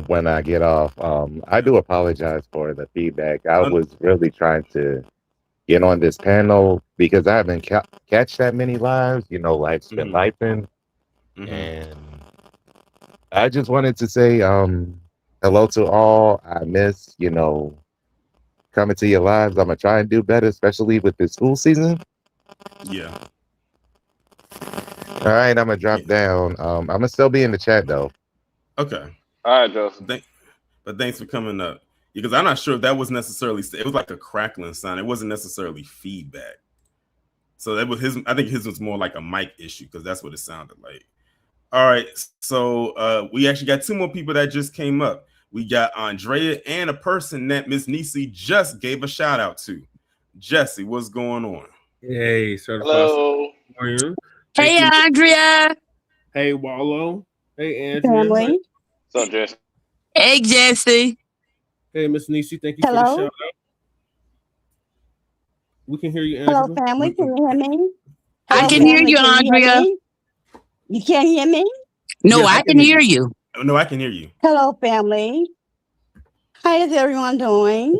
when I get off. I do apologize for the feedback. I Un- was really trying to get on this panel because I haven't catch that many lives. You know, life's been mhm, lifing, mhm. and I just wanted to say hello to all. I miss coming to your lives. I'm gonna try and do better, especially with this school season. Yeah. All right, I'm gonna Yeah. drop down. I'm gonna still be in the chat though. Okay. All right, Joseph. But thanks for coming up because I'm not sure if that was necessarily. It was like a crackling sound. It wasn't necessarily feedback. So that was his. I think his was more like a mic issue because that's what it sounded like. All right. So we actually got two more people that just came up. We got Andrea and a person that Miss Nisi just gave a shout out to. Jesse, what's going on? Hey, certified. Hello. How are you? Hey, Andrea. Hey, Wallow. Hey, Andrea. Family. What's up, Jesse? Hey, Jesse. Hey, Miss Nisi. Thank you for the shout out. We can hear you, Andrea. Hello, family. Can you hear me? I can hear you, Andrea. You can't hear me? No, I can hear you. No, I can hear you. Hello, family. How is everyone doing?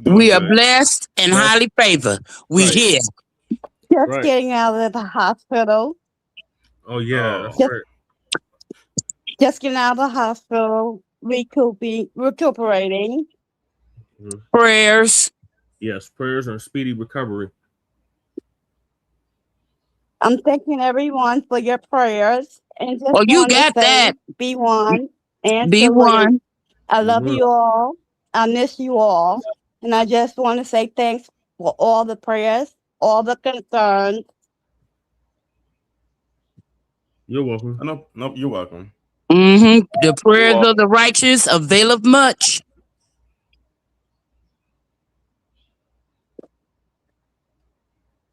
We are blessed and highly favored. We here. Just getting out of the hospital. Oh, yeah. That's right. Just getting out of the hospital, recuperating. Prayers. Yes, prayers and speedy recovery. I'm thanking everyone for your prayers. And just you got that. Be one. And Be one. I love you all. I miss you all. And I just want to say thanks for all the prayers, all the concerns. You're welcome. Nope, you're welcome. Mm-hmm. The prayers of the righteous availeth much.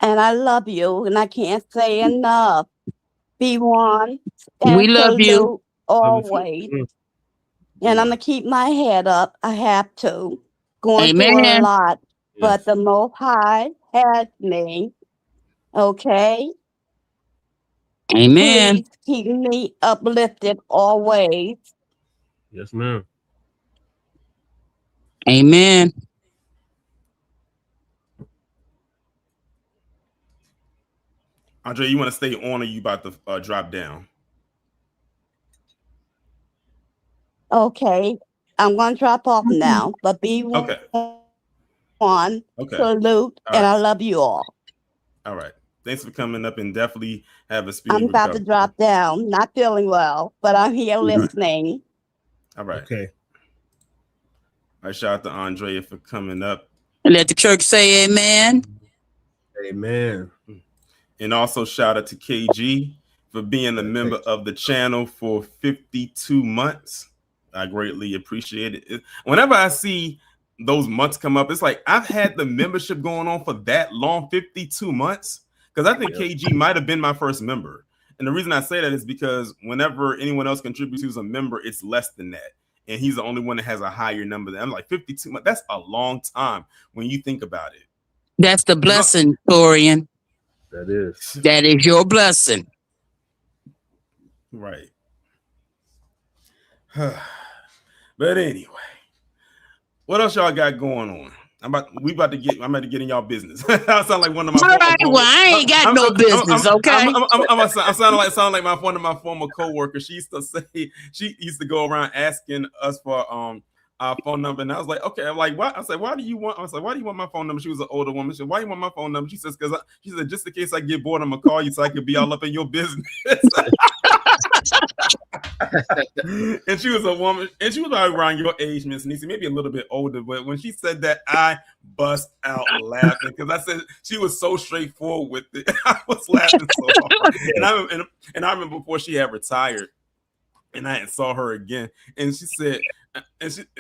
And I love you, and I can't say enough. Be one. We love you. Always. And I'm going to keep my head up. I have to. Going through a lot. Yes. But the Most High has me. Okay? Amen. Please keep me uplifted always. Yes, ma'am. Amen. Andre, you want to stay on or you about to drop down? Okay. I'm going to drop off now, but be okay. One. Okay. Salute, and I love you all. All right. Thanks for coming up and definitely have a speedy I'm about to drop down. Not feeling well, but I'm here listening. All right. Okay. I shout out to Andrea for coming up. And let the church say amen. Amen. And also shout out to KG for being a member of the channel for 52 months. I greatly appreciate it. Whenever I see those months come up, it's like I've had the membership going on for that long, 52 months. Because I think KG might have been my first member. And the reason I say that is because whenever anyone else contributes who's a member, it's less than that. And he's the only one that has a higher number than I'm like 52 months. That's a long time when you think about it. That's the blessing, Taurean. That is. That is your blessing. Right. But anyway, what else y'all got going on? I'm about to get in y'all business. I sound like one of my. All right, well, I ain't got no business. Okay. I'm sounding like one of my former coworkers. She used to go around asking us for our phone number, and I was like, okay. I'm like, what? I said, why do you want my phone number? She was an older woman. She said, why do you want my phone number? She says, she said, just in case I get bored, I'm gonna call you so I could be all up in your business. And she was a woman, and she was around your age, Miss Nisi, maybe a little bit older. But when she said that, I bust out laughing because I said she was so straightforward with it. I was laughing so hard. And I remember before she had retired, and I saw her again, and she said,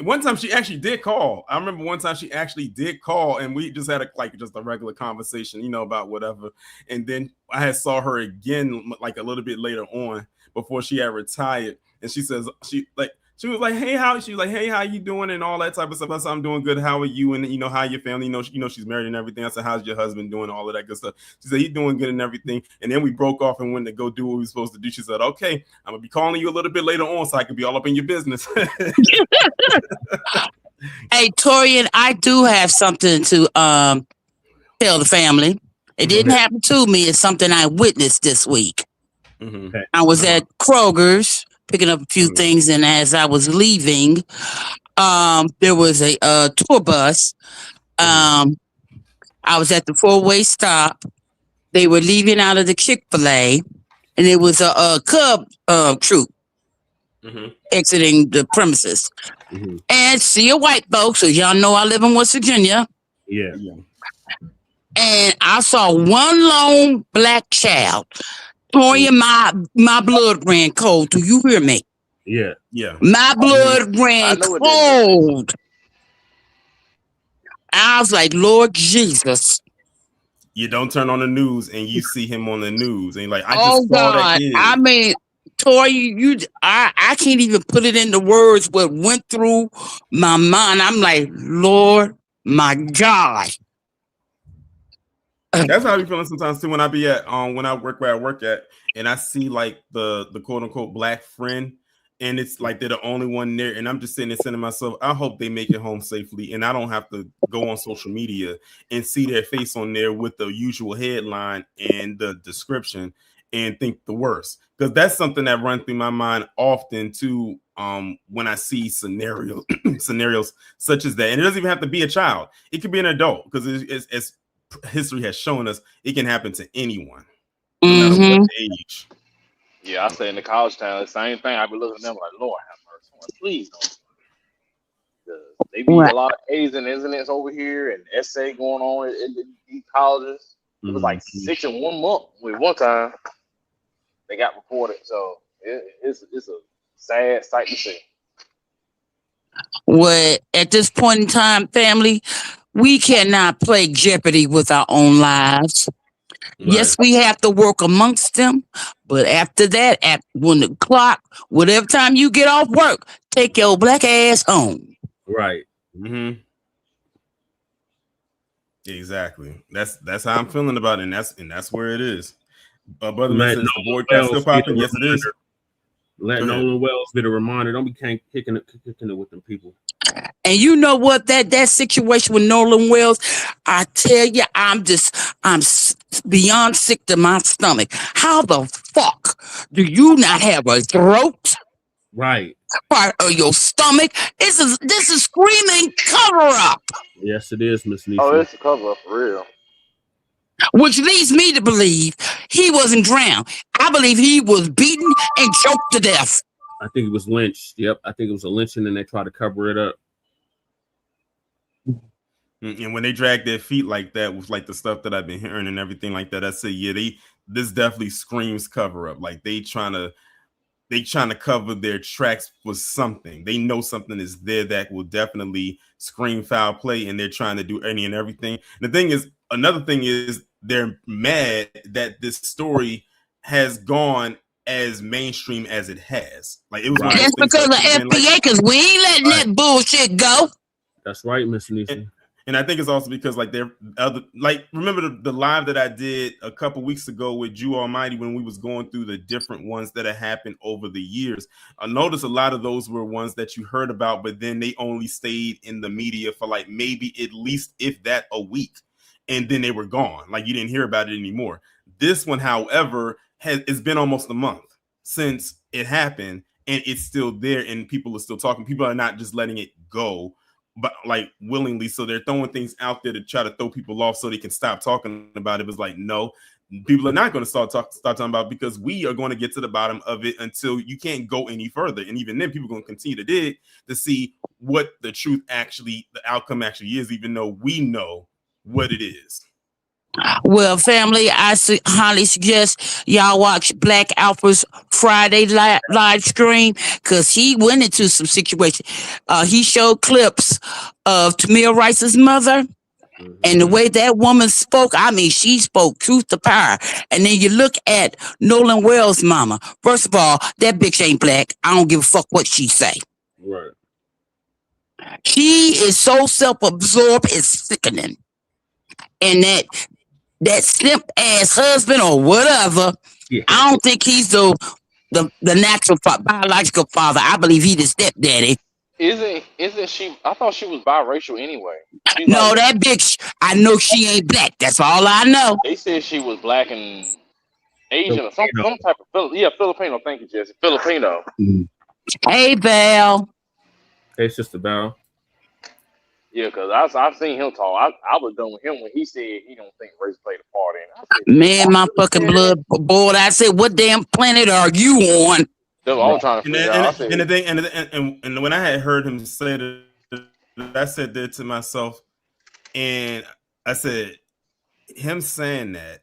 one time she actually did call. I remember one time she actually did call, and we just had just a regular conversation, about whatever. And then I saw her again like a little bit later on before she had retired, and she says She was like, "Hey, how?" She was like, "Hey, how you doing?" and all that type of stuff. I said, "I'm doing good. How are you?" And you know, how your family? You know, she's married and everything. I said, "How's your husband doing?" All of that good stuff. She said, "He's doing good and everything." And then we broke off and went to go do what we were supposed to do. She said, "Okay, I'm gonna be calling you a little bit later on so I can be all up in your business." Hey, Taurean, I do have something to tell the family. It didn't happen to me. It's something I witnessed this week. Mm-hmm. I was at Kroger's picking up a few things, and as I was leaving, there was a tour bus. I was at the 4-way stop. They were leaving out of the Chick-fil-A, and it was a Cub troop exiting the premises. And see a white folks, so y'all know I live in West Virginia. Yeah. And I saw one lone black child. Taurean, my blood ran cold. Do you hear me? Yeah. My blood ran cold. I was like, Lord Jesus. You don't turn on the news and you see him on the news, and you're like, I just Oh saw that God. kid. I mean, Taurean, I can't even put it into words what went through my mind. I'm like, Lord, my God. That's how I be feeling sometimes too when I be at when I work where I work at, and I see like the quote unquote black friend, and it's like they're the only one there, and I'm just sitting there saying to myself, I hope they make it home safely, and I don't have to go on social media and see their face on there with the usual headline and the description and think the worst, because that's something that runs through my mind often too. When I see scenarios such as that, and it doesn't even have to be a child; it could be an adult, because it's history has shown us it can happen to anyone, no matter what age. Yeah, I say in the college town, the same thing. I be looking at them like, Lord have mercy, please don't. They be a lot of A's and incidents over here, and essay going on in these colleges. It was like 6 in 1 month. With one time, they got reported. So it's a sad sight to see. Well, at this point in time, family, we cannot play Jeopardy with our own lives. Right. Yes, we have to work amongst them, but after that, at 1 o'clock, whatever time you get off work, take your black ass home. Right. Exactly. That's how I'm feeling about it, and that's where it is. Brother Man, says the board still popping. Yes, it is. Let Nolan Wells be the reminder. Don't be kicking it with them people. And you know what? That situation with Nolan Wells, I tell you, I'm beyond sick to my stomach. How the fuck do you not have a throat? Right. Part of your stomach. This is screaming cover up. Yes, it is, Miss Nisha. Oh, it's a cover up for real. Which leads me to believe he wasn't drowned. I believe he was beaten and choked to death. I think it was lynched. Yep, I think it was a lynching, and they tried to cover it up. And when they drag their feet like that, with like the stuff that I've been hearing and everything like that, I say, yeah, this definitely screams cover up. Like they trying to cover their tracks with something. They know something is there that will definitely scream foul play, and they're trying to do any and everything. Another thing is they're mad that this story has gone as mainstream as it has. Like it was. Right. That's because of FBA, because we ain't letting that bullshit go. That's right, Miss Nisha. And I think it's also because like they're other, like, remember the live that I did a couple weeks ago with Jew Almighty when we was going through the different ones that have happened over the years. I noticed a lot of those were ones that you heard about, but then they only stayed in the media for like maybe at least, if that, a week, and then they were gone. Like you didn't hear about it anymore. This one, however, it's been almost a month since it happened, and it's still there, and people are still talking. People are not just letting it go, but like willingly. So they're throwing things out there to try to throw people off so they can stop talking about it. It's like, no, people are not going to start talking about it, because we are going to get to the bottom of it until you can't go any further. And even then, people are going to continue to dig to see what the truth actually, the outcome actually is, even though we know what it is. Well, family, I highly suggest y'all watch Blacc Alpha's Friday live stream, because he went into some situation. He showed clips of Tamir Rice's mother, and the way that woman spoke. I mean, she spoke truth to power. And then you look at Nolan Wells' mama. First of all, that bitch ain't black. I don't give a fuck what she say. Right. She is so self-absorbed, it's sickening. And that simp ass husband or whatever, I don't think he's the natural biological father. I believe he's the stepdaddy. Isn't she? I thought she was biracial anyway. She's No, like, that bitch, I know she ain't black. That's all I know. they said she was black and Asian or some type of Filipino. Thank you, Jesse. Filipino. Hey, Val. Hey, Sister Val. Yeah, because I've seen him talk. I was done with him when he said he don't think race played a part in it. I said, man, my fucking blood boiled. I said, what damn planet are you on? That's what I'm trying to figure out. And the thing, and when I had heard him say that, I said that to myself, and I said, him saying that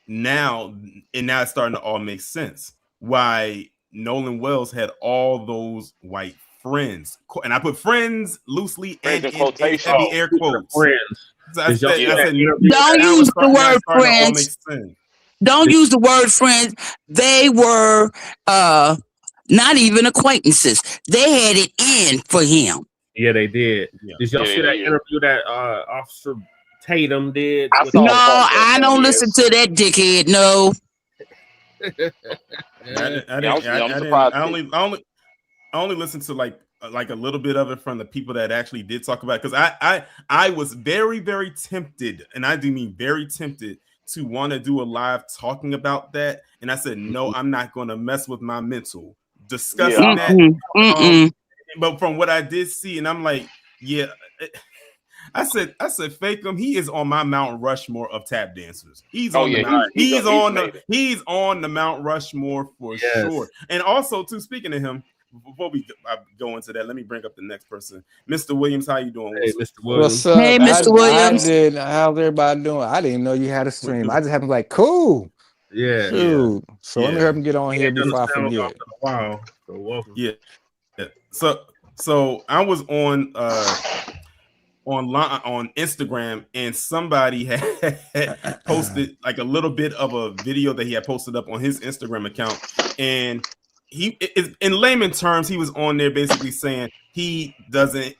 now it's starting to all make sense. Why Nolan Wells had all those white friends, and I put friends loosely and in heavy air quotes. Friends. So I said, don't use the word friends. Don't use the word friends. They were not even acquaintances. They had it in for him. Yeah, they did. Yeah. Did y'all see that interview that Officer Tatum did? No, I don't listen to that dickhead. No. I only listened to like a little bit of it from the people that actually did talk about it, because I was very, very tempted, and I do mean very tempted, to want to do a live talking about that, and I said no, I'm not going to mess with my mental discussing that. But from what I did see, and I'm like, yeah, I said fake him. He is on my Mount Rushmore of tap dancers. He's on the Mount Rushmore for sure. And also, too, speaking of him, before we go into that, let me bring up the next person. Mr. Williams, how you doing? Hey, Mr. Williams. What's up? Hey, Mr. Williams. How's everybody doing? I didn't know you had a stream. I just happened like, cool. Yeah. Shoot. So let me help him get on here before I forget. Wow. So welcome. Yeah. So I was on Instagram, and somebody had posted like a little bit of a video that he had posted up on his Instagram account, and he is, in layman terms, he was on there basically saying he doesn't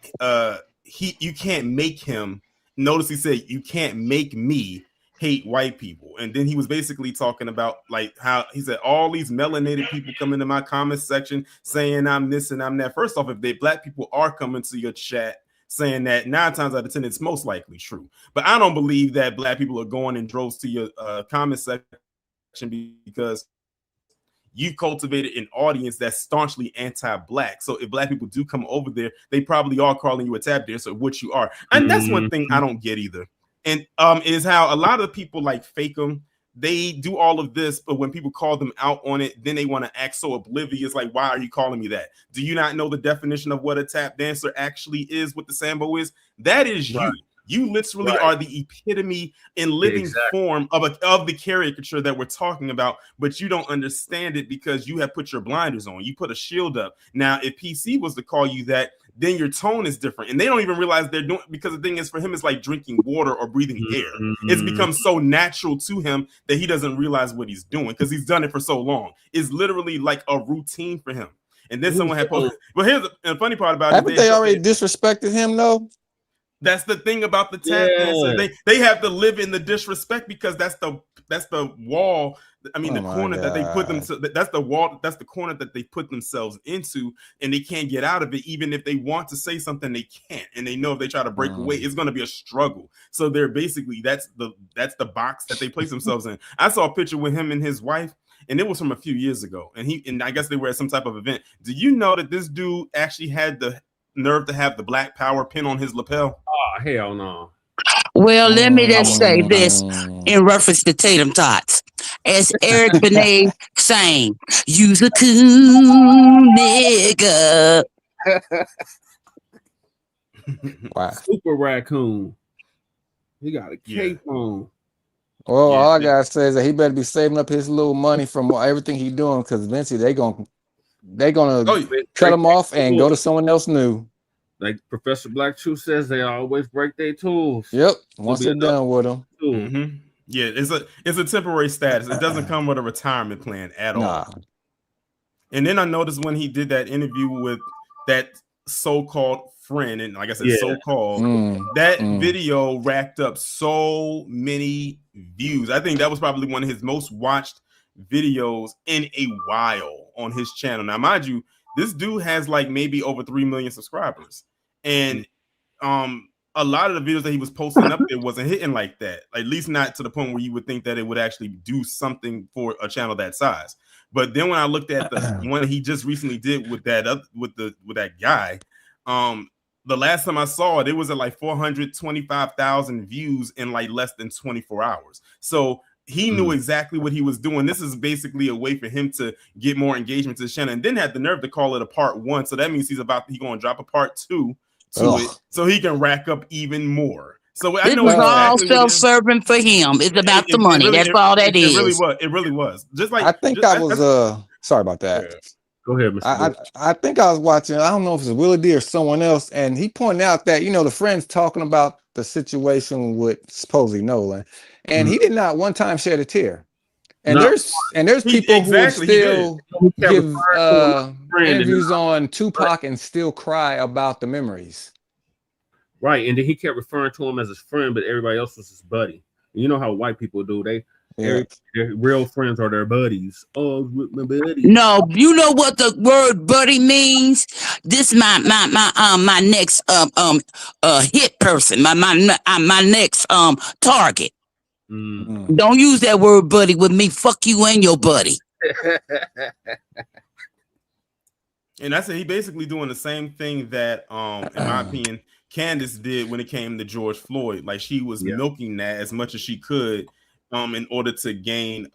you can't make him. Notice he said you can't make me hate white people. And then he was basically talking about like how he said all these melanated people come into my comment section saying I'm this and I'm that. First off, if they black people are coming to your chat saying that, 9 times out of 10 it's most likely true. But I don't believe that black people are going in droves to your comment section because you cultivated an audience that's staunchly anti-black. So if black people do come over there, they probably are calling you a tap dancer, which you are. And that's one thing I don't get either. And is how a lot of people like fake them. They do all of this, but when people call them out on it, then they want to act so oblivious. Like, why are you calling me that? Do you not know the definition of what a tap dancer actually is? What the sambo is? That is you. You literally are the epitome and living form of the caricature that we're talking about, but you don't understand it because you have put your blinders on. You put a shield up. Now, if PC was to call you that, then your tone is different. And they don't even realize they're doing, because the thing is, for him, it's like drinking water or breathing air. It's become so natural to him that he doesn't realize what he's doing because he's done it for so long. It's literally like a routine for him. And then someone had posted, but here's the funny part about it. Haven't they already disrespected him though? That's the thing about the tap dancer. They have to live in the disrespect because that's the wall. I mean, the corner that they put them. That's the wall. That's the corner that they put themselves into, and they can't get out of it. Even if they want to say something, they can't, and they know if they try to break away, it's going to be a struggle. So they're basically that's the box that they place themselves in. I saw a picture with him and his wife, and it was from a few years ago, and I guess they were at some type of event. Do you know that this dude actually had the nerve to have the Black Power pin on his lapel? Oh, hell no. Well, let me just say this in reference to Tatum Tots. As Eric Benet sang, "You's a cool nigga." Wow. Super raccoon. He got a cape on. Well, all I gotta say is that he better be saving up his little money from everything he's doing, because eventually they're gonna cut him off and go to someone else new. Like Professor Black Truth says, they always break their tools. Yep. Once they're done with them. Mm-hmm. Yeah, it's a temporary status. It doesn't come with a retirement plan at all. And then I noticed when he did that interview with that so-called friend, and like I said, so-called, that video racked up so many views. I think that was probably one of his most watched videos in a while on his channel. Now, mind you, this dude has like maybe over 3 million subscribers, and a lot of the videos that he was posting up there wasn't hitting like that, at least not to the point where you would think that it would actually do something for a channel that size. But then when I looked at the one he just recently did with that with that guy, the last time I saw it, it was at like 425,000 views in like less than 24 hours. So he knew exactly what he was doing. This is basically a way for him to get more engagement to the channel, and then had the nerve to call it a part 1. So that means he's going to drop a part 2 to it, so he can rack up even more. So I know it was all self-serving for him. It's about the money. That's all that is. It really was. Just like I think I was sorry about that. Go ahead, Mr. I think I was watching, I don't know if it's Willie D or someone else, and he pointed out that, the friends talking about the situation with supposedly Nolan, and he did not one time shed a tear. And there's people who still give interviews on Tupac and still cry about the memories. Right, and then he kept referring to him as his friend, but everybody else was his buddy. You know how white people do; their real friends are their buddies. Oh, my buddy. No, you know what the word "buddy" means. This my next hit person, my next target. Don't use that word "buddy" with me. Fuck you and your buddy. And I said he basically doing the same thing that, in my opinion, Candace did when it came to George Floyd. Like, she was milking that as much as she could in order to gain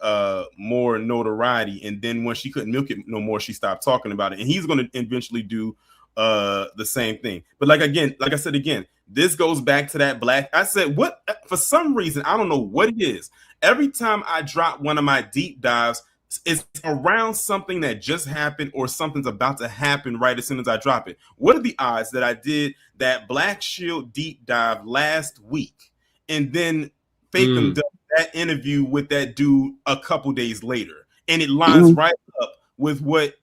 more notoriety. And then when she couldn't milk it no more, she stopped talking about it. And he's going to eventually do the same thing. But like I said again, this goes back to that Blacc. I said, what? For some reason, I don't know what it is. Every time I drop one of my deep dives, it's around something that just happened or something's about to happen right as soon as I drop it. What are the odds that I did that Black Shield deep dive last week and then Fakem did that interview with that dude a couple days later, and it lines right up with what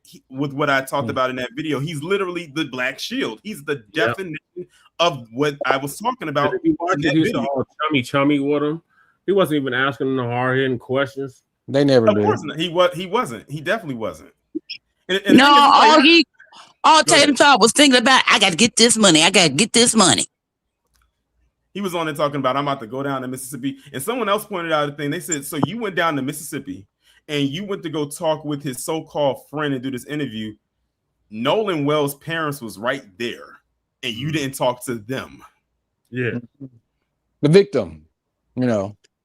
I talked about in that video? He's literally the Black Shield. He's the definition of what I was talking about. If you watch it, he's all chummy with him. He wasn't even asking them the hard-hitting questions. They never did. Of course not. He wasn't. He definitely wasn't. And all Tatum Talk was thinking about, I got to get this money. I got to get this money. He was on there talking about, I'm about to go down to Mississippi. And someone else pointed out a thing. They said, so you went down to Mississippi and you went to go talk with his so-called friend and do this interview. Nolan Wells' parents was right there and you didn't talk to them. Yeah. The victim,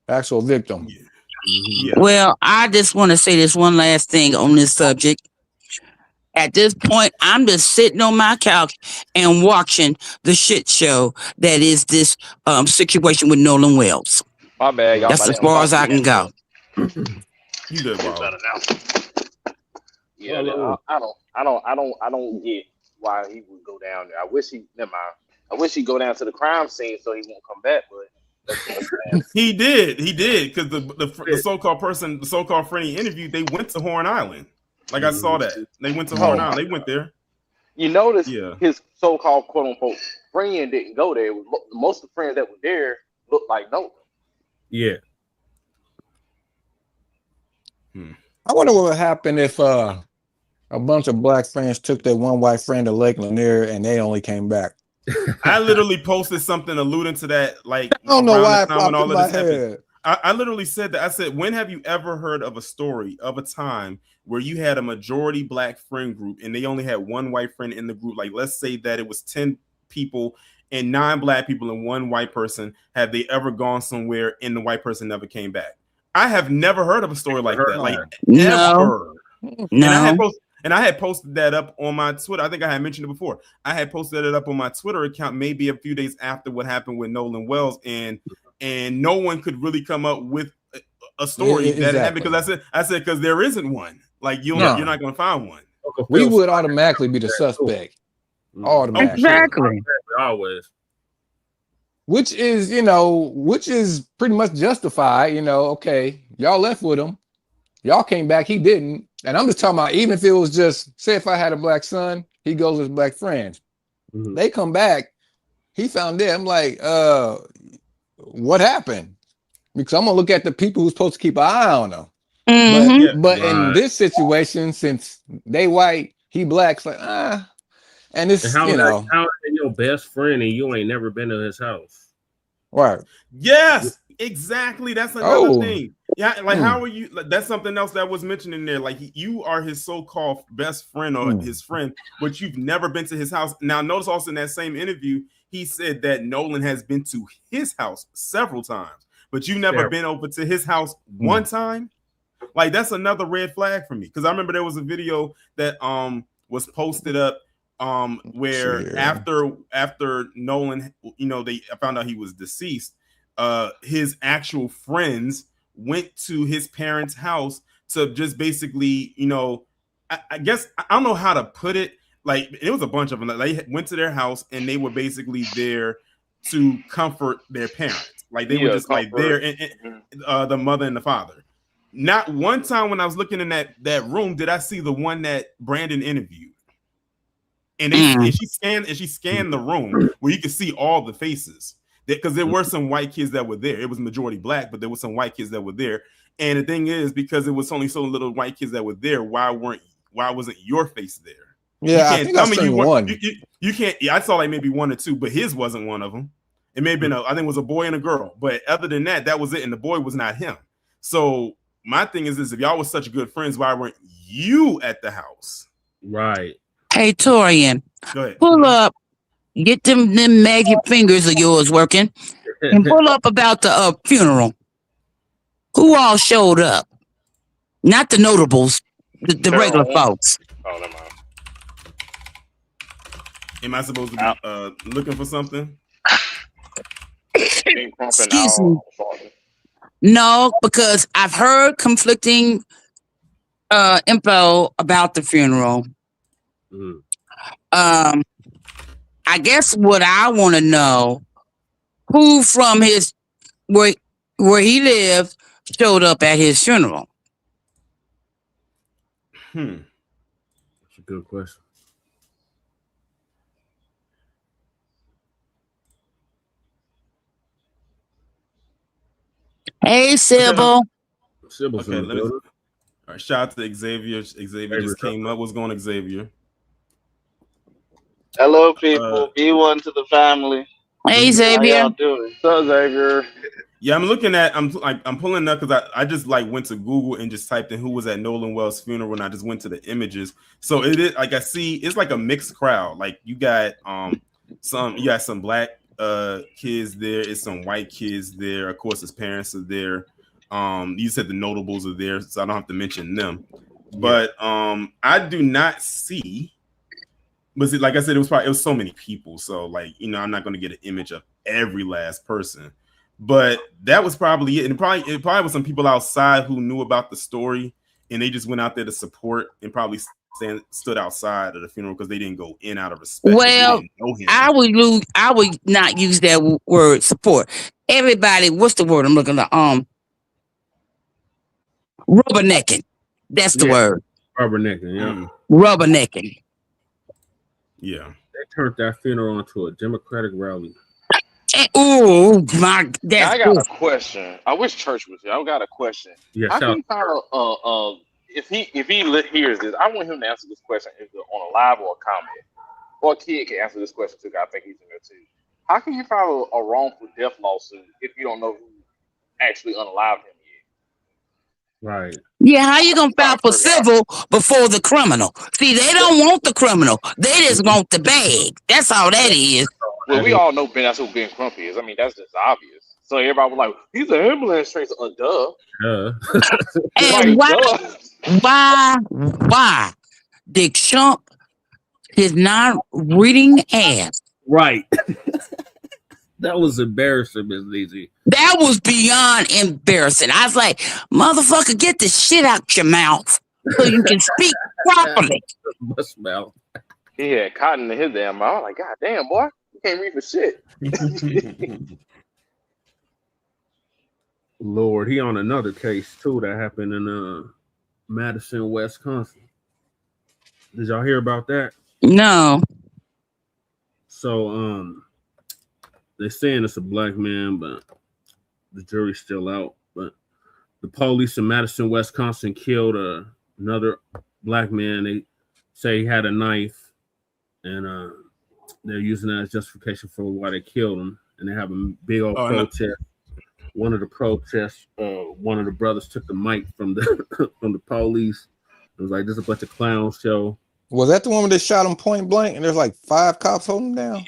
actual victim. Yeah. Well, I just want to say this one last thing on this subject. At this point, I'm just sitting on my couch and watching the shit show that is this situation with Nolan Wells. My bad, y'all. That's as far as I can go. You did well. Yeah, I don't get why he would go down there. I wish he'd go down to the crime scene so he won't come back, but. He did because the so-called person, the so-called friend he interviewed, they went to Horn Island. Like, I saw that they went to Horn Island. They went there. You notice his so-called quote unquote friend didn't go there. Most of the friends that were there looked like Nolan. Yeah. I wonder what would happen if a bunch of black friends took their one white friend to Lake Lanier and they only came back. I literally posted something alluding to that. Like, I don't know why it popped in my head. I literally said that. I said, when have you ever heard of a story of a time where you had a majority black friend group and they only had one white friend in the group? Like, let's say that it was 10 people and 9 black people and 1 white person. Have they ever gone somewhere and the white person never came back? I have never heard of a story like that. Like, no. Ever. And I had posted that up on my Twitter. I think I had mentioned it before. I had posted it up on my Twitter account maybe a few days after what happened with Nolan Wells, and no one could really come up with a story that happened because I said because there isn't one. Like, you're not going to find one. We would automatically be the suspect. Automatically. Exactly. Always. Which is pretty much justified. Okay, y'all left with him. Y'all came back, he didn't. And I'm just talking about, even if it was just, say if I had a black son, he goes with black friends. They come back. He found it. I'm like, what happened? Because I'm gonna look at the people who's supposed to keep an eye on them. But in this situation, since they white, he black, it's like and it's how is they your best friend and you ain't never been to his house? Right. Yes, exactly. That's another thing. Yeah, like how are you? Like, that's something else that was mentioned in there. Like you are his so-called best friend or his friend, but you've never been to his house. Now, notice also in that same interview, he said that Nolan has been to his house several times, but you've never been over to his house one time. Like that's another red flag for me, because I remember there was a video that was posted up where after Nolan, they found out he was deceased. His actual friends went to his parents' house to just basically, I guess I don't know how to put it. Like it was a bunch of them. They went to their house and they were basically there to comfort their parents. Like they were just like there, and the mother and the father. Not one time when I was looking in that room did I see the one that Brandon interviewed. And she scanned the room where you could see all the faces. Because there were some white kids that were there. It was majority black, but there were some white kids that were there. And the thing is, because it was only so little white kids that were there, why wasn't your face there? Yeah, I think I seen one. You can't. Yeah, I saw like maybe one or two, but his wasn't one of them. It may have been I think it was a boy and a girl. But other than that, that was it. And the boy was not him. So my thing is this: if y'all were such good friends, why weren't you at the house? Right. Hey, Taurean, go ahead. Pull up. Get them magic fingers of yours working, and pull up about the funeral. Who all showed up? Not the notables, the regular folks. Oh, never mind. Am I supposed to be looking for something? Excuse me. No, because I've heard conflicting info about the funeral. I guess what I want to know, who from his where he lived showed up at his funeral. That's a good question. Hey, Sybil. Sybil's okay, all right, shout out to Xavier. Xavier just came up. What's going on, Xavier? Hello, people. Be one to the family. Hey, Xavier. How y'all doing? What's up, Xavier? Yeah, I'm looking at. I'm pulling up because I just like went to Google and just typed in who was at Nolan Wells' funeral, and I just went to the images. So it is like I see it's like a mixed crowd. Like you got some black kids there, it's some white kids there. Of course, his parents are there. You said the notables are there, so I don't have to mention them. But I do not see. But see, like I said, it was so many people. So like I'm not going to get an image of every last person. But that was probably it. And it probably was some people outside who knew about the story and they just went out there to support and probably stood outside of the funeral because they didn't go in out of respect. Well, I would not use that word support. Everybody, what's the word I'm looking at? Rubbernecking. That's the word. Rubbernecking, yeah. Rubbernecking. Yeah. They turned that funeral into a Democratic rally. Oh my! I got a question. I wish Church was here. I got a question. Yeah, how can you find if he hears this? I want him to answer this question either on a live or a comment. Or a kid can answer this question too. I think he's in there too. How can you file a wrongful death lawsuit if you don't know who actually unalived him yet? Right. Yeah, how you gonna file for civil before the criminal? See, they don't want the criminal. They just want the bag. That's all that is. Well, we all know that's who Ben Crumpy is. I mean, that's just obvious. So everybody was like, he's an ambulance tracer. Duh. And why did Trump his non-reading ass? Right. That was embarrassing, Ms. Lizzie. That was beyond embarrassing. I was like, motherfucker, get the shit out your mouth so you can speak properly. Bust mouth. He had cotton in his damn mouth. Like, God damn, boy. Can't read for shit. Lord, he on another case too that happened in Madison, Wisconsin. Did y'all hear about that? No. So they're saying it's a black man, but the jury's still out. But the police in Madison, Wisconsin killed another black man. They say he had a knife, and they're using that as justification for why they killed him. And they have a big old protest. No. One of the protests, one of the brothers took the mic from the from the police. It was like, this is a bunch of clown show. Was that the one where they shot him point blank and there's like 5 cops holding him down?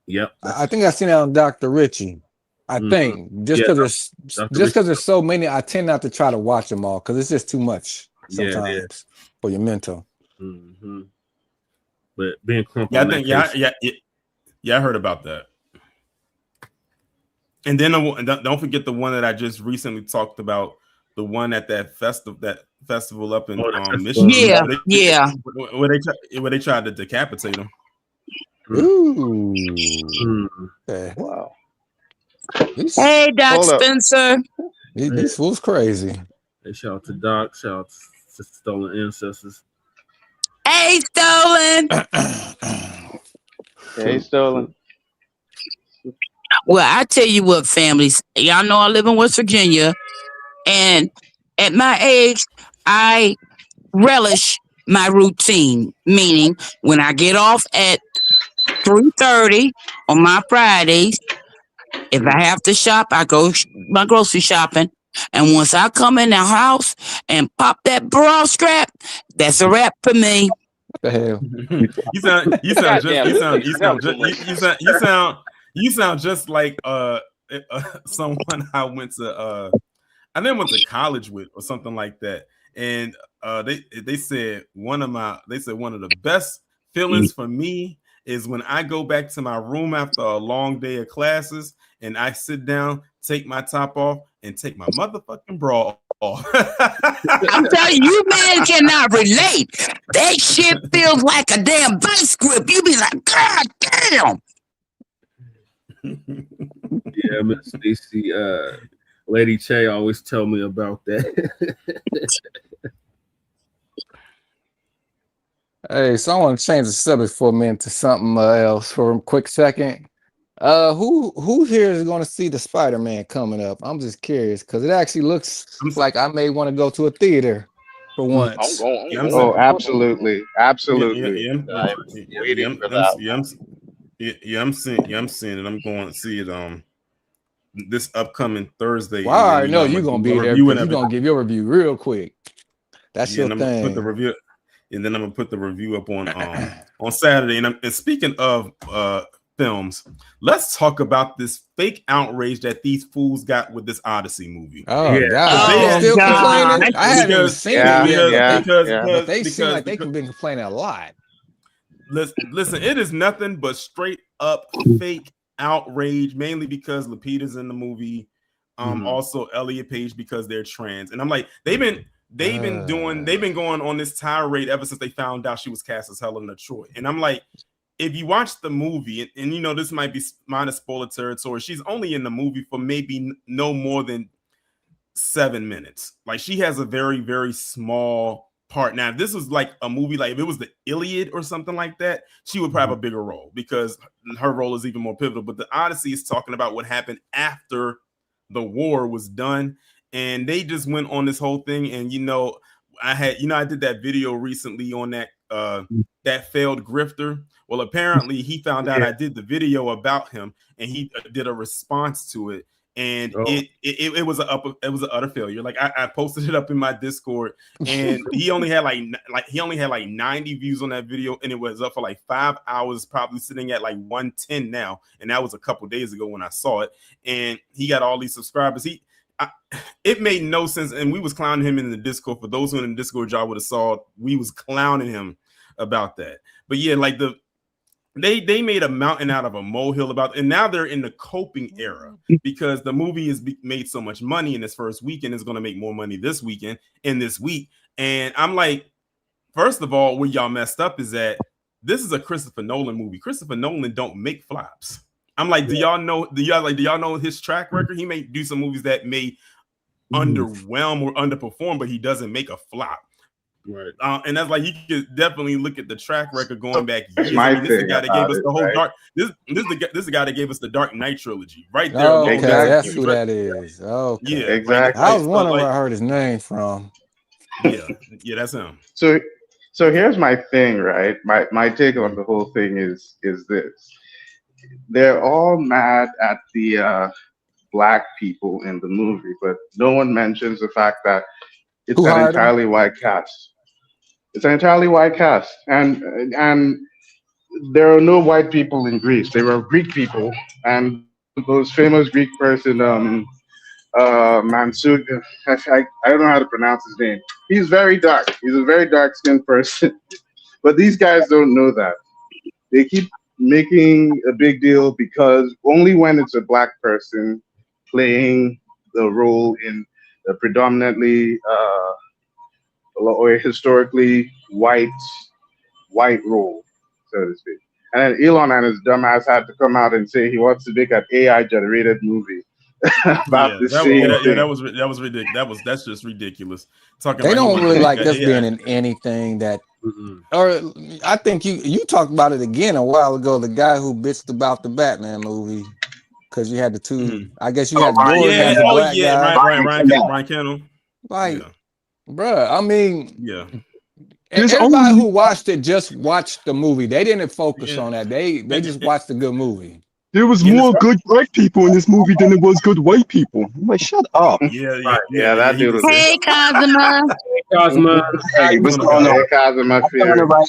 Yep. I think I seen that on Dr. Richie. I think just because there's so many, I tend not to try to watch them all because it's just too much sometimes for your mental. Mm-hmm. But being crumpled. Yeah, I think I heard about that. And then don't forget the one that I just recently talked about, the one at that festival up in Michigan. Where they tried to decapitate him. Ooh. Wow. Hey, Doc Spencer. This fool's crazy. Hey, shout out to Doc. Shout out to Stolen Ancestors. Hey, Stolen. Hey, Stolen. Well, I tell you what, families, y'all know I live in West Virginia, and at my age, I relish my routine, meaning when I get off at 3:30 on my Fridays, if I have to shop, I go my grocery shopping, and once I come in the house and pop that bra strap, that's a wrap for me. What the hell? You sound just like someone I went to college with or something like that. And they said one of the best feelings for me is when I go back to my room after a long day of classes and I sit down, take my top off, and take my motherfucking bra off. I'm telling you, man cannot relate. That shit feels like a damn vice grip. You be like, God damn. Yeah, Miss Stacy, Lady Che always tell me about that. Hey, so I want to change the subject for a minute to something else for a quick second. Who here is going to see the Spider-Man coming up? I'm just curious because it actually looks like I may want to go to a theater for once. Absolutely. I'm seeing it. I'm going to see it this upcoming Thursday. Well, I already know you're gonna be there. You're gonna give your review real quick. That's your thing. Put the review, and then I'm gonna put the review up on Saturday. And speaking of films, let's talk about this fake outrage that these fools got with this Odyssey movie. Oh yeah, they still complaining. I haven't seen it because they seem like they've been complaining a lot. Listen, it is nothing but straight up fake outrage, mainly because Lupita's in the movie. Also Elliot Page because they're trans. And I'm like, they've been going on this tirade ever since they found out she was cast as Helena Troy. And I'm like, if you watch the movie, and you know, this might be minor spoiler territory, she's only in the movie for maybe no more than 7 minutes. Like, she has a very, very small part. Now, if this was like a movie, like if it was the Iliad or something like that, she would probably have a bigger role because her role is even more pivotal. But the Odyssey is talking about what happened after the war was done, and they just went on this whole thing. And I did that video recently on that failed grifter. Well, apparently he found out I did the video about him, and he did a response to it. And it was an utter failure. Like I posted it up in my Discord, and he only had like 90 views on that video, and it was up for like 5 hours, probably sitting at like 110 now. And that was a couple days ago when I saw it. And he got all these subscribers. It made no sense, and we was clowning him in the Discord. For those who in the Discord, y'all would have saw we was clowning him about that. But yeah, like They made a mountain out of a molehill and now they're in the coping era because the movie has made so much money in this first weekend. It's going to make more money this weekend in this week. And I'm like, first of all, where y'all messed up is that this is a Christopher Nolan movie. Christopher Nolan don't make flops. I'm like, do y'all know his track record? He may do some movies that may underwhelm or underperform, but he doesn't make a flop. Right. And that's like you could definitely look at the track record going back years. My This is the thing guy that gave about us it, the whole right? dark. This is the guy that gave us the Dark Knight trilogy. Right there. Oh, alone. okay, Exactly. that's who that is. Okay. Yeah. Exactly. I was wondering where I heard his name from. Yeah, that's him. So here's my thing, right? My take on the whole thing is this: they're all mad at the black people in the movie, but no one mentions the fact that it's an entirely white cast. It's an entirely white cast, and there are no white people in Greece. They were Greek people, and those famous Greek person, Mansur, I don't know how to pronounce his name. He's very dark. He's a very dark-skinned person, but these guys don't know that. They keep making a big deal because only when it's a black person playing the role in a predominantly or historically white role, so to speak. And then Elon and his dumbass had to come out and say he wants to make an AI-generated movie about the same thing. That was ridiculous. That's just ridiculous. They don't really like us being in anything that. Or I think you talked about it again a while ago. The guy who bitched about the Batman movie because you had the two. I guess you had Ryan Kendall. Like, bruh, I mean, yeah. Everybody who watched it just watched the movie. They didn't focus on that. They just watched a good movie. There was more good black people in this movie than there was good white people. I'm like, shut up. Yeah, that dude was. Hey, Cosma. Hey, what's going on? Cosma,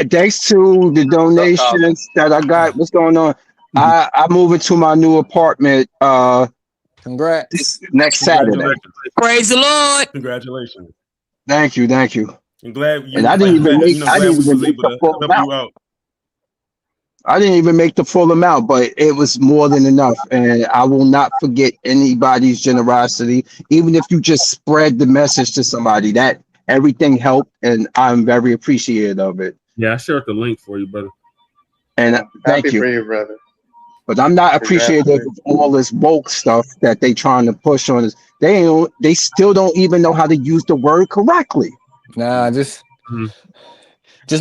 thanks to the donations that I got. What's going on? I move into my new apartment. Congrats. Next Saturday. Praise the Lord. Congratulations. Thank you. I'm glad you. And I didn't even make the full amount. I didn't even make the full amount, but it was more than enough. And I will not forget anybody's generosity, even if you just spread the message to somebody. That everything helped, and I'm very appreciative of it. Yeah, I shared the link for you, brother. And thank you. For you, brother. But I'm not appreciative of all this woke stuff that they trying to push on us. They still don't even know how to use the word correctly. Nah, just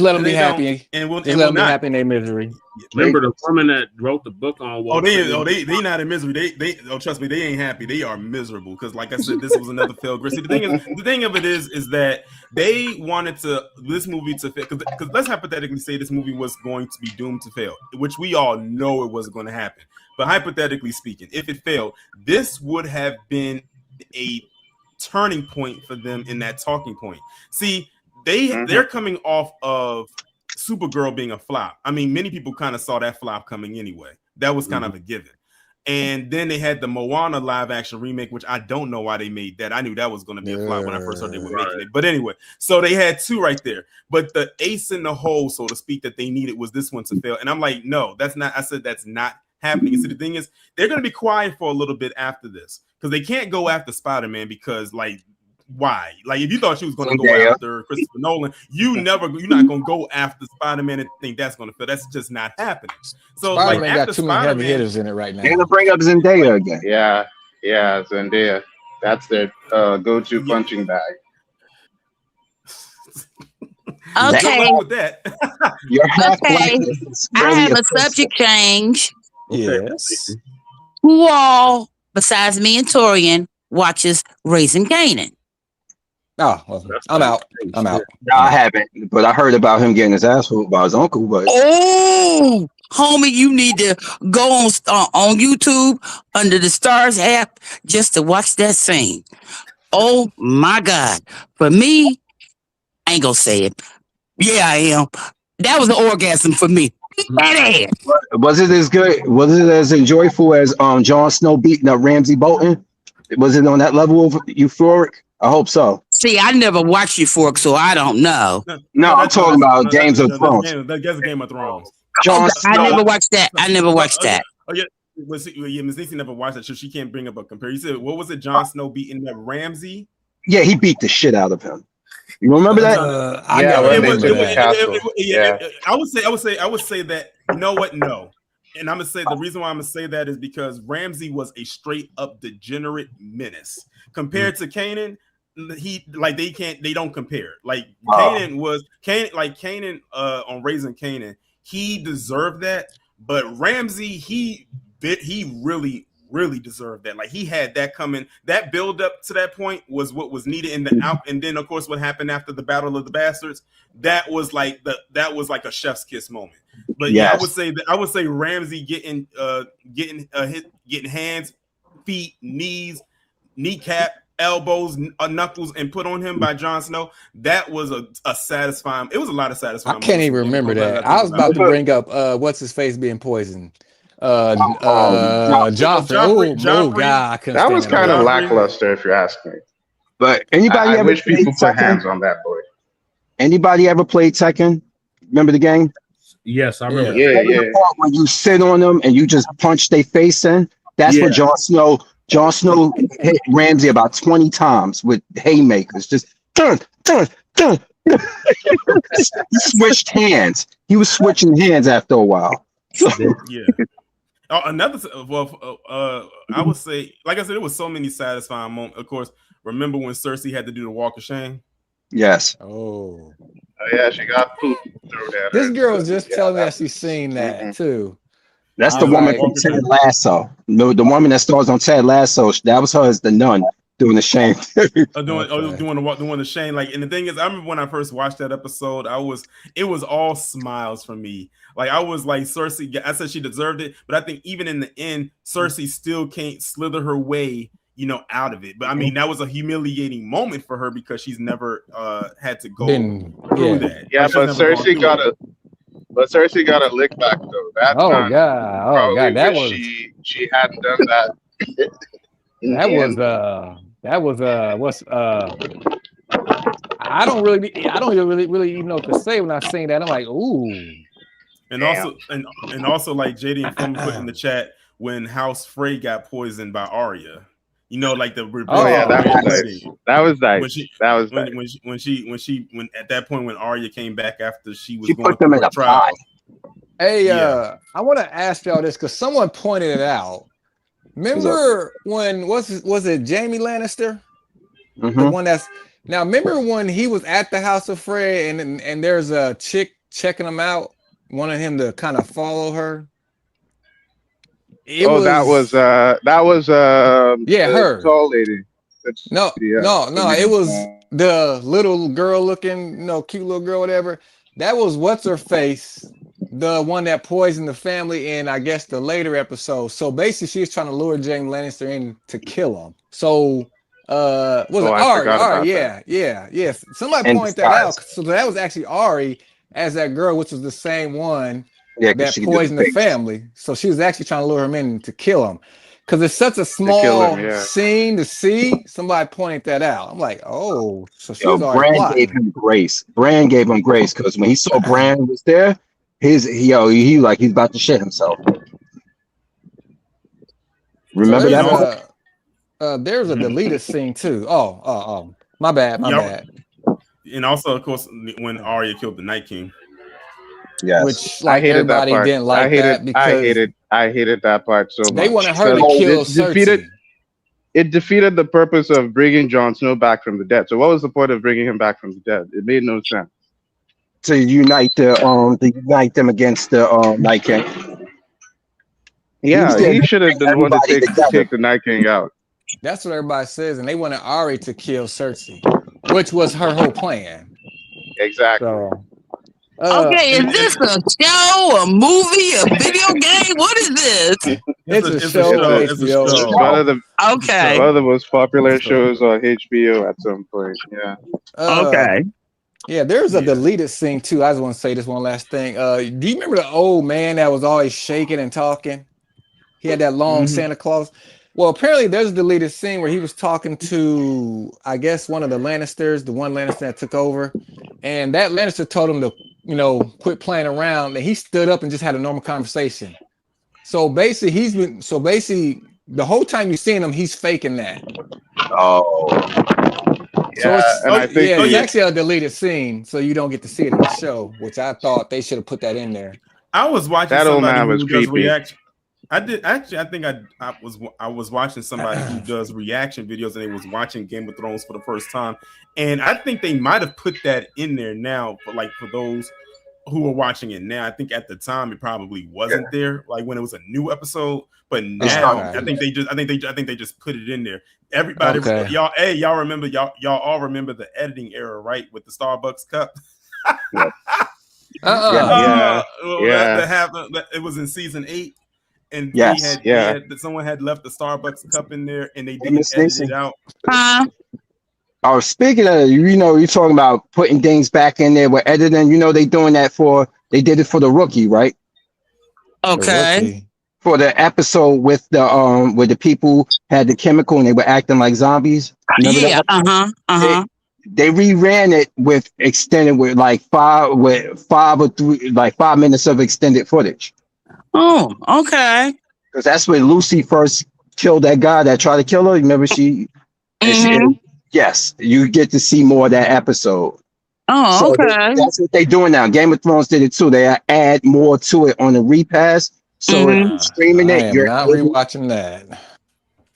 let them be happy. Just let them be happy in their misery. Remember the woman that wrote the book on woke? They not in misery. They trust me, they ain't happy. They are miserable because, like I said, this was another failed. See, the thing of it is that they wanted this movie to fail because let's hypothetically say this movie was going to be doomed to fail, which we all know it wasn't going to happen. But hypothetically speaking, if it failed, this would have been a turning point for them in that talking point. See, they're coming off of Supergirl being a flop. I mean, many people kind of saw that flop coming anyway. That was kind of a given. And then they had the Moana live action remake, which I don't know why they made that. I knew that was going to be a flop when I first heard they were making it. But anyway, so they had two right there. But the ace in the hole, so to speak, that they needed was this one to fail. And I'm like, no, that's not. I said that's not happening. And so the thing is, they're going to be quiet for a little bit after this because they can't go after Spider-Man because, like, why? Like, if you thought she was going to go after Christopher Nolan, you're not going to go after Spider-Man and think that's going to fail. That's just not happening. So, Spider-Man got too many heavy hitters in it right now. They're gonna bring up Zendaya again. Yeah, Zendaya. That's their go-to punching bag. Okay. With that. Okay. I have a subject change. Yes. Who all, besides me and Taurean, watches Raising Kanan? Oh, well, I'm out. No, I haven't, but I heard about him getting his ass whooped by his uncle. But oh, homie, you need to go on YouTube under the Stars app just to watch that scene. Oh my God! For me, I ain't gonna say it. Yeah, I am. That was an orgasm for me. Was it as good? Was it as enjoyable as Jon Snow beating up Ramsay Bolton? Was it on that level of euphoric? I hope so. See, I never watched Euphoric, so I don't know. No, I'm talking about Games of Thrones. That's Game of Thrones. I never watched that. Oh yeah, Miss Niecy never watched that, so she can't bring up a compare. You said, what was it? Jon Snow beating that Ramsay? Yeah, he beat the shit out of him. You remember that? I would say that. You know what? No. And I'm gonna say the reason why I'm gonna say that is because Ramsay was a straight up degenerate menace compared to Kanan. they don't compare. Like Kanan on Raising Kanan, he deserved that, but Ramsey he really deserved that. Like he had that coming. That build up to that point was what was needed in the out, and then of course what happened after the Battle of the Bastards, that was like a chef's kiss moment. But yeah, I would say Ramsey getting hands, feet, knees, kneecap, elbows, knuckles, and put on him by Jon Snow. That was a satisfying. It was a lot of satisfying. I can't even remember that. I was about to bring up what's his face being poisoned. Joffrey. Oh God, that was kind of lackluster, if you ask me. But anybody ever wish people put hands on that boy. Anybody ever played Tekken? Remember the game? Yes, I remember. Yeah. The part when you sit on them and you just punch their face in. That's what Jon Snow hit Ramsey about 20 times with haymakers. Just dun. He switched hands. He was switching hands after a while. Yeah. I would say, like I said, it was so many satisfying moments. Of course, remember when Cersei had to do the walk of shame? Yes. Oh yeah, she got poop through that. This girl was just telling me that she's seen that too. That's the woman from Ted Lasso. No, the woman that stars on Ted Lasso. That was her as the nun doing the shame. doing the shame. Like, and the thing is, I remember when I first watched that episode, it was all smiles for me. Like I was like, Cersei, I said she deserved it, but I think even in the end, Cersei still can't slither her way, out of it. But I mean, that was a humiliating moment for her because she's never had to go through that. Yeah, but Cersei got a lick back though. That time, God, that was she hadn't done that. I don't really even know what to say when I sing that. I'm like, ooh. And also like JD and Fum put in the chat when House Frey got poisoned by Arya. Like the that was nice. When at that point when Arya came back after she was going through a trial. Hey, I want to ask y'all this because someone pointed it out. Remember when was it Jaime Lannister? Mm-hmm. The one that's now. Remember when he was at the House of Frey and there's a chick checking him out, wanted him to kind of follow her. That was her. Tall lady. No, it was the little girl looking, cute little girl, whatever. That was what's her face, the one that poisoned the family in, I guess, the later episode. So basically, she was trying to lure Jaime Lannister in to kill him. So, was it Ari? Ari, yeah. Somebody pointed that out. So that was actually Ari as that girl, which was the same one that poisoned the family. So she was actually trying to lure him in to kill him. Because it's such a small scene to see. Somebody pointed that out. I'm like, oh, so she was Bran gave him grace. Bran gave him grace because when he saw Bran was there, he's about to shit himself. Remember that? There's a deleted scene too. Oh, my bad. And also, of course, when Arya killed the Night King. Yes, which everybody didn't like that because I hated that part so much. They wanted her to kill Cersei. It defeated the purpose of bringing Jon Snow back from the dead. So what was the point of bringing him back from the dead? It made no sense. To unite them against the Night King. Yeah, he should have been the one to take the Night King out. That's what everybody says, and they wanted Arya to kill Cersei, which was her whole plan. Exactly. So, okay, is this a show, a movie, a video game? What is this? It's a show. It's one of the most popular shows on HBO at some point. Yeah. Okay. Yeah, there's a deleted scene too. I just want to say this one last thing. Do you remember the old man that was always shaking and talking? He had that long Santa Claus. Well, apparently there's a deleted scene where he was talking to, I guess, one of the Lannisters, the one Lannister that took over, and that Lannister told him to, quit playing around, and he stood up and just had a normal conversation. So basically, the whole time you're seeing him, he's faking that. Oh. So it's actually a deleted scene, so you don't get to see it in the show, which I thought they should have put that in there. I was watching that old man was creepy. I did actually. I think I was watching somebody who does reaction videos, and they was watching Game of Thrones for the first time, and I think they might have put that in there now, for those who are watching it now. I think at the time it probably wasn't there, like when it was a new episode. But now I think they just put it in there. Everybody, y'all remember y'all all remember the editing era, right? With the Starbucks cup. It was in season 8. And someone had left the Starbucks cup in there, and they didn't edit it out. Oh, speaking of, you're talking about putting things back in there with editing. They doing that they did it for the Rookie, right? Okay. For the episode with the where the people had the chemical and they were acting like zombies. Remember that? They reran it with extended with 5 minutes of extended footage. Oh, okay. Because that's when Lucy first killed that guy that tried to kill her. Remember yes, you get to see more of that episode. Oh, okay. That's what they're doing now. Game of Thrones did it too. They add more to it on the repass. So streaming it, you're not rewatching that.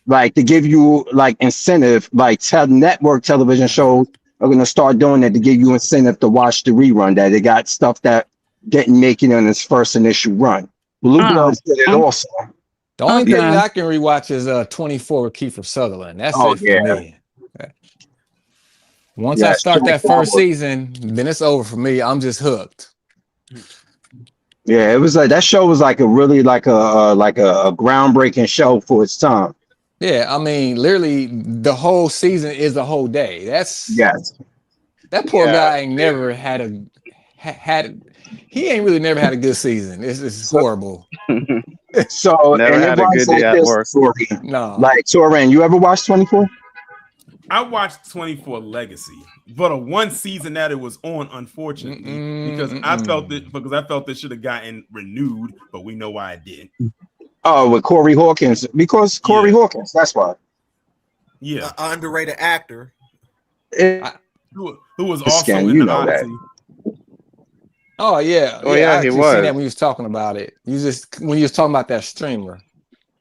Like to give you incentive, network television shows are gonna start doing that to give you incentive to watch the rerun. That they got stuff that didn't make it on its first initial run. Blue Bloods did it also. The only thing I can rewatch is 24 with Kiefer Sutherland. That's it for me. Okay. Once I start that first season, then it's over for me. I'm just hooked. Yeah, it was that show was a really a groundbreaking show for its time. Yeah, I mean, literally, the whole season is a whole day. That poor guy ain't never he ain't really never had a good season. It's horrible. So never had a good day at work. No, Taurean, you ever watched 24? I watched 24 Legacy, but a one season that it was on, unfortunately, because I felt it should have gotten renewed, but we know why it didn't. Oh, with Corey Hawkins, because Corey Hawkins, that's why. Yeah, underrated actor. Who was also in the Odyssey. Oh yeah, I he was. Seen that when you was talking about it. When you was talking about that streamer.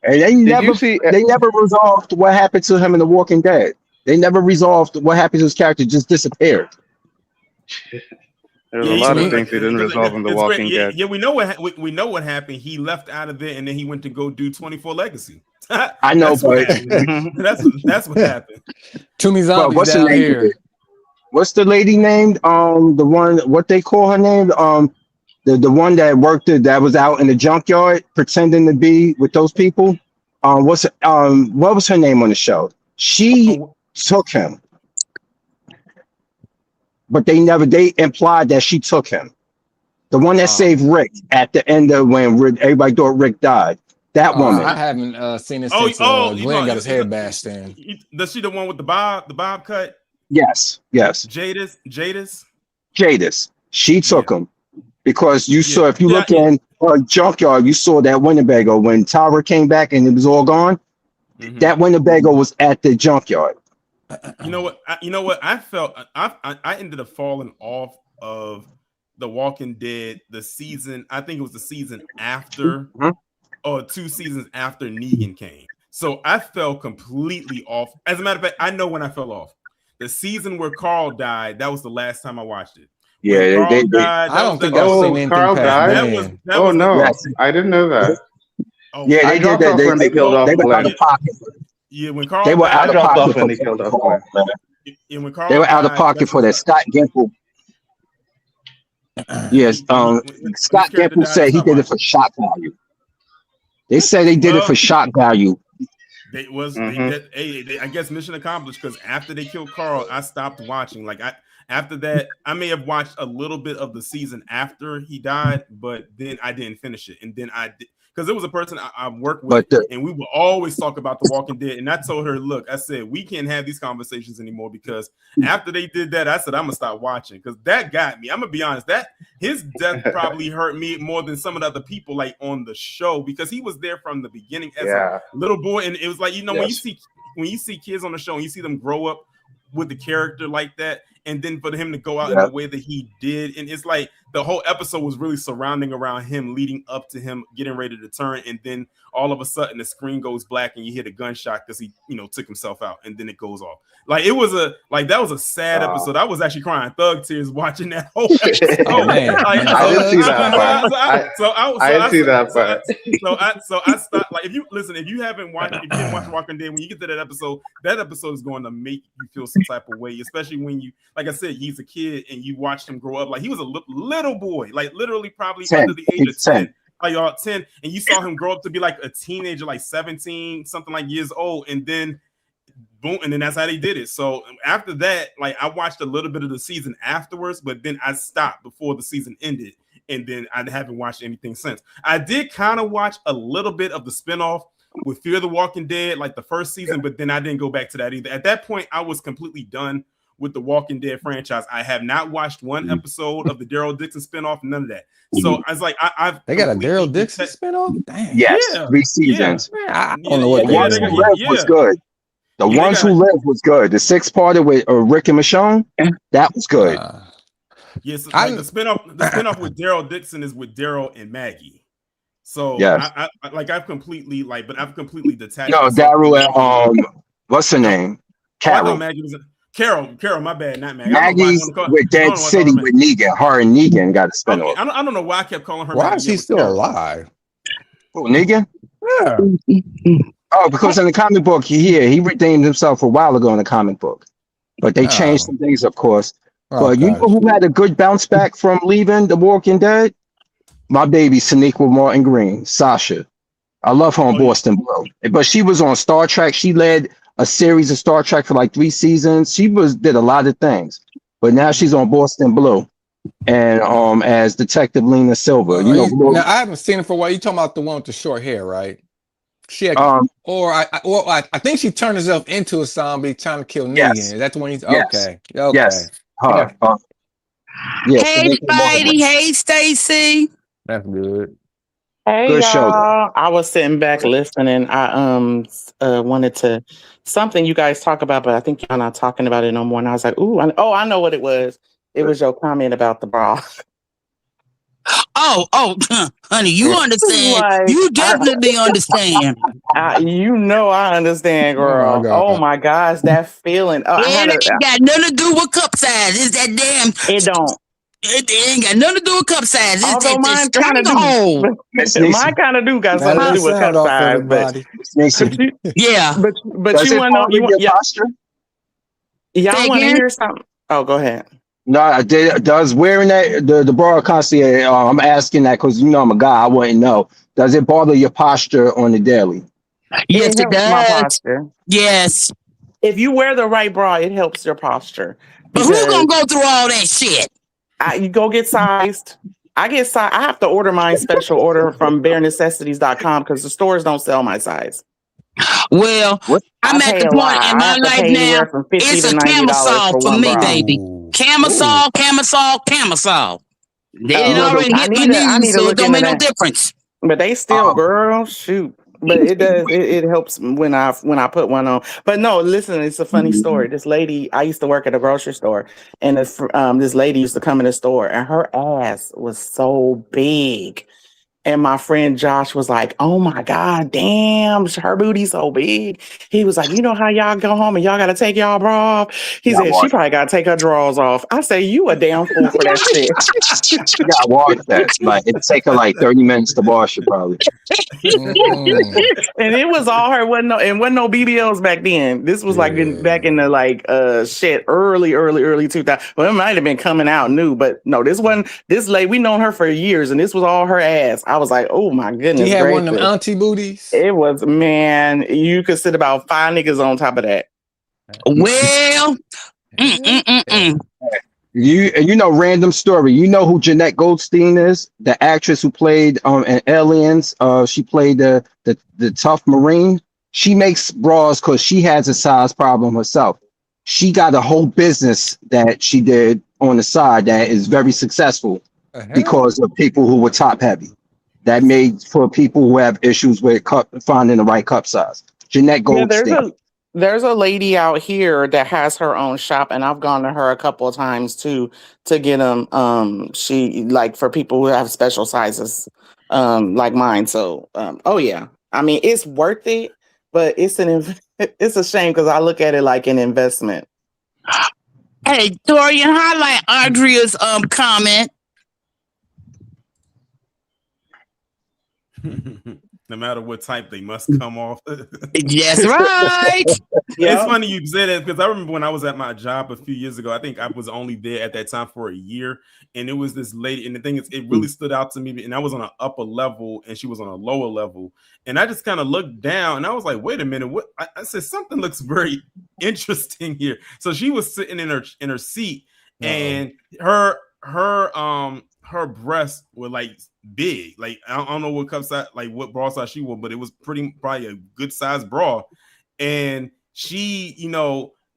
And they never resolved what happened to him in The Walking Dead. They never resolved what happened to his character. Just disappeared. There's a lot of things they didn't resolve in The Walking Dead. Yeah, we know what happened. He left out of there, and then he went to go do 24 Legacy. I know, but that's what happened. Too many zombies down here. What's the lady named? The one, what they call her name? The one that that was out in the junkyard pretending to be with those people. What was her name on the show? She took him, but they implied that she took him. The one that saved Rick at the end of when everybody thought Rick died. That woman. I haven't seen it since Glenn got his head bashed in. Does she the one with the bob cut? Yes. Jadis. She took him because you saw, if you look in a junkyard, you saw that Winnebago when Tyra came back and it was all gone. That Winnebago was at the junkyard. You know what? I felt I ended up falling off of The Walking Dead the season. I think it was the season after, or 2 seasons after Negan came. So I fell completely off. As a matter of fact, I know when I fell off. The season where Carl died, that was the last time I watched it. Yeah, I don't think I've seen anything. Carl died? No, I didn't know that. Yeah, they did that. When they killed off Glenn. Yeah, when Carl they were out of pocket when they killed off Glenn. Yeah, when Carl they were out of pocket for that. Scott Gimple. Yes, Scott Gimple said he did it for shock value. They said they did it for shock value. I guess mission accomplished, because after they killed Carl, I stopped watching. After that, I may have watched a little bit of the season after he died, but then I didn't finish it. And then I did, because there was a person I worked with, and we would always talk about The Walking Dead. And I told her, look, I said, we can't have these conversations anymore, because after they did that, I said, I'm gonna stop watching, because that got me. I'm gonna be honest, that his death probably hurt me more than some of the other people on the show, because he was there from the beginning as a little boy. And it was like, when you see kids on the show and you see them grow up with the character like that, and then for him to go out in the way that he did, and it's like the whole episode was really surrounding around him, leading up to him getting ready to turn, and then all of a sudden the screen goes black and you hear the gunshot because he, took himself out, and then it goes off. Like that was a sad episode. I was actually crying thug tears watching that whole episode. Oh, man. I didn't see that part. I didn't see that part. So I stopped. Like if you haven't watched Walking Dead, when you get to that episode is going to make you feel some type of way, especially when you, like I said, he's a kid and you watched him grow up. Like he was a little boy, like literally probably 10. under the age of 10. Like y'all 10, and you saw him grow up to be like a teenager, like 17, something like years old, and then boom, and then that's how they did it. So after that, like I watched a little bit of the season afterwards, but then I stopped before the season ended, and then I haven't watched anything since. I did kind of watch a little bit of the spinoff with Fear the Walking Dead, like the first season, but then I didn't go back to that either. At that point, I was completely done with the Walking Dead franchise. I have not watched one episode of the Daryl Dixon spinoff, none of that. So I was like, they got a Daryl Dixon spinoff? Damn. Yes, Yeah. 3 seasons. I don't know what The ones who lived was good. The ones who lived was good. The 6-parter with Rick and Michonne, that was good. Yes, like the spinoff with Daryl Dixon is with Daryl and Maggie. So yes. I've completely detached. No, Daryl and what's her name? Carol. Maggie was Carol, my bad, not Maggie. Maggie's with Dead City with Negan. Her and Negan got a spinoff. Okay. I don't know why I kept calling her. Why is he still alive? Oh, Negan? Yeah. Oh, because in the comic book, he redeemed himself a while ago in the comic book. But they changed some things, of course. But you know who had a good bounce back from leaving The Walking Dead? My baby, Sonequa Martin Green, Sasha. I love her on Boston Blue. But she was on Star Trek. She led a series of Star Trek for like 3 seasons. She did a lot of things. But now she's on Boston Blue. And as Detective Lena Silver. Now, I haven't seen her for a while. You talking about the one with the short hair, right? She had, I think she turned herself into a zombie trying to kill Negan. Yes. That's the one he's okay. Yes. Her. Hey, Spidey. Hey, Stacy. That's good. Hey, Good show. y'all. I was sitting back listening. I wanted to something you guys talk about, but I think y'all not talking about it no more. And I was like, ooh, I know what it was. It was your comment about the bra. Oh, honey, you understand. Like, you definitely understand. I understand, girl. Oh my gosh, that feeling. It ain't got nothing to do with cup size. It's that damn. It don't. It ain't got nothing to do with cup size. It's Although mine kind of do. Mine kind of do got something to do with cup size, but yeah. But you want to know your posture? Y'all want to hear something? Oh, go ahead. No, does wearing the bra constantly? I'm asking that because I'm a guy. I wouldn't know. Does it bother your posture on the daily? Yes, it does. My posture. Yes. If you wear the right bra, it helps your posture. But who's gonna go through all that shit? You go get sized. I get sized. I have to order my special order from barenecessities.com because the stores don't sell my size. Well, I'm at the point in my life now. It's a camisole for me, baby. Camisole. They didn't already hit my knees, so it don't make no difference. But they still, girl, shoot. But it does. It helps when I put one on. But no, listen, it's a funny story. This lady, I used to work at a grocery store, and this lady used to come in the store, and her ass was so big. And my friend Josh was like, "Oh my God, damn, her booty's so big." He was like, "You know how y'all go home and y'all got to take y'all bra off?" He said, "She probably got to take her drawers off." I say, "You a damn fool for that shit." You got to wash that. Like it'd take her like 30 minutes to wash it, probably. And it was all her. Wasn't no BBLs back then. This was like back in the early 2000. Well, it might have been coming out new, but no, this lady. We known her for years, and this was all her ass. I was like, oh my goodness. She had one of them auntie booties. It was, man, you could sit about 5 niggas on top of that. Well, You know, random story. You know who Jeanette Goldstein is? The actress who played in Aliens. She played the tough Marine. She makes bras because she has a size problem herself. She got a whole business that she did on the side that is very successful because of people who were top heavy. That made for people who have issues with finding the right cup size. Jeanette Goldstein. There's a lady out here that has her own shop, and I've gone to her a couple of times too to get them. She like for people who have special sizes, like mine. So, oh yeah, I mean it's worth it, but it's it's a shame because I look at it like an investment. Hey, Taurean, highlight Andrea's comment. No matter what type, they must come off. That's right. It's funny you said that because I remember when I was at my job a few years ago. I think I was only there at that time for a year, and it was this lady. And the thing is, it really stood out to me. And I was on an upper level, and she was on a lower level. And I just kind of looked down, and I was like, "Wait a minute! What?" I said something looks very interesting here. So she was sitting in her seat, and her breasts were like big, like I don't know what cup size, like what bra size she wore, but it was probably a good size bra, and she,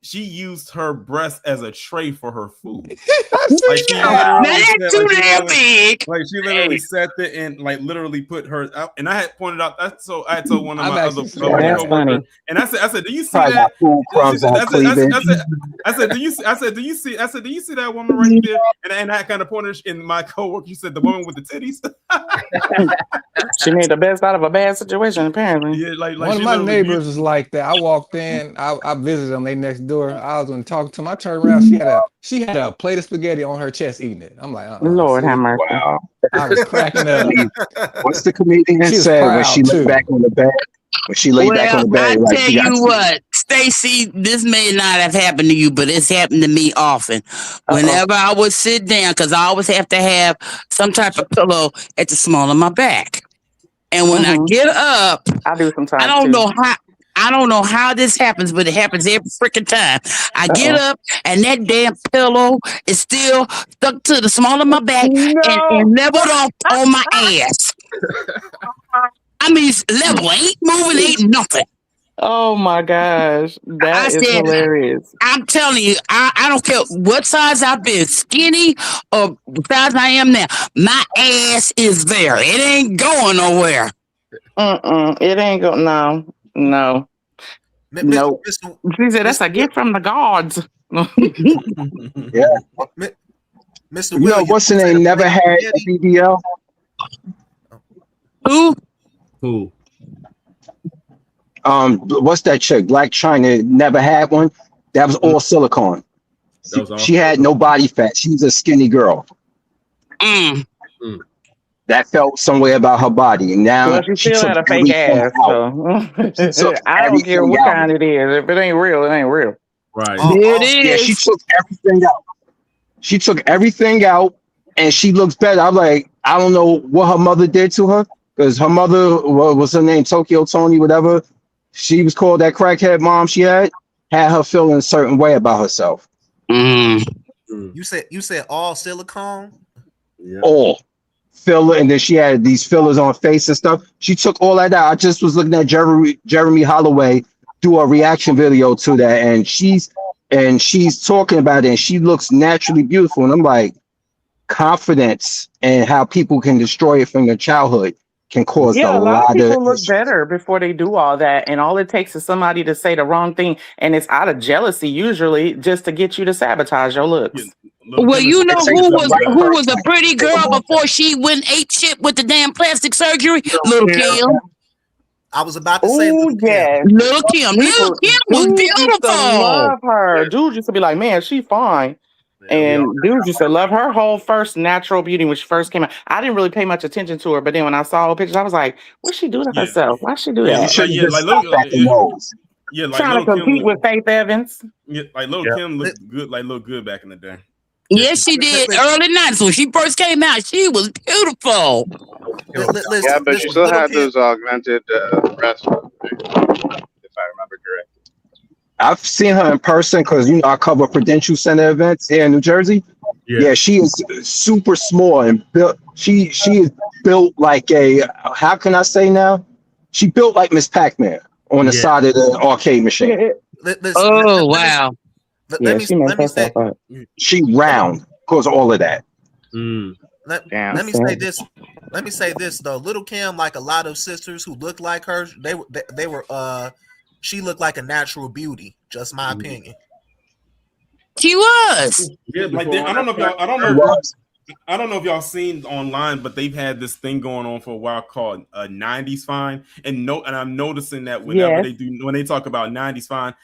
she used her breast as a tray for her food. Like she literally sat there and like literally put her out. And I had pointed out that, so I told one of my other coworkers, and I said, "Do you see that?" I said, "Do you see that woman right there?" And I kind of pointed, and my coworker, you said, "The woman with the titties." She made the best out of a bad situation, apparently. Yeah, like one of my neighbors was like that. I walked in, I visited them. They next door. I was going to talk to them. I turned around. She had a plate of spaghetti on her chest eating it. I'm like, Lord have mercy. Wow. I was cracking up. What's the comedian said when she laid back on the bed? When she laid back on the bed, I tell you what, Stacy, this may not have happened to you, but it's happened to me often. Whenever I would sit down, because I always have to have some type of pillow at the small of my back. And when I get up, I do sometimes. I don't know how this happens, but it happens every freaking time. I get up and that damn pillow is still stuck to the small of my back and leveled off on my ass. I mean, it's level, ain't moving, ain't nothing. Oh my gosh, that is hilarious. I'm telling you, I don't care what size I've been, skinny or the size I am now. My ass is there. It ain't going nowhere. It ain't going. No. No. She said that's a gift from the gods. Yeah. Mr. Will, what's the name? Never had a BBL. Who? What's that chick? Black China never had one. That was all silicone. She had no body fat. She was a skinny girl. That felt some way about her body. And now she still had a fake ass. So I don't care what kind it is. If it ain't real, it ain't real. Right. It is. Yeah, she took everything out. She took everything out, and she looks better. I'm like, I don't know what her mother did to her, because her mother, what was her name, Tokyo Tony, whatever. She was called that crackhead mom she had her feeling a certain way about herself. You said all silicone? Yeah. All filler, and then she had these fillers on face and stuff. She took all that out. I just was looking at Jeremy Holloway do a reaction video to that, and she's talking about it, and she looks naturally beautiful. And I'm like, confidence and how people can destroy it from their childhood can cause a lot of people look better before they do all that, and all it takes is somebody to say the wrong thing, and it's out of jealousy usually, just to get you to sabotage your looks. Well, you know who was a pretty girl before she went ape shit with the damn plastic surgery? Little Kim. I was about to say Little Kim. Little Kim was beautiful. Love her. Dude used to be like, man, she fine. And dude used to love her whole first natural beauty when she first came out. I didn't really pay much attention to her, but then when I saw her pictures, I was like, what's she doing to herself? Why she do that? Trying to compete with Faith Evans. Yeah, like Little Kim looked good back in the day. Yes, she did. Early 90s when she first came out, she was beautiful. Yeah, but she still had those augmented breasts, if I remember correctly. I've seen her in person because I cover Prudential Center events here in New Jersey. Yeah, she is super small and built. She is built like how can I say now? She built like Miss Pac-Man on the side of the arcade machine. Wow. Let me say she round because all of that. Let me say this. Let me say this though. Little Kim, like a lot of sisters who look like her, they were she looked like a natural beauty. Just my opinion. She was. Yeah, Like before I don't know if y'all, I don't know if y'all seen online, but they've had this thing going on for a while called 90s Fine, and I'm noticing that whenever when they talk about 90s Fine,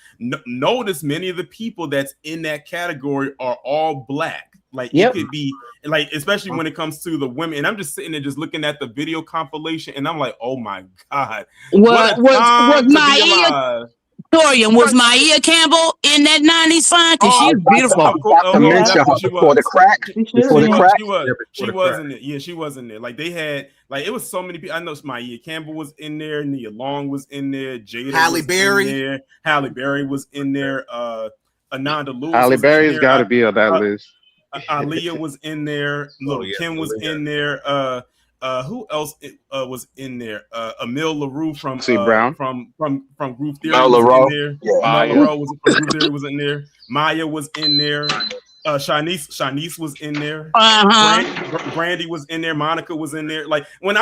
notice many of the people that's in that category are all black. Like it could be like, especially when it comes to the women, and I'm just sitting there just looking at the video compilation, and I'm like, oh my god, was Maya Taurean, was Maya Campbell in that 90s Fine? Because she's beautiful. Before the crack. She was in it. Yeah, she was in there. Like they had, like it was so many people. I know Maya Campbell was in there. Nia Long was in there. Jada Halle Berry. In there. Halle Berry was in there. Ananda Lewis. Halle Berry's got to be on that list. Aaliyah was in there. Lil Kim was in there. Who else was in there? Emile LaRue from Brown from Group Theory was in there. Maya was from Group Theory was in there. Maya was in there. Shanice was in there. Brandy was in there. Monica was in there. Like when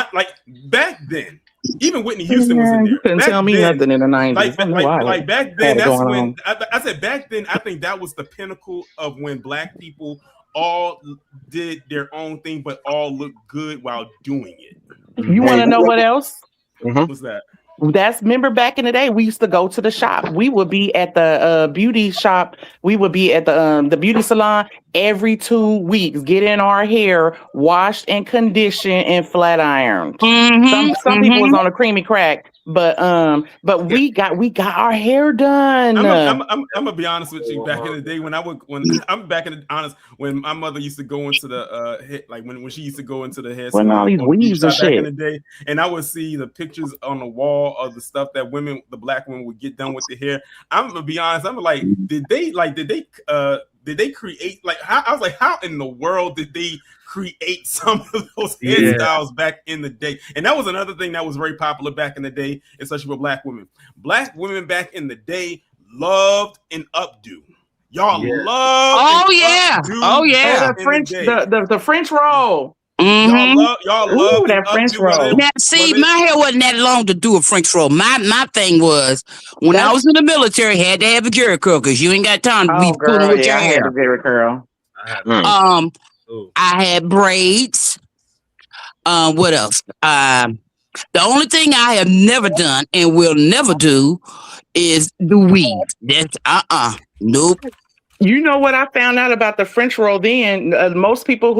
back then, even Whitney Houston was in there. You couldn't tell me nothing in the 90s. Like back then, that's when I said back then. I think that was the pinnacle of when black people all did their own thing, but all looked good while doing it. You want to know what else? What's that? Remember back in the day, we used to go to the shop. We would be at the beauty shop. We would be at the beauty salon every 2 weeks, getting our hair washed and conditioned and flat ironed. Some people was on a creamy crack, but we got our hair done. I'm gonna be honest with you. Back in the day, when my mother used to go into the when she used to go into the hair salon, all these weaves and shit back in the day, and I would see the pictures on the wall of the stuff that the black women would get done with the hair. I'm gonna be honest. I'm like, did they create how in the world did they create some of those hairstyles back in the day? And that was another thing that was very popular back in the day, especially with black women. Black women back in the day loved an updo. Y'all love the French roll. Y'all love that French roll. Now, see, my hair wasn't that long to do a French roll. My thing was when I was in the military, had to have a Jerry curl because you ain't got time to be fooling with your hair. I had a Jerry curl. I had braids. What else? The only thing I have never done and will never do is the weave. That's nope. You know what I found out about the French roll then? A lot of people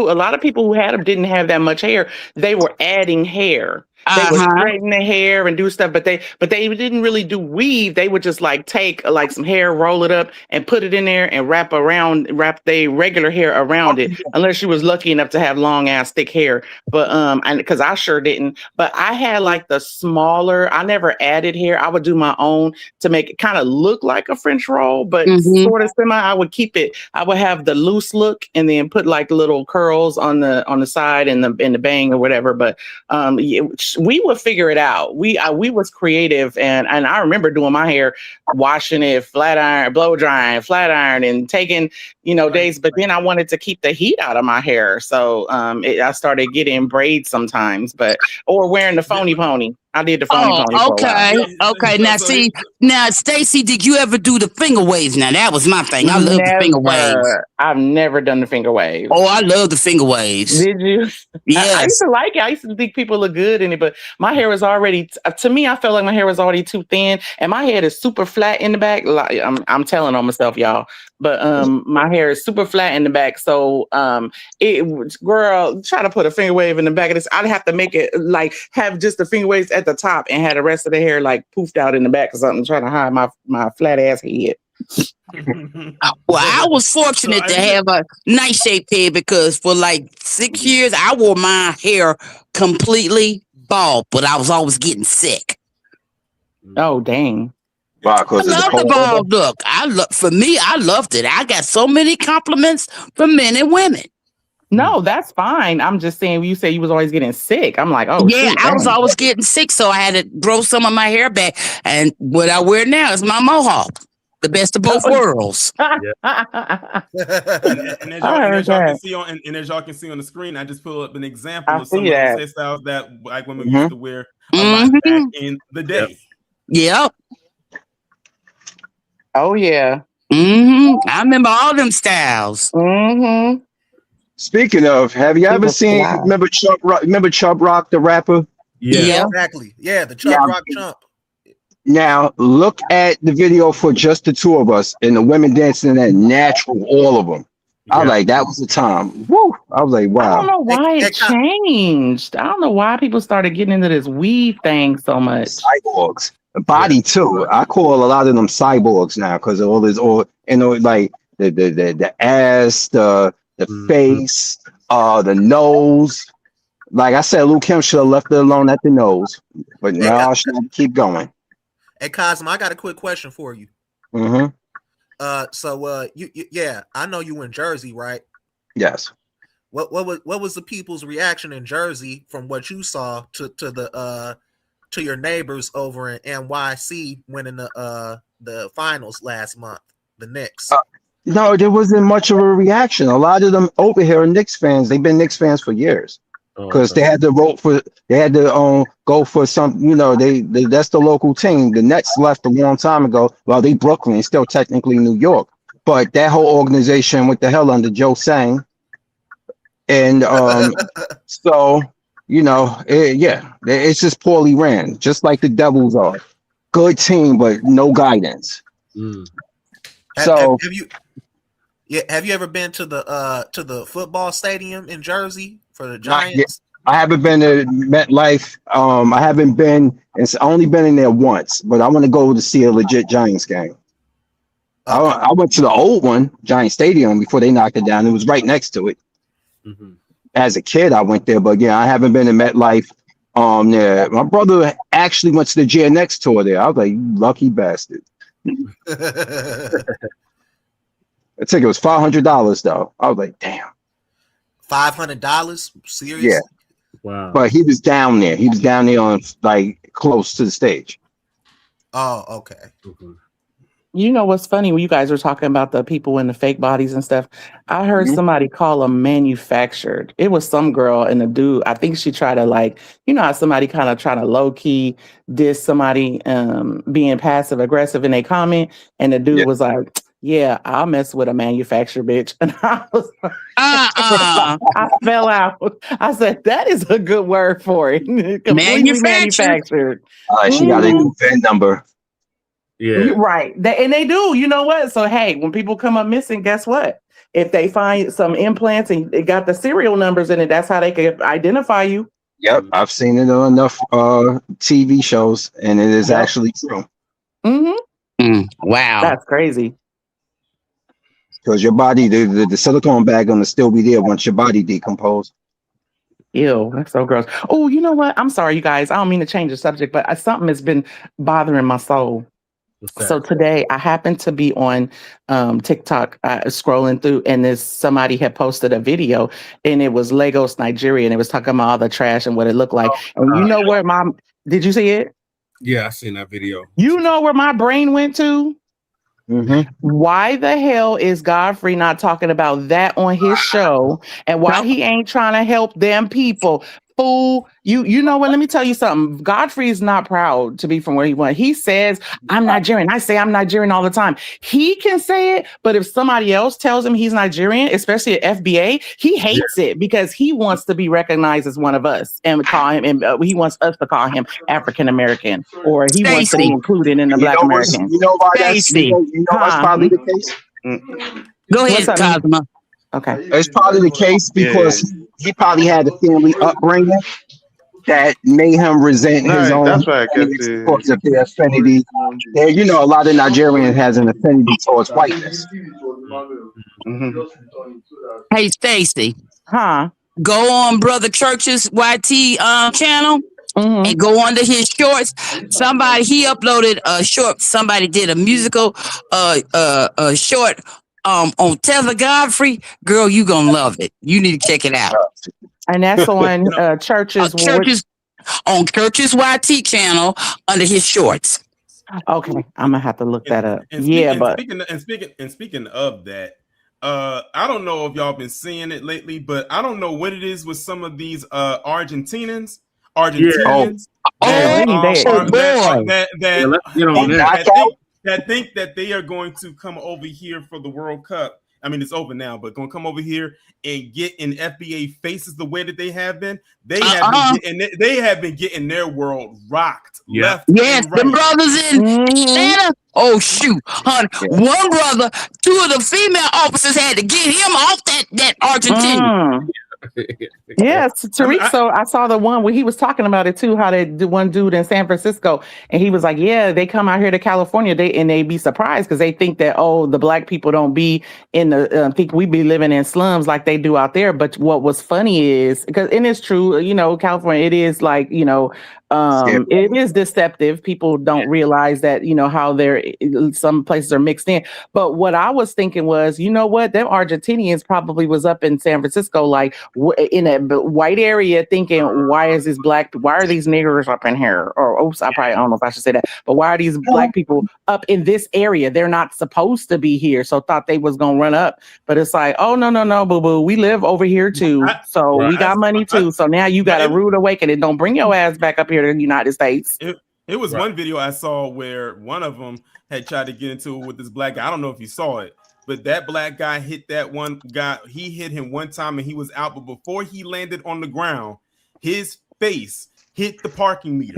who had them didn't have that much hair. They were adding hair. They would straighten the hair and do stuff, but they didn't really do weave. They would just take some hair, roll it up, and put it in there and wrap their regular hair around it. Unless you was lucky enough to have long ass thick hair, but because I sure didn't. But I had the smaller. I never added hair. I would do my own to make it kind of look like a French roll, but sort of semi. I would keep it. I would have the loose look and then put little curls on the side and the bang or whatever. But we would figure it out. We was creative, and I remember doing my hair, washing it, flat iron, blow drying, flat iron, and taking days. But then I wanted to keep the heat out of my hair, so I started getting braids sometimes, or wearing the phony pony. I did the phony pony. Okay. Now, Stacy, did you ever do the finger waves? Now that was my thing. I love the finger waves. I've never done the finger waves. Oh, I love the finger waves. Did you? Yes. I used to like it. I used to think people look good in it, but my hair was already. To me, I felt like my hair was already too thin, and my head is super flat in the back. I'm telling on myself, y'all. But my hair is super flat in the back, so girl, try to put a finger wave in the back of this. I'd have to make it have just the finger waves at the top and have the rest of the hair poofed out in the back or something, trying to hide my flat ass head. Well, I was fortunate to have a nice shaped head because for 6 years I wore my hair completely bald, but I was always getting sick. Oh dang. I love the bald look. For me, I loved it. I got so many compliments from men and women. No, that's fine. I'm just saying, you say you was always getting sick. I'm like, oh, yeah, I was always getting sick, so I had to grow some of my hair back. And what I wear now is my mohawk, the best of both worlds. And as y'all can see on the screen, I just pulled up an example of some of the hairstyles that black women used to wear a lot back in the day. Yep. Oh yeah. I remember all them styles. Speaking of, have you ever seen? Remember Chubb Rock, the rapper? Yeah, exactly. Yeah, the Chubb Rock Chump. Now look at the video for just the two of us and the women dancing in that natural, all of them. I was like, that was the time. Woo! I was like, wow. I don't know why it changed. I don't know why people started getting into this weed thing so much. Cyborgs, body too. I call a lot of them cyborgs now because of all this, like the ass, the face, the nose. Like I said, Luke Kim should have left it alone at the nose, but now I should keep going. Hey Cosmo, I got a quick question for you. So yeah, I know you in Jersey, right? Yes. What was the people's reaction in Jersey from what you saw to your neighbors over in NYC winning the finals last month, the Knicks? No, there wasn't much of a reaction. A lot of them over here are Knicks fans. They've been Knicks fans for years because they had to vote for. They had to go for some. They that's the local team. The Nets left a long time ago. Well, they Brooklyn, still technically New York, but that whole organization went to hell under Joe Sang, and so it's just poorly ran, just like the Devils are. Good team, but no guidance. So have you ever been to the football stadium in Jersey for the Giants? I haven't been to MetLife. I haven't been. It's only been in there once, but I want to go to see a legit Giants game. I went to the old one, Giant Stadium, before they knocked it down. It was right next to it. As a kid, I went there, but yeah, I haven't been to MetLife. Yeah, my brother actually went to the GNX tour there. I was like, you lucky bastard. I think it was $500 though. I was like, damn. $500? Seriously? Yeah. Wow. But he was down there. He was down there on like close to the stage. Oh, okay. You know what's funny when you guys were talking about the people in the fake bodies and stuff? I heard somebody call them manufactured. It was some girl and the dude. I think she tried to how somebody kind of try to low key diss somebody being passive aggressive in a comment, and the dude was like, "Yeah, I'll mess with a manufactured bitch," and I was like, I fell out. I said, "That is a good word for it." Completely manufactured. She got a new VIN number. Yeah, right. And they do. You know what? So hey, when people come up missing, guess what? If they find some implants and it got the serial numbers in it, that's how they can identify you. Yep, I've seen it on enough TV shows, and it is actually true. Wow, that's crazy. Because your body, the silicone bag gonna still be there once your body decomposes. Ew, that's so gross. Oh, you know what? I'm sorry, you guys. I don't mean to change the subject, but something has been bothering my soul. So today I happened to be on TikTok scrolling through, and somebody had posted a video, and it was Lagos, Nigeria, and it was talking about all the trash and what it looked like. And you know where did you see it? Yeah, I seen that video. You know where my brain went to? Why the hell is Godfrey not talking about that on his show, and why he ain't trying to help them people? Fool, you know what? Let me tell you something. Godfrey is not proud to be from where he went. He says, "I'm Nigerian." I say I'm Nigerian all the time. He can say it, but if somebody else tells him he's Nigerian, especially at FBA, he hates it because he wants to be recognized as one of us and call him. And he wants us to call him African American, or he wants to be included in the Black American. You know why that's probably the case. Go ahead, Cosmo. Okay, it's probably the case because he probably had a family upbringing that made him resent his own. That's right. Because of their affinity. A lot of Nigerians has an affinity towards whiteness. Hey, Stacy. Go on Brother Church's YT channel and go under his shorts. He uploaded a short. Somebody did a musical short on Tether Godfrey. Girl, you gonna love it. You need to check it out. And that's on Church's on Church's YT channel under his shorts. Okay, I'm gonna have to look that up. Speaking of that, I don't know if y'all been seeing it lately, but I don't know what it is with some of these Argentinians. Let's get on that. that think that they are going to come over here for the World Cup. I mean, it's over now, but going to come over here and get in FBA faces the way that they have been. They have been getting their world rocked. Left yes, and right. the brothers in Atlanta. Oh shoot, honey. One brother, 2 of the female officers had to get him off that Argentina. Yes, Tariq. So I saw the one where he was talking about it too. How the one dude in San Francisco, and he was like, "Yeah, they come out here to California, they be surprised because they think that the black people don't be in the think we be living in slums like they do out there." But what was funny is and it's true, California, it is like it is deceptive. People don't realize that how some places are mixed in. But what I was thinking was, them Argentinians probably was up in San Francisco, like in a white area, thinking, why are these niggers up in here? Or I don't know if I should say that, but why are these black people up in this area? They're not supposed to be here. So thought they was gonna run up, but it's like, oh no, boo boo, we live over here too, so we got money too. So now you got a rude awakening. Don't bring your ass back up here to the United States. It was one video I saw where one of them had tried to get into it with this black guy. I don't know if you saw it, but that black guy hit that one guy. He hit him one time and he was out. But before he landed on the ground, his face hit the parking meter.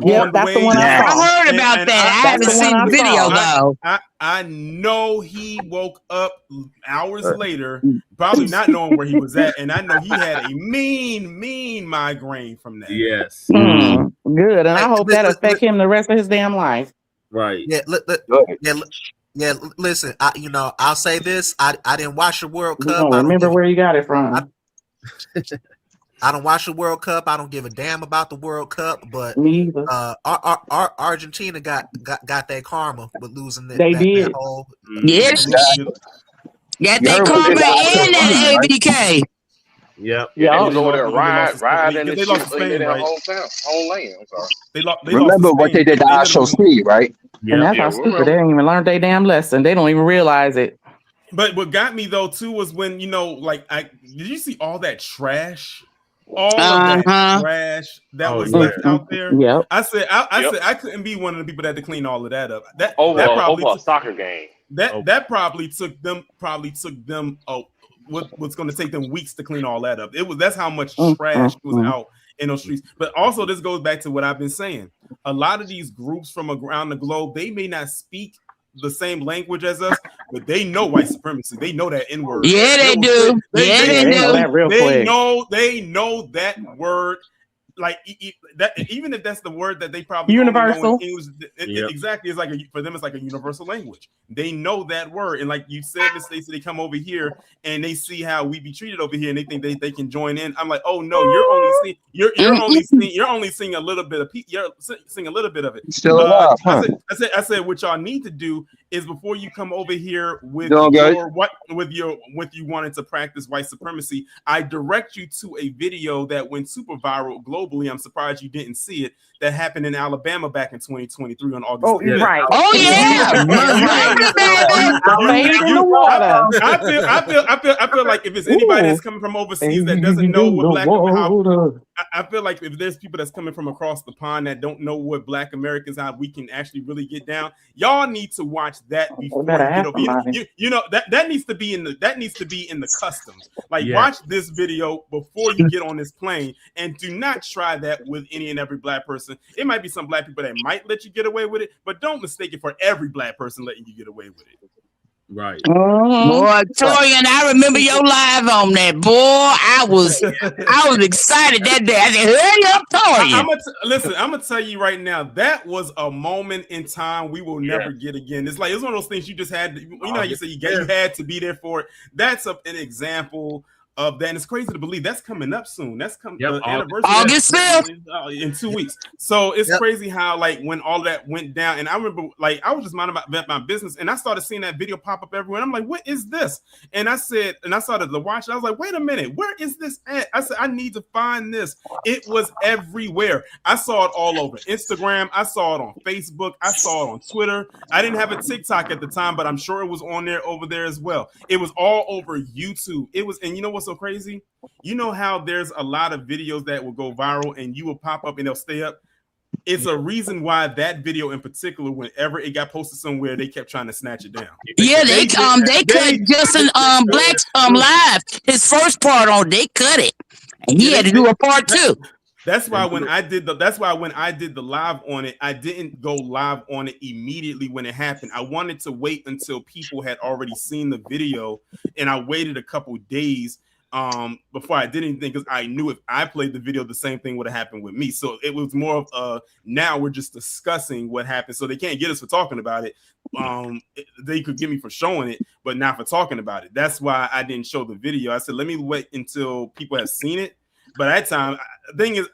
Yeah, that's the one I saw. I heard about that. I haven't seen the video though. I know he woke up hours later, probably not knowing where he was at, and I know he had a mean migraine from that. Yes. Good, and I hope that affect him the rest of his damn life. Right. Yeah. Listen, I'll say this: I didn't watch the World Cup. I don't remember where you got it from. I don't watch the World Cup. I don't give a damn about the World Cup. But our Argentina got that karma with losing that. They did. That whole, yes. Got that karma and that ABK. Yep. Yeah, they was over there riding and they lost Spain, right? Home lane. I'm sorry. They remember what they did to ISOC, right? Yeah. And that's how stupid. They didn't even learn their damn lesson. They don't even realize it. But what got me though too was when did you see all that trash? All of that trash that was left out there. Yeah. I said I couldn't be one of the people that had to clean all of that up. That probably a soccer game. That probably took them what's going to take them weeks to clean all that up. That's how much trash was out in those streets. But also this goes back to what I've been saying. A lot of these groups from around the globe, they may not speak the same language as us, but they know white supremacy. They know that N-word. Yeah, they do. They know that real quick. They know that word. Like that, even if that's the word that they probably universal know in English, exactly. It's like for them, it's like a universal language. They know that word, and like you said, Miss Stacey, they come over here and they see how we be treated over here, and they think they can join in. I'm like, oh no, you're only seeing a little bit of you're seeing a little bit of it. Still alive, huh? I said what y'all need to do is before you come over here with you wanting to practice white supremacy, I direct you to a video that went super viral globally. I'm surprised you didn't see it. That happened in Alabama back in 2023 on August. Oh, right. Oh yeah. I feel like if it's anybody that's coming from overseas that doesn't know what I feel like if there's people that's coming from across the pond that don't know what Black Americans, how we can actually really get down, y'all need to watch that before you get over here. That needs to be in the customs. Like watch this video before you get on this plane, and do not try that with any and every Black person. It might be some Black people that might let you get away with it, but don't mistake it for every Black person letting you get away with it. Right. Boy, Taurean, I remember your live on that. Boy, I was excited that day. I said, hurry up, Taurean. I'm gonna tell you right now, that was a moment in time we will never get again. It's like it's one of those things you just had to, how you say you had to be there for it. That's an example of that, and it's crazy to believe that's coming up soon. That's coming anniversary August 5th in 2 weeks. So it's crazy how like when all that went down, and I remember like I was just minding my business, and I started seeing that video pop up everywhere. And I'm like, what is this? And I started to watch it. I was like, wait a minute, where is this at? I said, I need to find this. It was everywhere. I saw it all over Instagram. I saw it on Facebook. I saw it on Twitter. I didn't have a TikTok at the time, but I'm sure it was on there over there as well. It was all over YouTube. It was, and you know what's so crazy? You know how there's a lot of videos that will go viral and you will pop up and they'll stay up. it's a reason why that video in particular, whenever it got posted somewhere, they kept trying to snatch it down. Yeah, they cut Justin Black's live. His first part on, they cut it. And he had to do a part 2. That's why when I did the live on it, I didn't go live on it immediately when it happened. I wanted to wait until people had already seen the video, and I waited a couple days before I did anything, because I knew if I played the video, the same thing would have happened with me. So it was more of now we're just discussing what happened. So they can't get us for talking about it. They could get me for showing it, but not for talking about it. That's why I didn't show the video. I said, let me wait until people have seen it. But at that time, the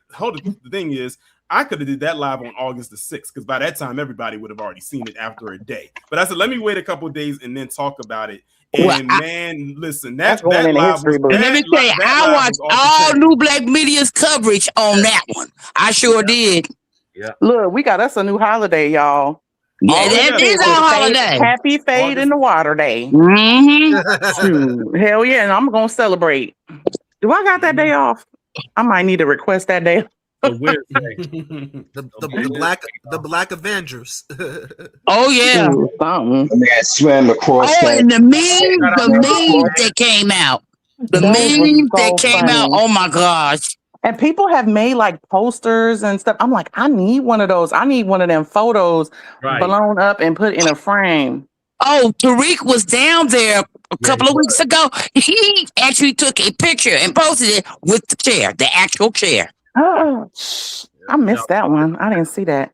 thing is, I could have did that live on August the 6th, because by that time, everybody would have already seen it after a day. But I said, let me wait a couple of days and then talk about it. And man, listen, that live was, let me tell you, I watched all New Blacc Media's coverage on that one. I sure did. Yeah. Look, we got us a new holiday, y'all. Yeah, that is our holiday. Happy Fade in the Water Day. Mm-hmm. Hell yeah, and I'm gonna celebrate. Do I got that day off? I might need to request that day. the Blacc Avengers. Oh yeah. That swam across. Oh, and the memes that came out. The memes that came out. Oh my gosh. And people have made like posters and stuff. I'm like, I need one of those. I need one of them photos blown up and put in a frame. Oh, Tariq was down there a couple of weeks ago. He actually took a picture and posted it with the chair, the actual chair. Oh, I missed that one. I didn't see that.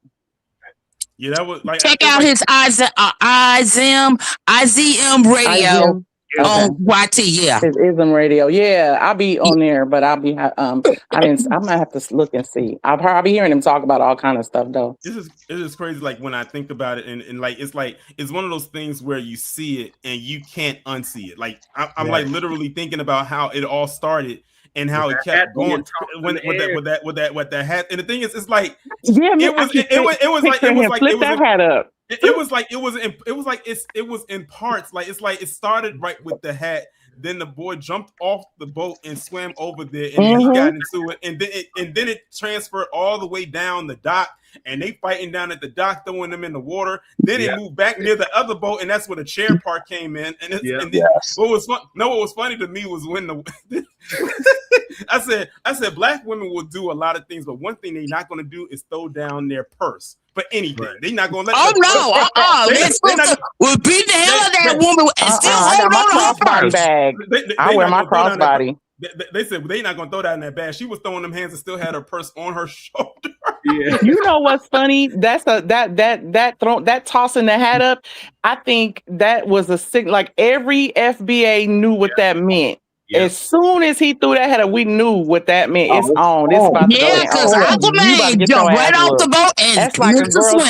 Yeah, that was like, check out his IZM radio on YT. Yeah, his IZM radio. Yeah, I'll be on there, but I'll be I might have to look and see. I'll be hearing him talk about all kind of stuff though. It is crazy. Like when I think about it, and like it's one of those things where you see it and you can't unsee it. Like I'm like literally thinking about how it all started. And how it kept going with that hat, and the thing is, it's like it was in parts. Like it's like it started right with the hat, then the boy jumped off the boat and swam over there, and then he got into it, and then it transferred all the way down the dock, and they fighting down at the dock, throwing them in the water. Then it moved back near the other boat, and that's where the chair part came in. And what was funny to me was when I said black women will do a lot of things, but one thing they're not going to do is throw down their purse for anything. They're not going to let. We'll beat the hell out of that woman and still hold on to her purse. Bag. I wear my crossbody. They said they're not gonna throw that in that bag. She was throwing them hands and still had her purse on her shoulder. Yeah. You know what's funny? That's that tossing the hat up. I think that was a signal. Like every FBA knew what that meant. Yeah. As soon as he threw that hat up, we knew what that meant. It's on. It's about to go. Yeah, because Aquaman jumped right off the boat and that's like a girl.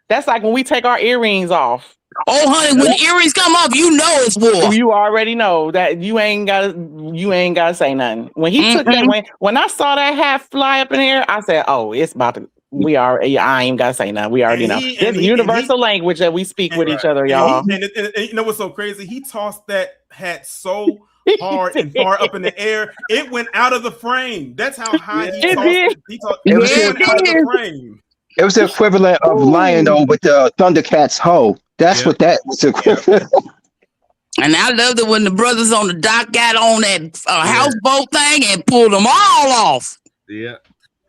That's like when we take our earrings off. Oh, honey, when the earrings come off, you know it's war. You already know that you ain't gotta say nothing. When he took that, when I saw that hat fly up in the air, I said, "Oh, it's about to." I ain't gotta say nothing. We already know. It's universal language that we speak with each other, y'all. And you know what's so crazy? He tossed that hat so hard and far up in the air, it went out of the frame. That's how high he tossed it. It was out of the frame. It was the equivalent of Lion with the Thundercats hoe. That's what that was equivalent. And I loved it when the brothers on the dock got on that houseboat thing and pulled them all off. Yeah.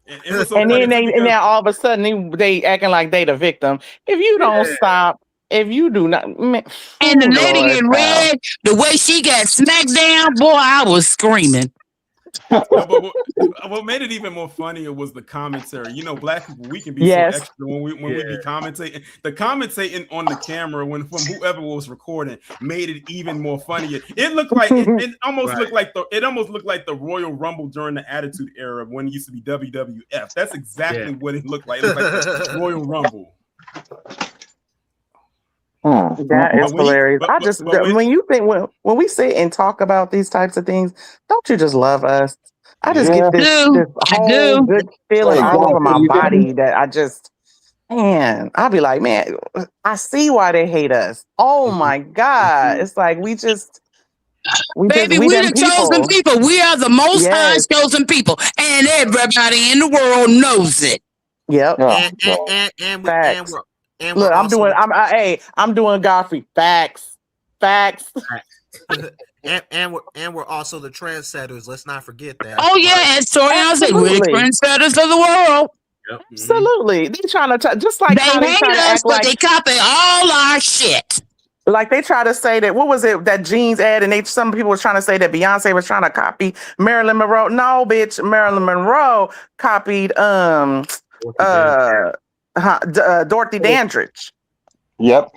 And then all of a sudden they acting like they the victim. If you don't stop, if you do not, man, and the lady in red, the way she got smacked down, boy, I was screaming. What made it even more funnier was the commentary. You know, black people, we can be so extra when we be commentating. The commentating on the camera from whoever was recording made it even more funnier. It looked like it almost looked like the Royal Rumble during the Attitude Era when it used to be WWF. That's exactly what it looked like. It looked like the Royal Rumble. That is hilarious. When you think when we sit and talk about these types of things, don't you just love us? I just get this whole good feeling all over my body that I'll be like, man, I see why they hate us. Oh my God. It's like we the chosen people. We are the most high chosen people. And everybody in the world knows it. Yep. And look, I'm doing Godfrey. Facts. and we're also the trendsetters. Let's not forget that. Oh yeah, as Taurean said, we're the trendsetters of the world. Yep. Absolutely. They trying to just like they how they hate try to us, act but like they copy all our shit. Like they try to say that, what was it, that jeans ad, and some people was trying to say that Beyonce was trying to copy Marilyn Monroe. No, bitch, Marilyn Monroe copied Dorothy Dandridge. Yep.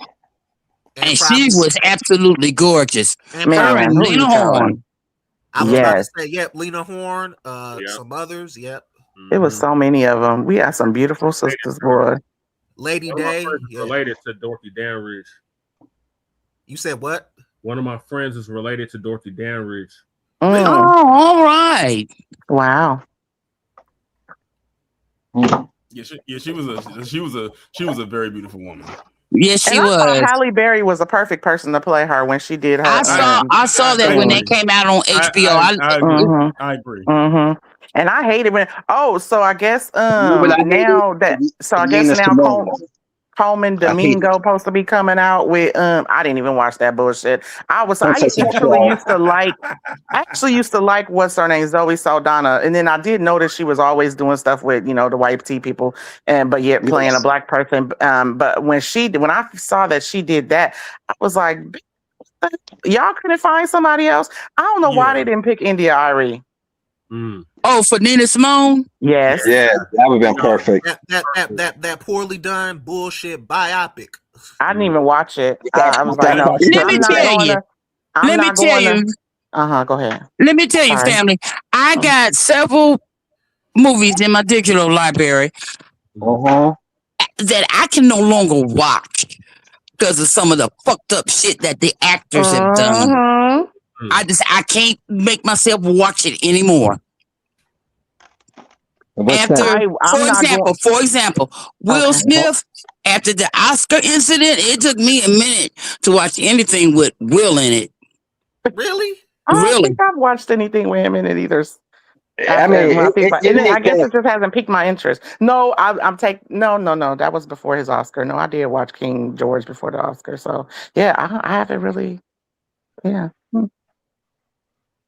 And she was absolutely gorgeous. Man, Lena Horne. I was about to say, yep, Lena Horne, some others, yep. It was so many of them. We had some beautiful sisters, boy. Lady Day. Related to Dorothy Dandridge. You said what? One of my friends is related to Dorothy Dandridge. Oh, all right. Wow. Yeah, she was a very beautiful woman. Yes, she and I was. thought Halle Berry was a perfect person to play her when she did her. I saw that when that came out on HBO. I agree. Mm-hmm. And I hated when. Oh, so I guess now Coleman Domingo supposed to be coming out with. I didn't even watch that bullshit. I actually used to like what's her name, Zoe Saldana, and then I did notice she was always doing stuff with the white tea people, but yet playing a black person. But when I saw that she did that, I was like, y'all couldn't find somebody else. I don't know why they didn't pick India Arie. Oh, for Nina Simone? Yes. Yeah, that would have been perfect. That poorly done bullshit biopic. I didn't even watch it. I was like, no. Let me tell you. Go ahead. Let me tell you, family. I got several movies in my digital library that I can no longer watch because of some of the fucked up shit that the actors have done. I can't make myself watch it anymore. For example, Will Smith, after the Oscar incident, it took me a minute to watch anything with Will in it. Really? I don't think I've watched anything with him in it either. I guess it just hasn't piqued my interest. No, No, that was before his Oscar. No, I did watch King George before the Oscar. So yeah, I haven't really. Yeah.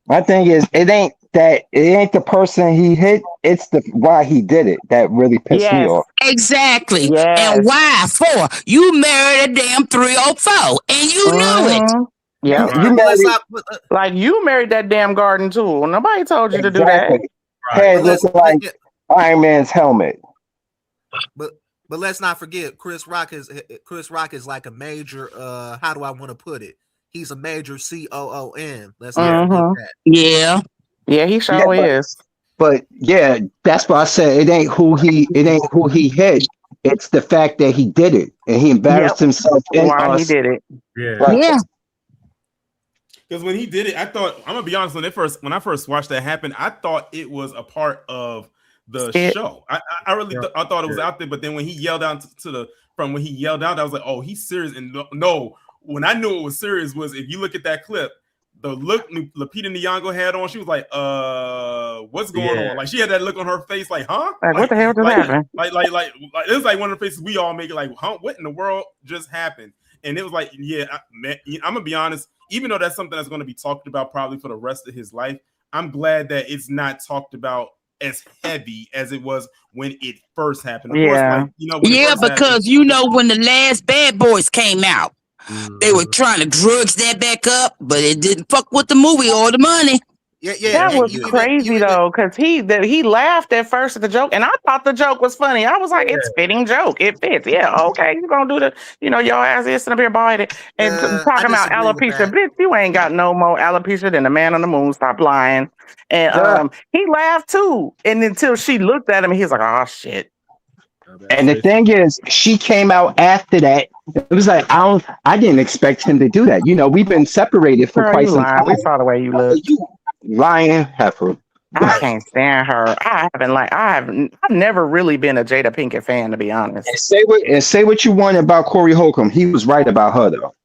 My thing is, it ain't the person he hit, it's the why he did it that really pissed me off. Exactly. Yes. And why for? You married a damn 304 and you knew it. Yeah. You married that damn garden tool. Nobody told you to do that. Head looks like Iron Man's helmet. But let's not forget, Chris Rock is like a major how do I want to put it? He's a major COON. Let's not forget that. Yeah. Yeah, he sure is. But yeah, that's why I said it ain't who he hit. It's the fact that he did it and he embarrassed himself. Why he did it? Yeah. Because when he did it, I thought, I'm gonna be honest, when I first watched that happen, I thought it was a part of the show. I really I thought it was out there, but then when he yelled out I was like, oh, he's serious. And no, when I knew it was serious was if you look at that clip, the look Lupita Nyong'o had on, she was like, what's going on? Like she had that look on her face, like, huh? Like what the hell just happened? Like it was like one of the faces we all make it like, huh? What in the world just happened? And it was like, man, I'm gonna be honest, even though that's something that's gonna be talked about probably for the rest of his life, I'm glad that it's not talked about as heavy as it was when it first happened. Of course, because when the last Bad Boys came out, they were trying to drudge that back up, but it didn't fuck with the movie or the money. That was crazy though, because he laughed at first at the joke, and I thought the joke was funny. I was like, it's fitting joke. It fits. Yeah, okay, you're gonna do the, your ass is sitting up here bald and talking about alopecia. Bitch, you ain't got no more alopecia than the man on the moon. Stop lying. And he laughed too. And until she looked at him, he was like, oh shit. And the thing is, she came out after that. It was like, I didn't expect him to do that. We've been separated for quite some time. We saw the way you look. Lying heifer. I can't stand her. I've never really been a Jada Pinkett fan, to be honest. And say what you want about Corey Holcomb. He was right about her though.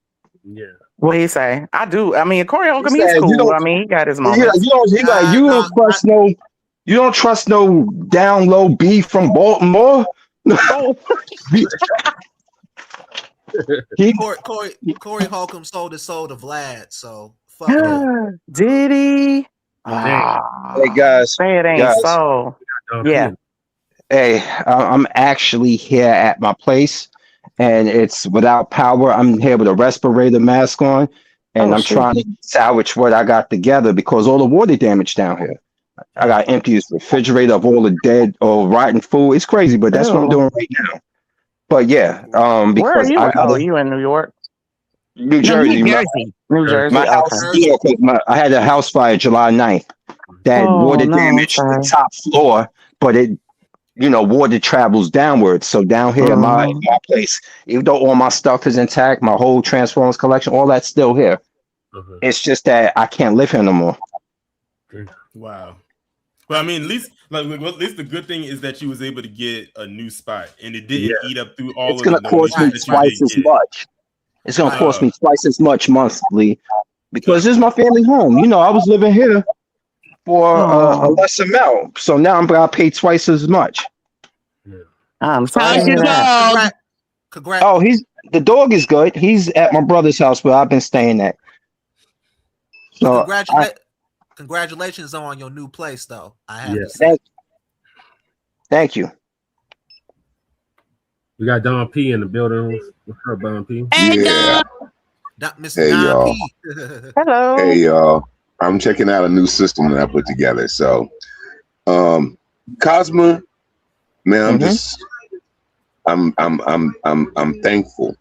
Yeah. What he say? I do. I mean, Corey Holcomb, he's cool. He got his moments. You don't trust no down low B from Baltimore. No. Corey Holcomb sold his soul to Vlad, so fuck him. Did he? Hey guys, say it ain't so. Yeah. Hey, I'm actually here at my place, and it's without power. I'm here with a respirator mask on, and I'm trying to salvage what I got together because all the water damage down here. I got empty this refrigerator of all the dead or rotten food. It's crazy, but that's what I'm doing right now. But yeah, because where are you? You in New York? New Jersey. New Jersey. My house, I had a house fire July 9th that water damaged the top floor, but it, water travels downwards. So down here, my place, even though all my stuff is intact, my whole Transformers collection, all that's still here. It's just that I can't live here no more. Wow. Well, I mean, at least the good thing is that you was able to get a new spot, and it didn't eat up through all. It's going to cost me twice as much. It's going to cost me twice as much monthly because this is my family home. I was living here for a less amount, so now I'm going to pay twice as much. I'm sorry. Congrats. Oh, the dog is good. He's at my brother's house where I've been staying at. So congratulations on your new place, though. I have to say. Thank you. We got Don P in the building. What's up, Don P? Yeah. Mr. Don P. Hello. Hey, y'all. I'm checking out a new system that I put together. So, Cosmo, man, I'm thankful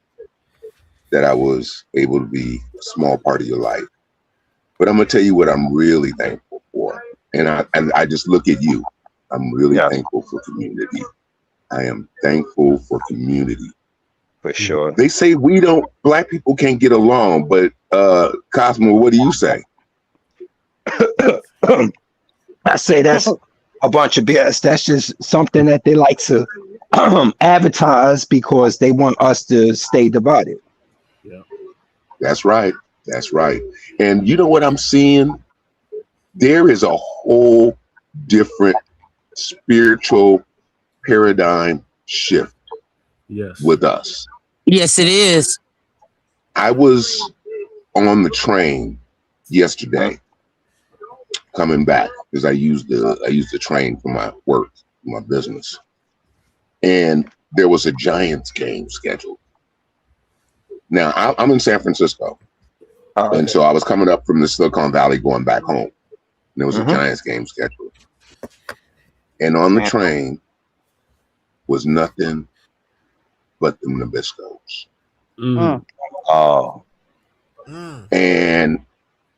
that I was able to be a small part of your life. But I'm gonna tell you what I'm really thankful for, and I just look at you. I'm really thankful for community. I am thankful for community. For sure. They say Black people can't get along, but Cosmo, what do you say? I say that's a bunch of BS. That's just something that they like to advertise because they want us to stay divided. Yeah, that's right. That's right. And you know what I'm seeing? There is a whole different spiritual paradigm shift with us. Yes, it is. I was on the train yesterday coming back because I used the train for my work, my business. And there was a Giants game scheduled. Now, I'm in San Francisco. And so I was coming up from the Silicon Valley going back home. And there was a Giants game scheduled. And on the train was nothing but the Nabiscos. And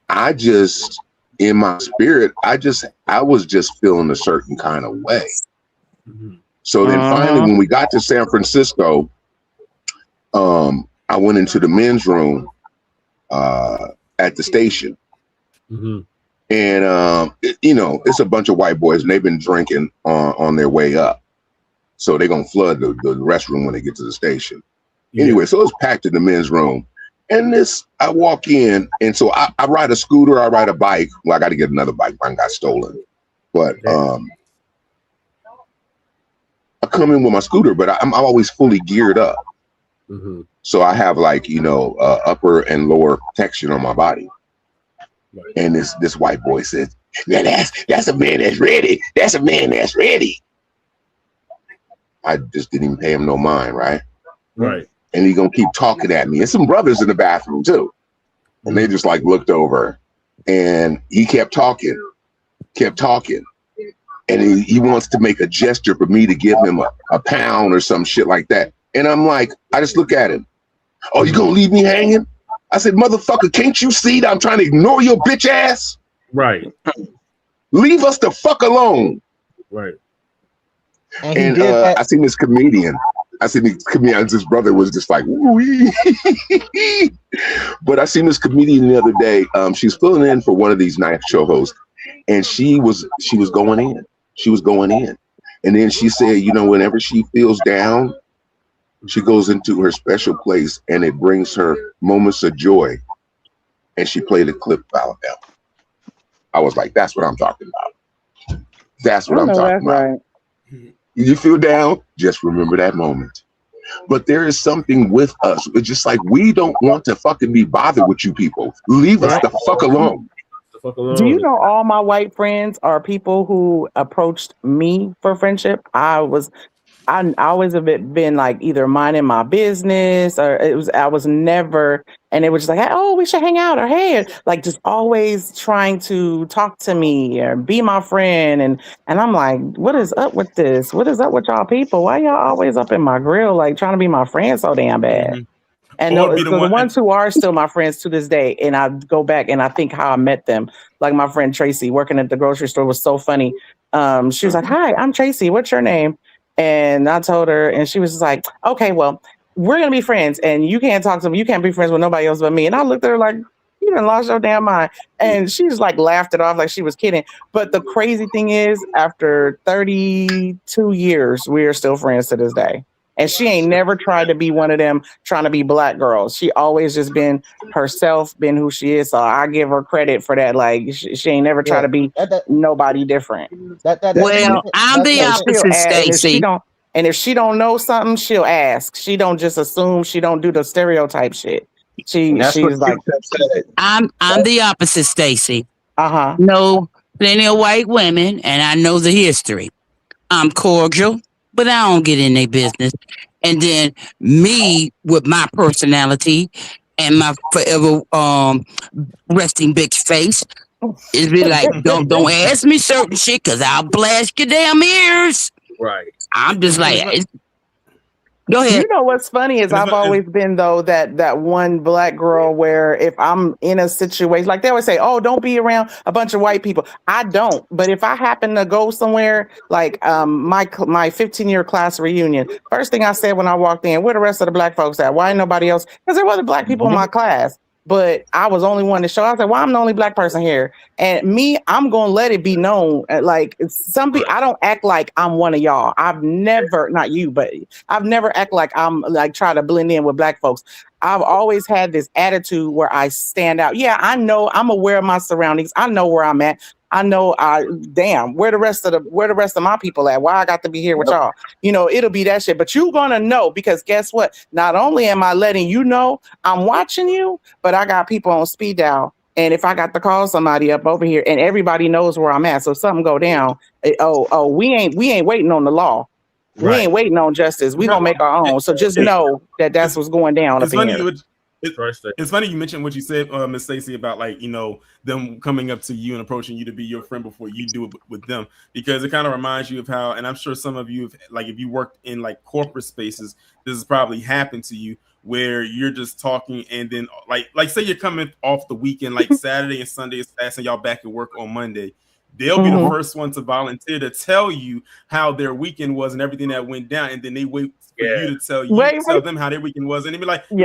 I just, in my spirit, I was just feeling a certain kind of way. So then finally, when we got to San Francisco, I went into the men's room at the station. And it's a bunch of white boys and they've been drinking on their way up, so they're gonna flood the restroom when they get to the station. Anyway, so it's packed in the men's room, and I walk in, and so I ride a scooter, I ride a bike. Well, I got to get another bike, mine got stolen, but I come in with my scooter, but I'm always fully geared up. So I have upper and lower protection on my body. And this white boy says, "Man, that's a man that's ready. That's a man that's ready." I just didn't even pay him no mind, right? Right. And he's gonna keep talking at me. And some brothers in the bathroom too. And they just looked over, and he kept talking. And he wants to make a gesture for me to give him a pound or some shit like that. And I'm like, I just look at him. "Oh, you gonna leave me hanging?" I said, "Motherfucker, can't you see that I'm trying to ignore your bitch ass? Right. Leave us the fuck alone." Right. And I seen this comedian. His brother was just like, "Woo-wee." But I seen this comedian the other day. She's filling in for one of these night show hosts, and she was going in. She was going in, and then she said, whenever she feels down, she goes into her special place, and it brings her moments of joy. And she played a clip about that. I was like, "That's what I'm talking about. That's what I'm talking about." Right. You feel down? Just remember that moment. But there is something with us. It's just like we don't want to fucking be bothered with you people. Leave us the fuck alone. Do you know all my white friends are people who approached me for friendship? I always have been like either minding my business or I was never, and it was just like, oh, we should hang out, or hey, like just always trying to talk to me or be my friend. And I'm like, what is up with this? What is up with y'all people? Why y'all always up in my grill, like trying to be my friend so damn bad? Mm-hmm. And the ones who are still my friends to this day, and I go back and I think how I met them. Like my friend Tracy working at the grocery store was so funny. She was like, hi, I'm Tracy. What's your name? And I told her, and she was just like, okay, well, we're going to be friends, and you can't talk to me. You can't be friends with nobody else but me. And I looked at her like, you done lost your damn mind. And she just like laughed it off like she was kidding. But the crazy thing is, after 32 years, we are still friends to this day. And she ain't never tried to be one of them trying to be black girls. She always just been herself, been who she is. So I give her credit for that. Like she ain't never tried to be nobody different. Well, I'm the opposite, Stacey. And if she don't know something, she'll ask. She don't just assume. She don't do the stereotype shit. She's like, I'm the opposite, Stacey. Uh-huh. Know plenty of white women, and I know the history. I'm cordial, but I don't get in their business. And then me with my personality and my forever resting bitch face, it'd be like, don't ask me certain shit because I'll blast your damn ears. Right. I'm just like, go ahead. You know what's funny is I've always been though that one black girl where if I'm in a situation like they always say, oh, don't be around a bunch of white people. I don't, but if I happen to go somewhere like my 15-year class reunion, first thing I said when I walked in, where the rest of the black folks at? Why ain't nobody else? Because there wasn't black people in my class. But I was only one to show. I was like, well, I'm the only black person here. And me, I'm going to let it be known. Like some people, I don't act like I'm one of y'all. I've never, not you, but I've never act like I'm like try to blend in with black folks. I've always had this attitude where I stand out. Yeah, I know I'm aware of my surroundings. I know where I'm at. I know, damn, where the rest of my people at? Why I got to be here with y'all? You know, it'll be that shit. But you're gonna know because guess what? Not only am I letting you know I'm watching you, but I got people on speed dial. And if I got to call somebody up over here, and everybody knows where I'm at, so if something go down, we ain't waiting on the law. Right. We ain't waiting on justice. We gonna make our own. So just know that that's what's going down up here. It's funny you mentioned what you said, Miss Stacey, about like, you know, them coming up to you and approaching you to be your friend before you do it with them, because it kind of reminds you of how, and I'm sure some of you, like if you worked in like corporate spaces, this has probably happened to you where you're just talking and then like say you're coming off the weekend, like Saturday and Sunday is fast and y'all back at work on Monday. They'll be the first one to volunteer to tell you how their weekend was and everything that went down, and then they wait for you to tell tell them how their weekend was, and they be like, you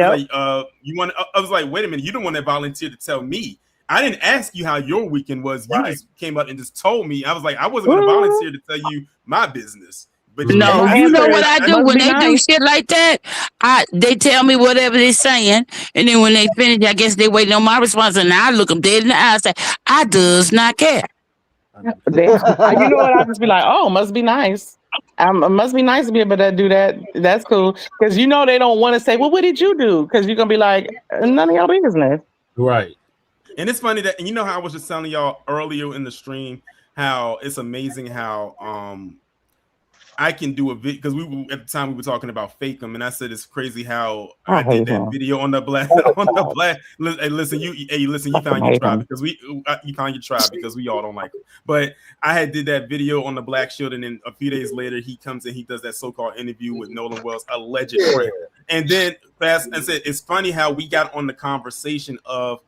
want? I was like, wait a minute, you don't want to volunteer to tell me. I didn't ask you how your weekend was. You just came out and just told me. I was like, I wasn't going to volunteer to tell you my business. But no, you know what I do when they do shit like that? They tell me whatever they're saying, and then when they finish, I guess they waiting on my response, and I look them dead in the eye and say, I does not care. You know what? I just be like, oh, must be nice. It must be nice to be able to do that. That's cool. Because you know they don't want to say, well, what did you do? Because you're going to be like, none of your business. Right. And it's funny that, and you know how I was just telling y'all earlier in the stream, how it's amazing how I can do a video, because at the time we were talking about fake them, and I said it's crazy how I did that video on the Blacc. Hey, listen, you found your tribe because you found your tribe because we all don't like it. But I did that video on the Blacc Shield, and then a few days later he comes and he does that so-called interview with Nolan Wells, alleged friend. And then fast and said it's funny how we got on the conversation of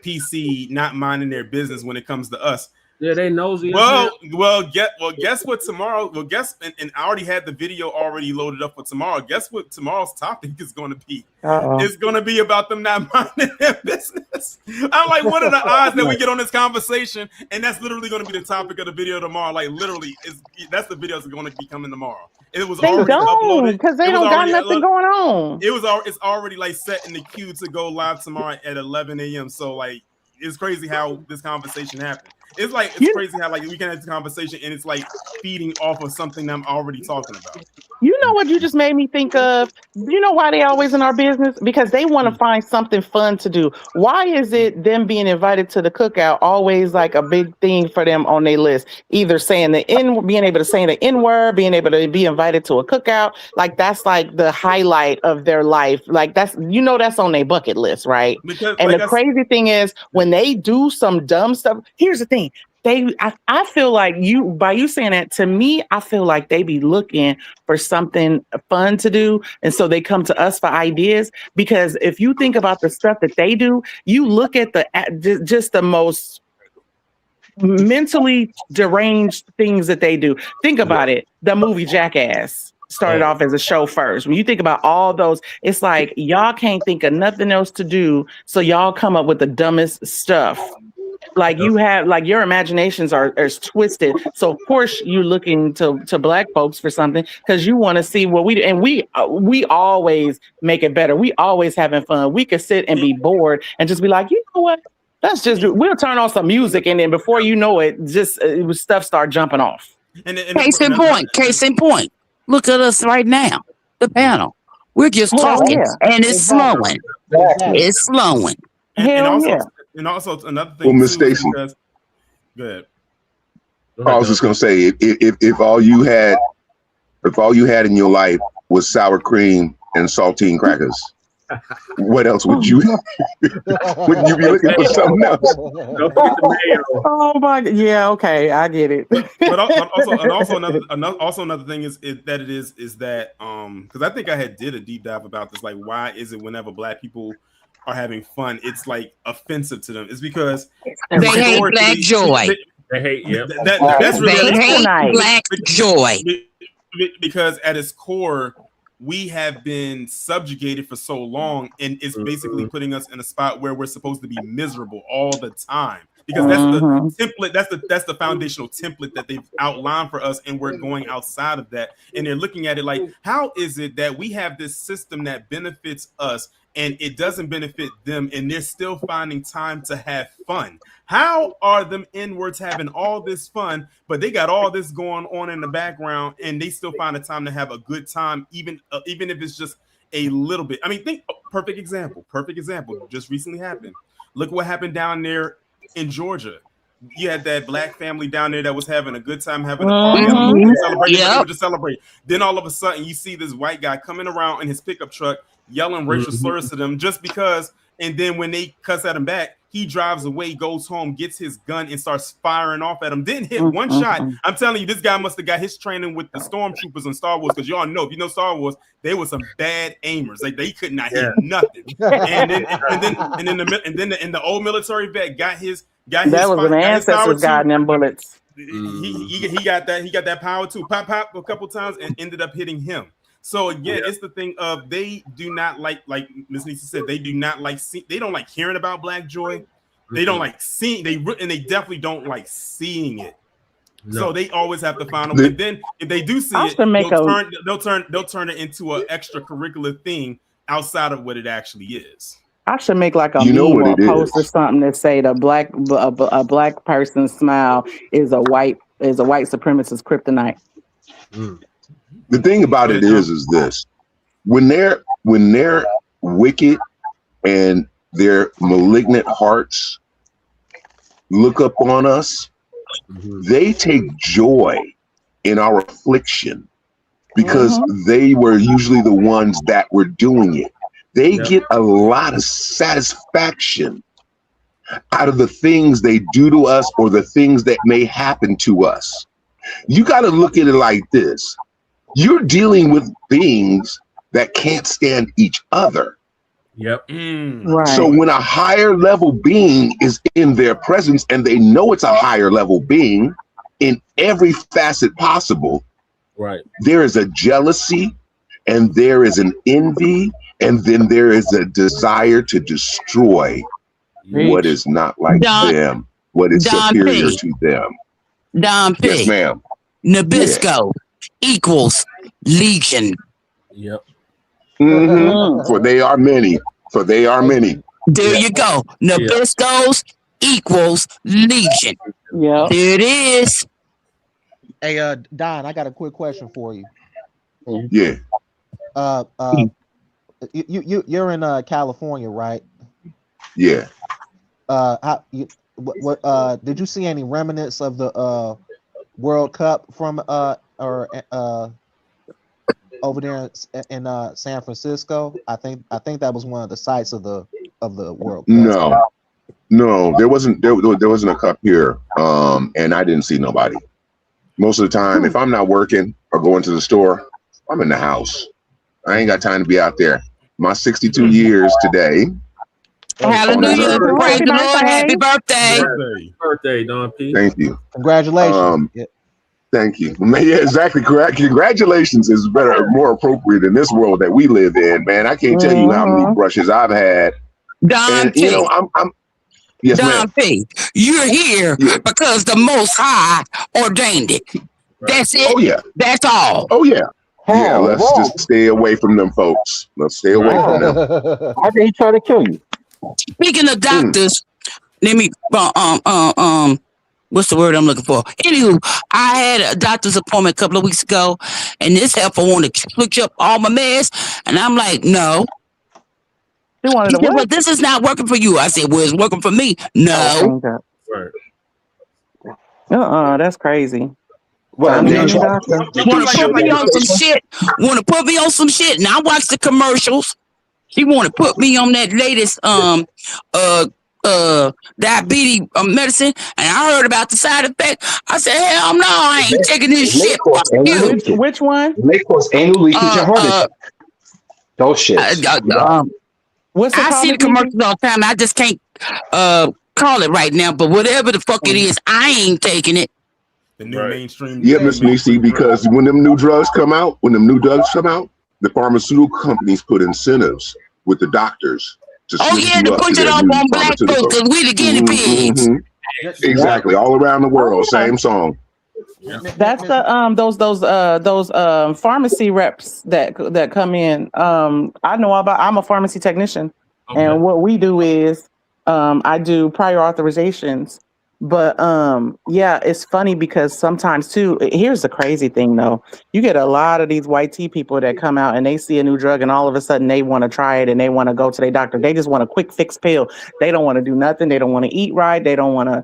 PC not minding their business when it comes to us. Yeah, they nosy. Guess what tomorrow? Well, and I already had the video already loaded up for tomorrow. Guess what tomorrow's topic is going to be? It's going to be about them not minding their business. I'm like, what are the odds that we get on this conversation and that's literally going to be the topic of the video tomorrow? Like, literally, that's the video that's going to be coming tomorrow. It was already uploaded because they don't got nothing going on. It's already like set in the queue to go live tomorrow at 11 a.m. So like, it's crazy how this conversation happened. It's like it's crazy how like we can have this conversation and it's like feeding off of something I'm already talking about. You know what you just made me think of? You know why they always in our business? Because they want to find something fun to do. Why is it them being invited to the cookout always like a big thing for them on their list? Either saying being able to say the N-word, being able to be invited to a cookout. Like that's like the highlight of their life. Like that's on their bucket list, right? Because, and like the crazy thing is when they do some dumb stuff, here's the thing. I feel like by you saying that to me, I feel like they be looking for something fun to do. And so they come to us for ideas, because if you think about the stuff that they do, you look at just the most mentally deranged things that they do. Think about it. The movie Jackass started off as a show first. When you think about all those, it's like y'all can't think of nothing else to do. So y'all come up with the dumbest stuff. Like you have, like your imaginations are twisted. So of course you're looking to Black folks for something because you want to see what we do. And we always make it better. We always having fun. We could sit and be bored and just be like, you know what? Let's just do. We'll turn on some music, and then before you know it, stuff start jumping off. Case in point. Look at us right now. The panel. We're just talking, and it's slowing. It's slowing. And also another thing. Well, Miss Stacy. Good. I was just gonna say, if all you had in your life was sour cream and saltine crackers, what else would you? Wouldn't you be looking for something else? Don't forget the mayo. Oh my God! Yeah, okay, I get it. But also another thing is that because I think I did a deep dive about this. Like, why is it whenever Black people are having fun, it's like offensive to them? It's because they hate Black joy. They hate, that's really they hate Black joy. Because at its core, we have been subjugated for so long, and it's basically putting us in a spot where we're supposed to be miserable all the time. Because that's the template, that's the foundational template that they've outlined for us, and we're going outside of that. And they're looking at it like, how is it that we have this system that benefits us and it doesn't benefit them, and they're still finding time to have fun? How are them N-words having all this fun, but they got all this going on in the background, and they still find the time to have a good time, even if it's just a little bit? I mean, perfect example, just recently happened. Look what happened down there in Georgia. You had that Black family down there that was having a good time, having a party, to celebrate. Then all of a sudden, you see this white guy coming around in his pickup truck, yelling racial slurs to them just because. And then when they cuss at him back, he drives away, goes home, gets his gun, and starts firing off at him. Didn't hit one shot. I'm telling you, this guy must have got his training with the stormtroopers on Star Wars, because y'all know, if you know Star Wars, they were some bad aimers. Like they could not hit nothing. And then the old military vet got his. That was an ancestors guiding them bullets. He got that power too. Pop a couple times and ended up hitting him. So again, it's the thing of they do not like Miss Nisa said, they do not like they don't like hearing about Black joy. They don't like seeing and they definitely don't like seeing it. No. So they always have to find a way. Then if they do see it, they'll turn it into an extracurricular thing outside of what it actually is. I should make like a meme or a post or something that say a black person's smile is a white supremacist kryptonite. The thing about it is this: when they're wicked and their malignant hearts look up on us, they take joy in our affliction because they were usually the ones that were doing it. They get a lot of satisfaction out of the things they do to us or the things that may happen to us. You got to look at it like this. You're dealing with beings that can't stand each other. Yep. Right. So when a higher level being is in their presence and they know it's a higher level being in every facet possible, right? There is a jealousy and there is an envy and then there is a desire to destroy what is not like them, what is superior to them. Don P. Yes, ma'am. Nabisco equals legion. Yep. For they are many. There you go. Nabiscos equals legion. Yeah. There it is. Hey, Don, I got a quick question for you. Yeah. You're in California, right? Yeah. What did you see any remnants of the World Cup from over there in San Francisco? I think that was one of the sites of the World Cup. No, there wasn't a cup here, and I didn't see nobody. Most of the time, if I'm not working or going to the store, I'm in the house. I ain't got time to be out there. My 62 years today. Hallelujah! Praise the Lord! Happy birthday! Birthday, Don P. Thank you. Congratulations. Thank you. Yeah, exactly correct. Congratulations is more appropriate in this world that we live in, man. I can't tell you how many brushes I've had. Don P. You know, I'm yes, Don P. You're here because the Most High ordained it. That's it. Oh yeah. That's all. Oh yeah. Yeah. Let's just stay away from them folks. Let's stay away from them. How can he try to kill you? Speaking of doctors, let me what's the word I'm looking for? Anywho, I had a doctor's appointment a couple of weeks ago, and this helper wanted to switch up all my meds, and I'm like, no. He wanted to what? This is not working for you. I said, well, it's working for me. No. That's crazy. Well, want to put me on some shit. Want to put me on some shit, and I watch the commercials. She want to put me on that latest diabetes medicine, and I heard about the side effect. I said, hell no, I ain't taking this shit. Which one? It may cause anal leakage and heart attack. Those shits. What's I see the commercials all the time. I just can't call it right now, but whatever the fuck it is, I ain't taking it. The new mainstream. Yeah, Miss Nisi, because when them new drugs come out, the pharmaceutical companies put incentives with the doctors to to push it up on black folks because we the guinea pigs. Exactly, all around the world, same song. That's the those pharmacy reps that come in. I know about. I'm a pharmacy technician, and what we do is I do prior authorizations. But it's funny because sometimes too, here's the crazy thing though. You get a lot of these white tea people that come out and they see a new drug and all of a sudden they want to try it and they want to go to their doctor. They just want a quick fix pill. They don't want to do nothing. They don't want to eat right. They don't want to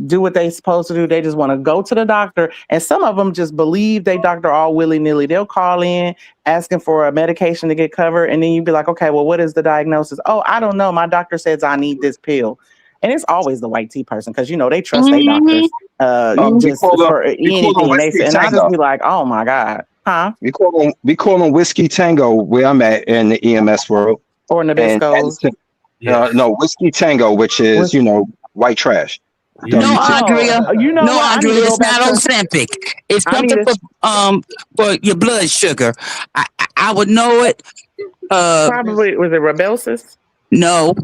do what they're supposed to do. They just want to go to the doctor. And some of them just believe they doctor all willy-nilly. They'll call in asking for a medication to get covered. And then you'd be like, okay, well, what is the diagnosis? Oh, I don't know. My doctor says I need this pill. And it's always the white tea person because, they trust their doctors. Just for anything. And I just be like, oh, my God. Huh? We call them Whiskey Tango where I'm at in the EMS world. Or Nabisco's. No, Whiskey Tango, which is, white trash. No, Andrea. Andrea, it's not Ozempic. It's something for your blood sugar. I would know it. Probably, was it Rybelsus? No.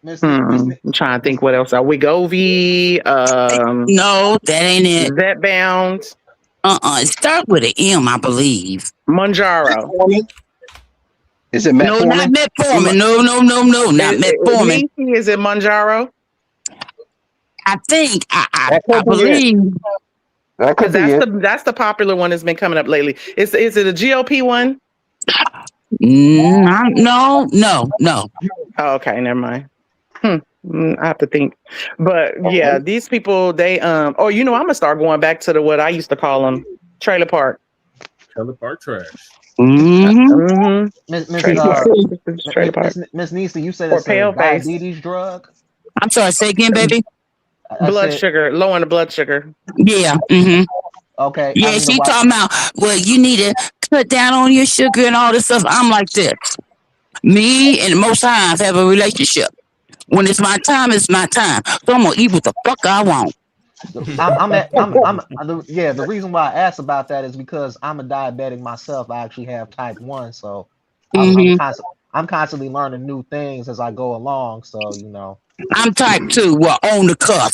I'm trying to think what else. Wegovy. No, that ain't it. Zepbound. It starts with an M, I believe. Monjaro. Is it metformin? No, not metformin. No, not metformin. Is it Monjaro? I think. I believe. That's the popular one that's been coming up lately. Is it a GLP one? No. Oh, okay, never mind. I have to think. But yeah, these people, they I'm gonna start going back to what I used to call them, trailer park. Trailer park trash. Miss Nisi, you said it's a diabetes drug? I'm sorry, say again, baby. Blood sugar, low on the blood sugar. Yeah. Okay. Yeah, she talking about, well, you need to cut down on your sugar and all this stuff. I'm like this. Me and the Most High have a relationship. When it's my time, it's my time. So I'm gonna eat what the fuck I want. The reason why I asked about that is because I'm a diabetic myself. I actually have type 1, so I'm constantly learning new things as I go along. So I'm type 2. Well, on the cuff.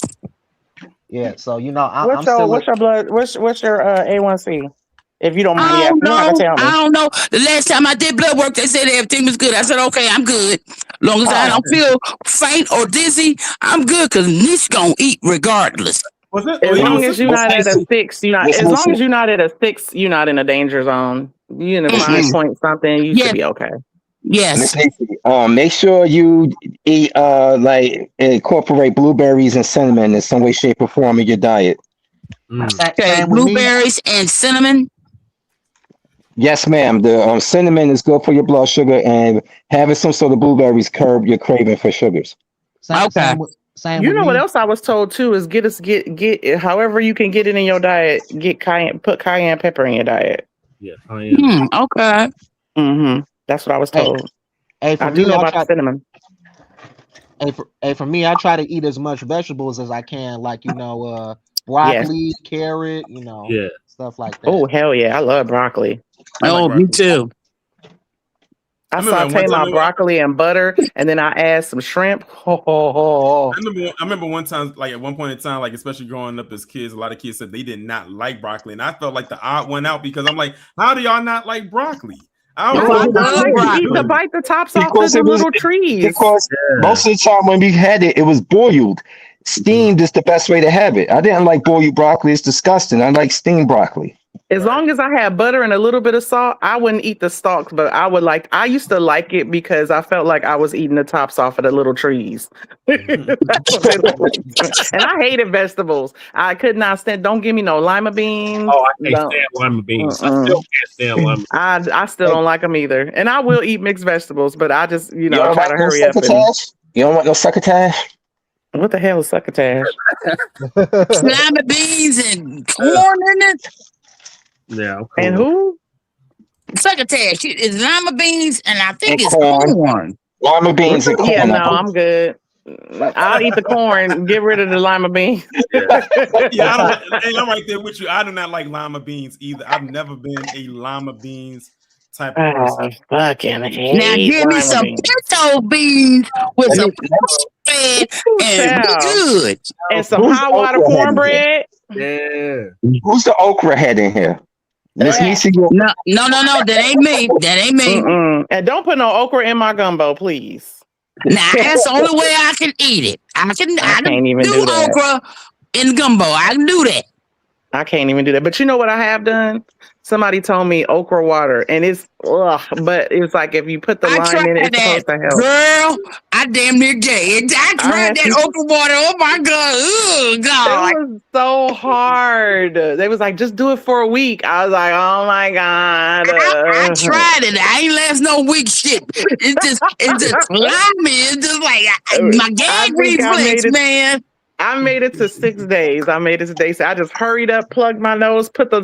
Yeah, so what's your blood? What's your A1C? If you don't mind, I don't know. The last time I did blood work, they said everything was good. I said, okay, I'm good. Long as I don't feel faint or dizzy, I'm good because Nish gonna eat regardless. Was it? As Oh, long yeah, as you're not at a 6, you're not. Yes, As long listen. as you're not at a 6, you're not in a danger zone. You in a Yes, 5 listen. point something, you Yes. should be okay. Yes. Miss Nancy, make sure you eat like incorporate blueberries and cinnamon in some way, shape, or form in your diet. Okay, Same with me. blueberries and cinnamon. Yes, ma'am. The cinnamon is good for your blood sugar, and having some sort of blueberries curb your craving for sugars. Okay. Same You with know what me. else I was told too is get however you can get it in your diet. Put cayenne pepper in your diet. Yeah, I am. Okay. Mm-hmm. That's what I was told. Hey, for I do me, know I about try. the cinnamon. For me, I try to eat as much vegetables as I can, like broccoli, carrot, Yeah. stuff like that. Oh hell yeah, I love broccoli. Oh, me too. I remember one saute my time broccoli and butter, and then I add some shrimp. I remember one time, like at one point in time, like especially growing up as kids, a lot of kids said they did not like broccoli, and I felt like the odd one out because I'm like, how do y'all not like broccoli? I like to bite the tops off of the little trees. Because most of the time when we had it, it was boiled. Steamed is the best way to have it. I didn't like boiled broccoli. It's disgusting. I like steamed broccoli. As long as I had butter and a little bit of salt, I wouldn't eat the stalks, but I used to like it because I felt like I was eating the tops off of the little trees. And I hated vegetables. I could not stand, don't give me no lima beans. Oh, I can't stand lima beans. I still can't stand lima beans. I still don't like them either. And I will eat mixed vegetables, but I just, You don't try like to no hurry up. succotash? You don't want no succotash? What the hell is succotash? Lima beans and corn in it. Yeah. Cool. And who? Succotash. It's lima beans and I think And it's corn. corn. Lima beans and corn. Yeah, no, I'm good. I'll eat the corn. Get rid of the lima beans. Yeah, I'm right there with you. I do not like lima beans either. I've never been a lima beans type of person. Fucking Now give me some pinto beans with some bread and be good. And some Who's hot water okra cornbread. Yeah. Who's the okra head in here? Miss Niecy? No. That ain't me. That ain't me. Mm-mm. And don't put no okra in my gumbo, please. Now that's the only way I can eat it. I can't even do do that. okra in gumbo. I can do that. I can't even do that. But you know what I have done? Somebody told me okra water, and it's but it's like if you put the lime in it, it's supposed to help. Girl, I damn near gay. I tried that okra water. Oh my god. Ugh, God. It was so hard. They was like, just do it for a week. I was like, oh my god. I tried it. I ain't last no week shit. It's just slimy. It's just like my gag reflex, man. I made it to 6 days. So I just hurried up, plugged my nose, put the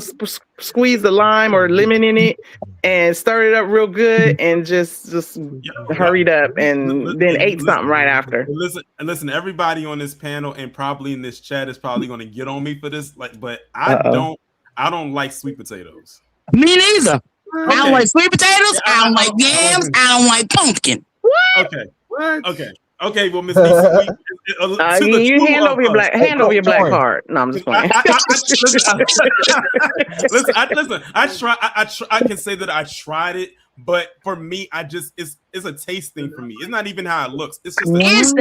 squeeze the lime or lemon in it, and stirred it up real good, and just hurried up, and then ate something right after. Listen, everybody on this panel and probably in this chat is probably going to get on me for this, but I don't like sweet potatoes. Me neither. I don't like sweet potatoes. I don't like yams. I don't like pumpkin. What? Okay. Well, Miss Niecy, you hand over your black card. No, I'm just playing. Listen, I can say that I tried it, but for me, it's a taste thing for me. It's not even how it looks. It's just it's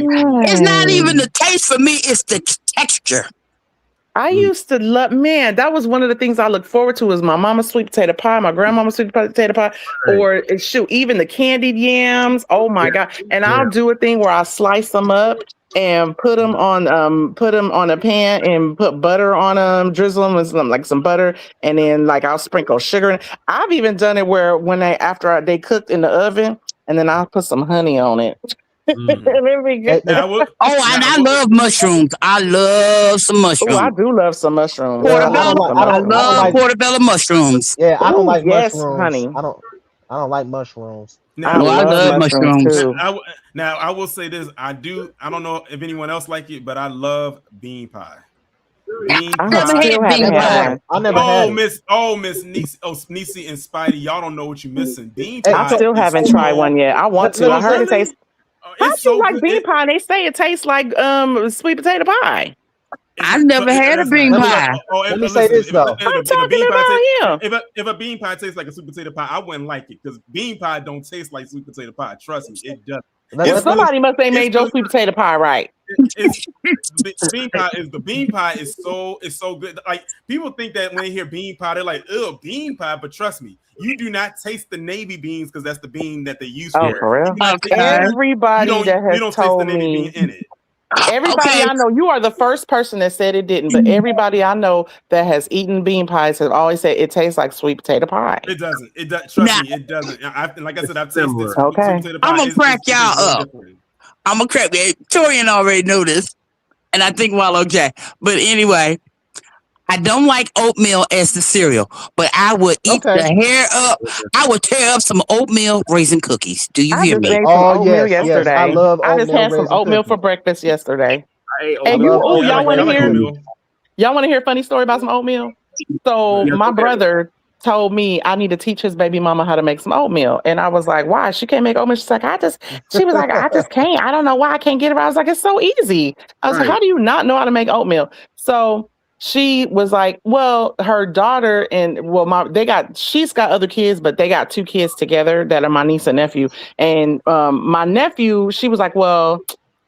not even the taste for me. It's the texture. I used to love, that was one of the things I look forward to is my mama's sweet potato pie, my grandmama's sweet potato pie, or even the candied yams. Oh my God. And I'll do a thing where I slice them up and put them on a pan and put butter on them, drizzle them with some butter, and then I'll sprinkle sugar in. I've even done it where after they cooked in the oven, and then I'll put some honey on it. I love mushrooms. I love some mushrooms. Oh, I do love some mushrooms. I love portobello mushrooms. Yeah, I don't like mushrooms. Honey. I don't like mushrooms. Now, I love mushrooms too. Now I will say this. I don't know if anyone else like it, but I love bean pie. I never had bean pie. I never had Miss Niecy and Spidey, y'all don't know what you're missing. Bean pie. I still haven't tried one yet. I want to. I heard it tastes. How do you like bean pie? They say it tastes like sweet potato pie. I've never had a bean pie. Let me say this though. I'm talking about him. If a bean pie tastes like a sweet potato pie, I wouldn't like it because bean pie don't taste like sweet potato pie. Trust me, it doesn't. Somebody must have made your sweet potato pie right. The bean pie is so good. Like people think that when they hear bean pie, they're like, "Ew, bean pie." But trust me, you do not taste the navy beans because that's the bean that they use for it. For real? Everybody that has told me in it. Everybody I know, you are the first person that said it didn't, but everybody I know that has eaten bean pies has always said it tastes like sweet potato pie. It doesn't. It does. Trust me, it doesn't. Like I said, I've tasted sweet potato pie. I'm gonna crack y'all up. I'm gonna crack. Taurean already knew this, and I think Wallow Jack. But anyway, I don't like oatmeal as the cereal, but I would eat the hair up. I would tear up some oatmeal raisin cookies. Do you hear me? Yesterday. I love I just had some oatmeal for breakfast yesterday. And y'all want to hear? Y'all want to hear a funny story about some oatmeal? So my brother told me I need to teach his baby mama how to make some oatmeal, and I was like, "Why? She can't make oatmeal." She's like, "I just can't. I don't know why I can't get it." I was like, "It's so easy." I was like, "How do you not know how to make oatmeal?" So she was like, "Well, her daughter and she's got other kids, but they got 2 kids together that are my niece and nephew. And my nephew, she was like, well,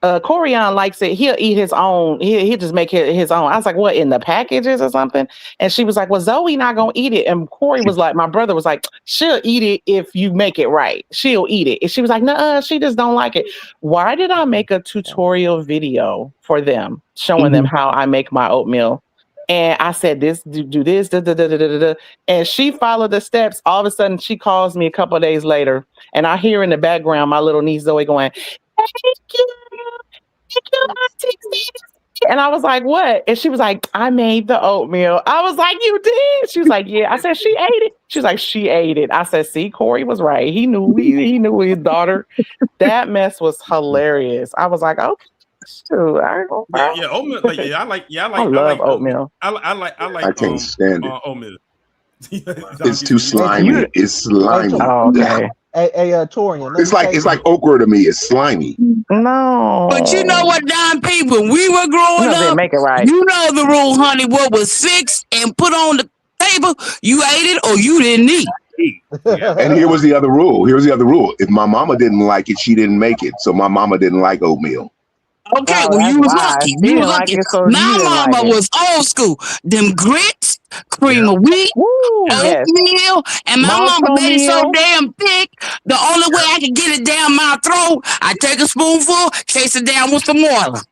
Corian likes it. He'll eat his own. He'll just make his own." I was like, "What, in the packages or something?" And she was like, "Well, Zoe not gonna eat it." And Corey was like, my brother was like, "She'll eat it if you make it right. She'll eat it." And she was like, "Nuh-uh, she just don't like it." Why did I make a tutorial video for them showing them how I make my oatmeal? And I said, "This, do this, da, da, da, da, da, da." And she followed the steps. All of a sudden, she calls me a couple of days later, and I hear in the background my little niece Zoe going, "Thank you, Auntie." And I was like, "What?" And she was like, "I made the oatmeal." I was like, "You did?" She was like, "Yeah." I said, "She ate it." She was like, "She ate it." I said, "See, Corey was right. He knew his daughter." That mess was hilarious. I was like, "Okay." Shoot, oatmeal. I love oatmeal. I can't stand it. Oatmeal. It's too slimy. It's slimy. Oh, okay. Hey, Taurean. It's like okra to me. It's slimy. No. But you know what, Don P, when we were growing up, make it right. You know the rule, honey. What was fixed and put on the table, you ate it or you didn't eat. And here was the other rule. If my mama didn't like it, she didn't make it. So my mama didn't like oatmeal. Okay, you was lucky. You was lucky. My mama was old school. Them grits, cream of wheat, oatmeal, and my mama made it so damn thick. The only way I could get it down my throat, I take a spoonful, chase it down with some water.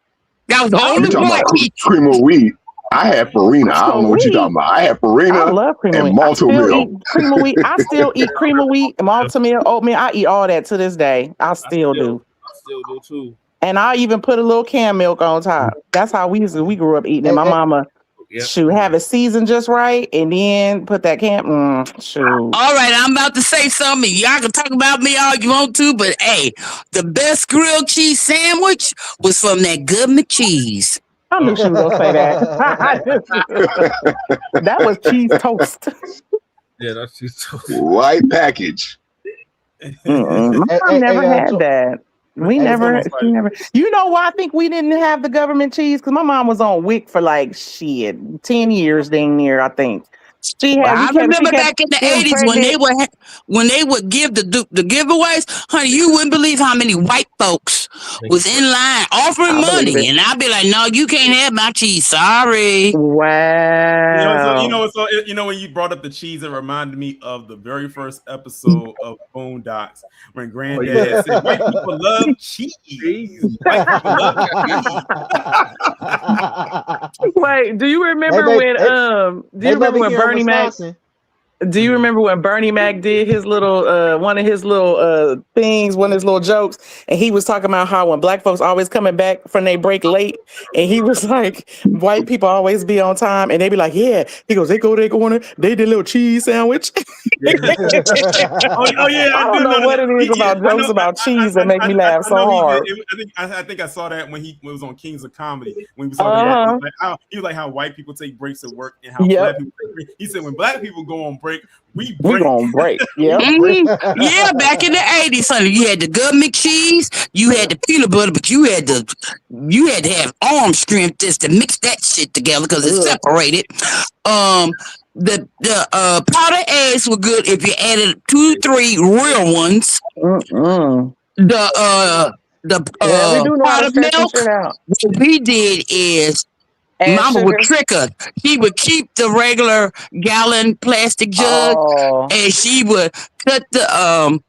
That was the only way. Cream of wheat. I had Farina. I don't know what you're talking about. I had Farina. I love cream and malto milk. Cream of wheat. I still eat cream of wheat, malto milk, oatmeal. I eat all that to this day. I still do. I still do too. And I even put a little canned milk on top. That's how we grew up eating. And my mama, should have it seasoned just right, and then put that shoot. All right, I'm about to say something. Y'all can talk about me all you want to, but hey, the best grilled cheese sandwich was from that good McCheese. I knew she was gonna say that. That was cheese toast. Yeah, that's cheese toast. White package. I never had that. We never. You know why I think we didn't have the government cheese? Because my mom was on WIC for 10 years, dang near, I think. I remember back in the 80s when they would give the giveaways, honey, you wouldn't believe how many white folks was in line offering money, and I'd be like, "No, you can't have my cheese. Sorry." Wow. You know when you brought up the cheese, it reminded me of the very first episode of Boondocks when Granddad said, "White people love cheese." White people love cheese. Wait, do you remember when Bernie Mac? Do you remember when Bernie Mac did his little one of his little things, one of his little jokes, and he was talking about how when black folks always coming back from their break late, and he was like, white people always be on time, and they be like, "Yeah." He goes, "They go to their corner, they did a little cheese sandwich." Yeah. I don't know what it is about jokes about cheese that make me laugh so hard. I think I saw that when he was on Kings of Comedy when he was talking about he was like how white people take breaks at work and how black people take breaks. He said when black people go on break, we gonna break. Yeah. Yeah, back in the 80s, honey, you had the good McCheese, you had the peanut butter, but you had to have arm strength just to mix that shit together because it's separated. The powdered eggs were good if you added 2-3 real ones. the we do know how to powdered stretch some milk. shit out. What we did is Add Mama sugar. would trick us. She would keep the regular gallon plastic jug, and she would cut the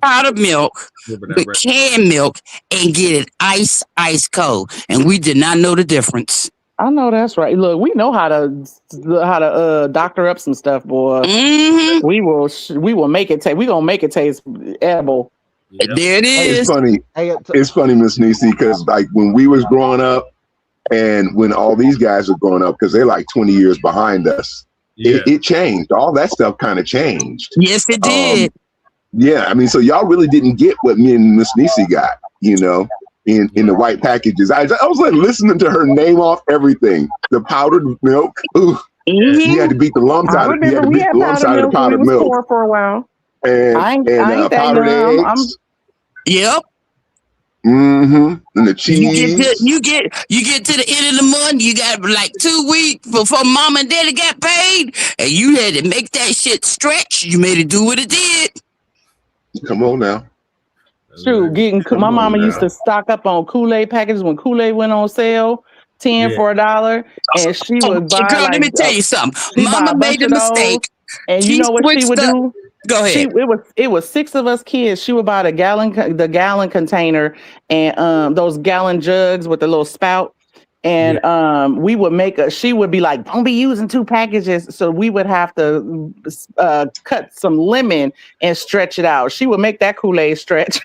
powdered milk with canned milk and get it ice cold. And we did not know the difference. I know that's right. Look, we know how to doctor up some stuff, boy. Mm-hmm. We will make it taste. We gonna make it taste edible. Yep. There it is. It's funny. It's funny, Miss Niecy, because like when we was growing up, and when all these guys are growing up, because they're like 20 years behind us, it changed. All that stuff kind of changed. Yes, it did. Yeah, I mean, so y'all really didn't get what me and Miss Niecy got, you know, in the white packages. I was like listening to her name off everything. The powdered milk. Ooh, you had to beat the lumps out of the powdered milk. For a while. And powdered eggs. Yep. Mm-hmm. And the cheese. You get to the end of the month, you got like 2 weeks before mom and daddy got paid, and you had to make that shit stretch. You made it do what it did. Come on now. Shoot, my mama used to stock up on Kool-Aid packages when Kool-Aid went on sale, 10 for $1, and she would buy. Girl, let me tell you something. Mama made the mistake, and you know what she would do? Go ahead. It was 6 of us kids. She would buy the gallon container and those gallon jugs with the little spout. And we would she would be like, don't be using 2 packages. So we would have to cut some lemon and stretch it out. She would make that Kool-Aid stretch.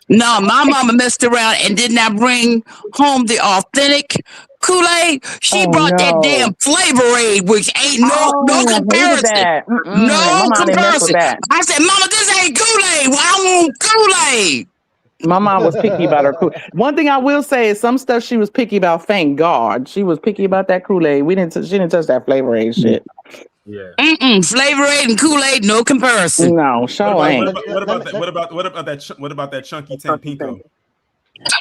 No, my mama messed around and did not bring home the authentic Kool-Aid. She brought that damn Flavor Aid, which ain't no comparison. No comparison. I said, Mama, this ain't Kool-Aid. Well, I want Kool-Aid. My mom was picky about her Kool-Aid. One thing I will say is some stuff she was picky about. Thank God, she was picky about that Kool-Aid. She didn't touch that Flavor Aid shit. Yeah. Flavor Aid and Kool-Aid, no comparison. No, sure ain't. What about that chunky Tampico?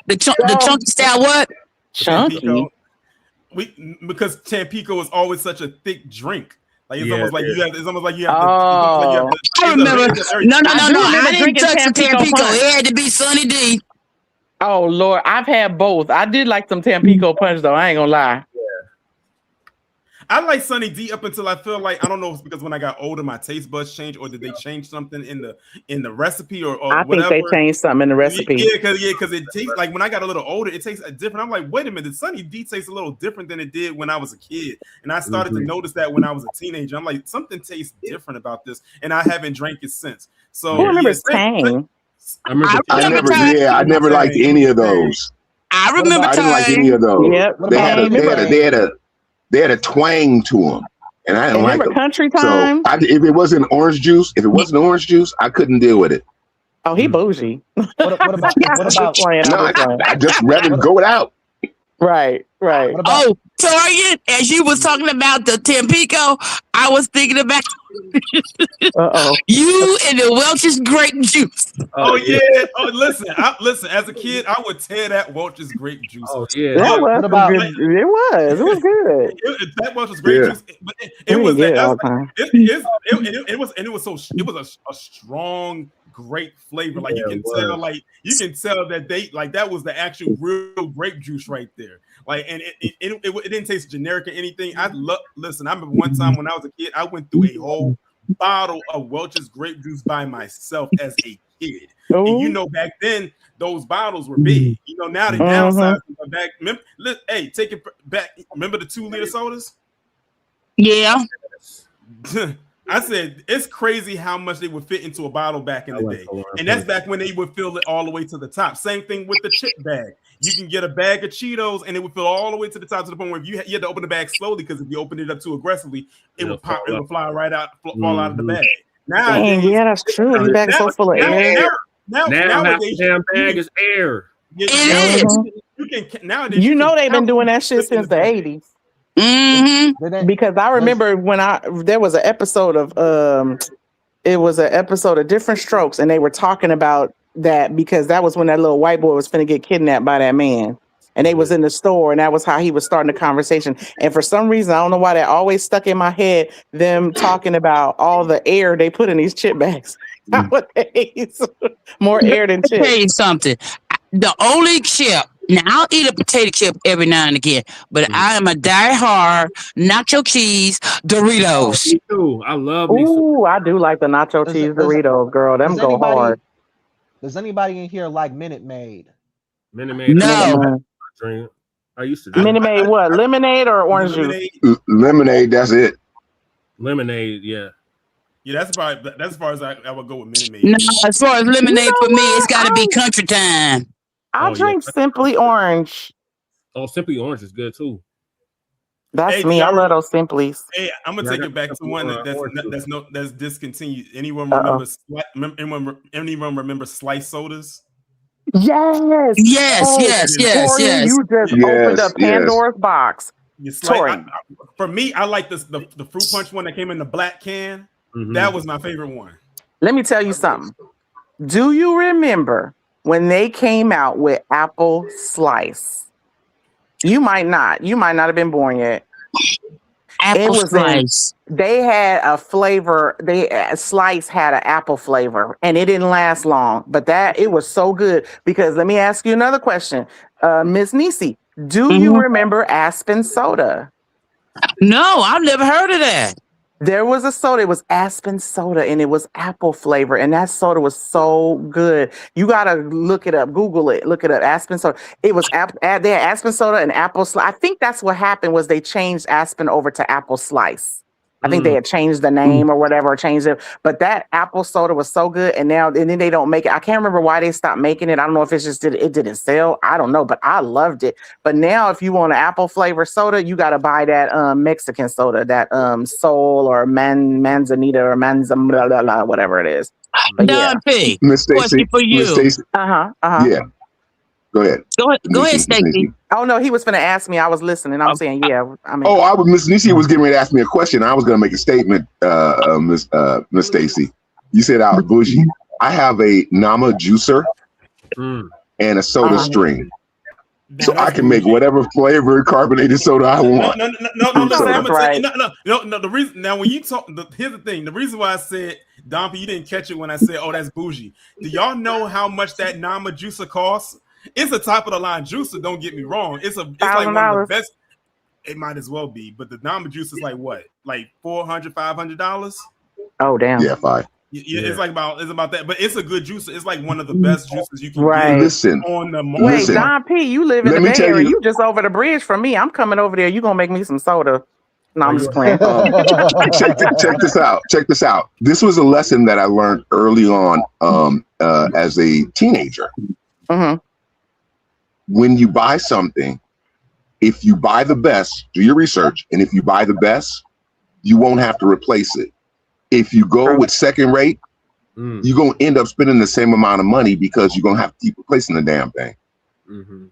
The chunky style what? Chunky. Because Tampico is always such a thick drink. Like it's almost like you have. It's almost like you have. I remember. No. I didn't touch the Tampico. It had to be Sunny D. Oh Lord, I've had both. I did like some Tampico punch though. I ain't gonna lie. I like Sunny D up until I feel like I don't know if it's because when I got older my taste buds changed or did they change something in the recipe or I whatever. think they changed something in the recipe. Because it tastes like when I got a little older, it tastes different. I'm like, wait a minute, Sunny D tastes a little different than it did when I was a kid, and I started to notice that when I was a teenager. I'm like, something tastes different about this, and I haven't drank it since. So who remembers Tang? I never liked any of those. I remember. I didn't like any of those. Yep. They had a twang to them, and I didn't like them. Country Time. So if it wasn't orange juice, I couldn't deal with it. Oh, he bougie. What about? I just rather go it out. Right. Oh, Taurean, as you was talking about the Tampico, I was thinking about you and the Welch's grape juice. Oh yeah. Oh listen. As a kid, I would tear that Welch's grape juice. Oh yeah. It was good. That Welch's grape juice, but it was a strong, great flavor. Like you can tell that that was the actual real grape juice right there. Like, and it didn't taste generic or anything. Listen, I remember one time when I was a kid, I went through a whole bottle of Welch's grape juice by myself as a kid. And you know, back then those bottles were big. You know, now they downsized them back. Hey, take it back. Remember the 2-liter sodas? Yeah. I said it's crazy how much they would fit into a bottle back in the day, and that's back when they would fill it all the way to the top. Same thing with the chip bag. You can get a bag of Cheetos, and it would fill all the way to the top to the point where you had to open the bag slowly because if you opened it up too aggressively, it would pop. It would fly right out, fall out of the bag. Now, that's true. The bag's so full of air. Nowadays, damn bag is air. It is. You can nowadays. You know they've been doing that shit since the 80s. Because I remember when there was an episode of Different Strokes, and they were talking about that because that was when that little white boy was finna get kidnapped by that man, and they was in the store, and that was how he was starting the conversation. And for some reason, I don't know why, that always stuck in my head, them talking about all the air they put in these chip bags. nowadays. More air than Let me tell chips. you something. The only chip. Now I'll eat a potato chip every now and again, but I am a die-hard nacho cheese Doritos. Me too. I love me. Ooh, I do like the nacho cheese Doritos, girl. Them go hard. Does anybody in here like Minute Maid? Minute Maid. No. I used to drink. Minute Maid what? Lemonade or orange juice? Lemonade, that's it. Lemonade, yeah. Yeah, that's as far as I would go with Minute Maid. No, as far as lemonade for me, it's got to be country time. I'll drink Simply Orange. Oh, Simply Orange is good too. That's me. I love those Simplies. Hey, I'm gonna take it back to one that's discontinued. Anyone remember? Anyone remember slice sodas? Yes. Yes. You just opened up Pandora's box. For me, I like the fruit punch one that came in the black can. Mm-hmm. That was my favorite one. Let me tell you something. Do you remember when they came out with apple slice? You might not have been born yet. Apple slice. They had a flavor. Slice had an apple flavor, and it didn't last long. But it was so good because let me ask you another question, Miss Nisi. Do you remember Aspen soda? No, I've never heard of that. There was a soda. It was Aspen soda, and it was apple flavor, and that soda was so good. You gotta look it up. Google it. Look it up. Aspen soda. It was they had Aspen soda and apple slice. I think that's what happened was they changed Aspen over to apple slice. I think they had changed the name or whatever, or changed it. But that apple soda was so good, and then they don't make it. I can't remember why they stopped making it. I don't know if it's just it didn't sell. I don't know, but I loved it. But now, if you want an apple flavor soda, you got to buy that Mexican soda, that Sol or Manzanita or blah, blah, blah, whatever it is. But yeah, Miss Stacy, for you. Yeah. Go ahead. Go ahead, Stacy. Oh no, he was finna ask me. I was listening. I'm saying, yeah. I mean, Miss Nisi was getting ready to ask me a question. I was going to make a statement, Miss Stacy. You said I was bougie. I have a Nama juicer and a soda stream, so I can make whatever flavored carbonated soda I want. No. The reason now when you talk, here's the thing. The reason why I said Dompy, you didn't catch it when I said, "Oh, that's bougie." Do y'all know how much that Nama juicer costs? It's a top of the line juicer. Don't get me wrong. It's like one of the best. It might as well be, but the Nama juice is like what, like $400, $500. Oh damn. Yeah, $5. Yeah, it's about that, but it's a good juicer. It's like one of the best juices you can get. Listen, on the market. Wait, Don P, you live in the Bay Area. You just over the bridge from me. I'm coming over there. You gonna make me some soda? No, I'm just playing. Check this out. Check this out. This was a lesson that I learned early on as a teenager. Mm-hmm. When you buy something, if you buy the best, do your research, and if you buy the best, you won't have to replace it. If you go with second rate, you're going to end up spending the same amount of money because you're going to have to keep replacing the damn thing. Mm-hmm.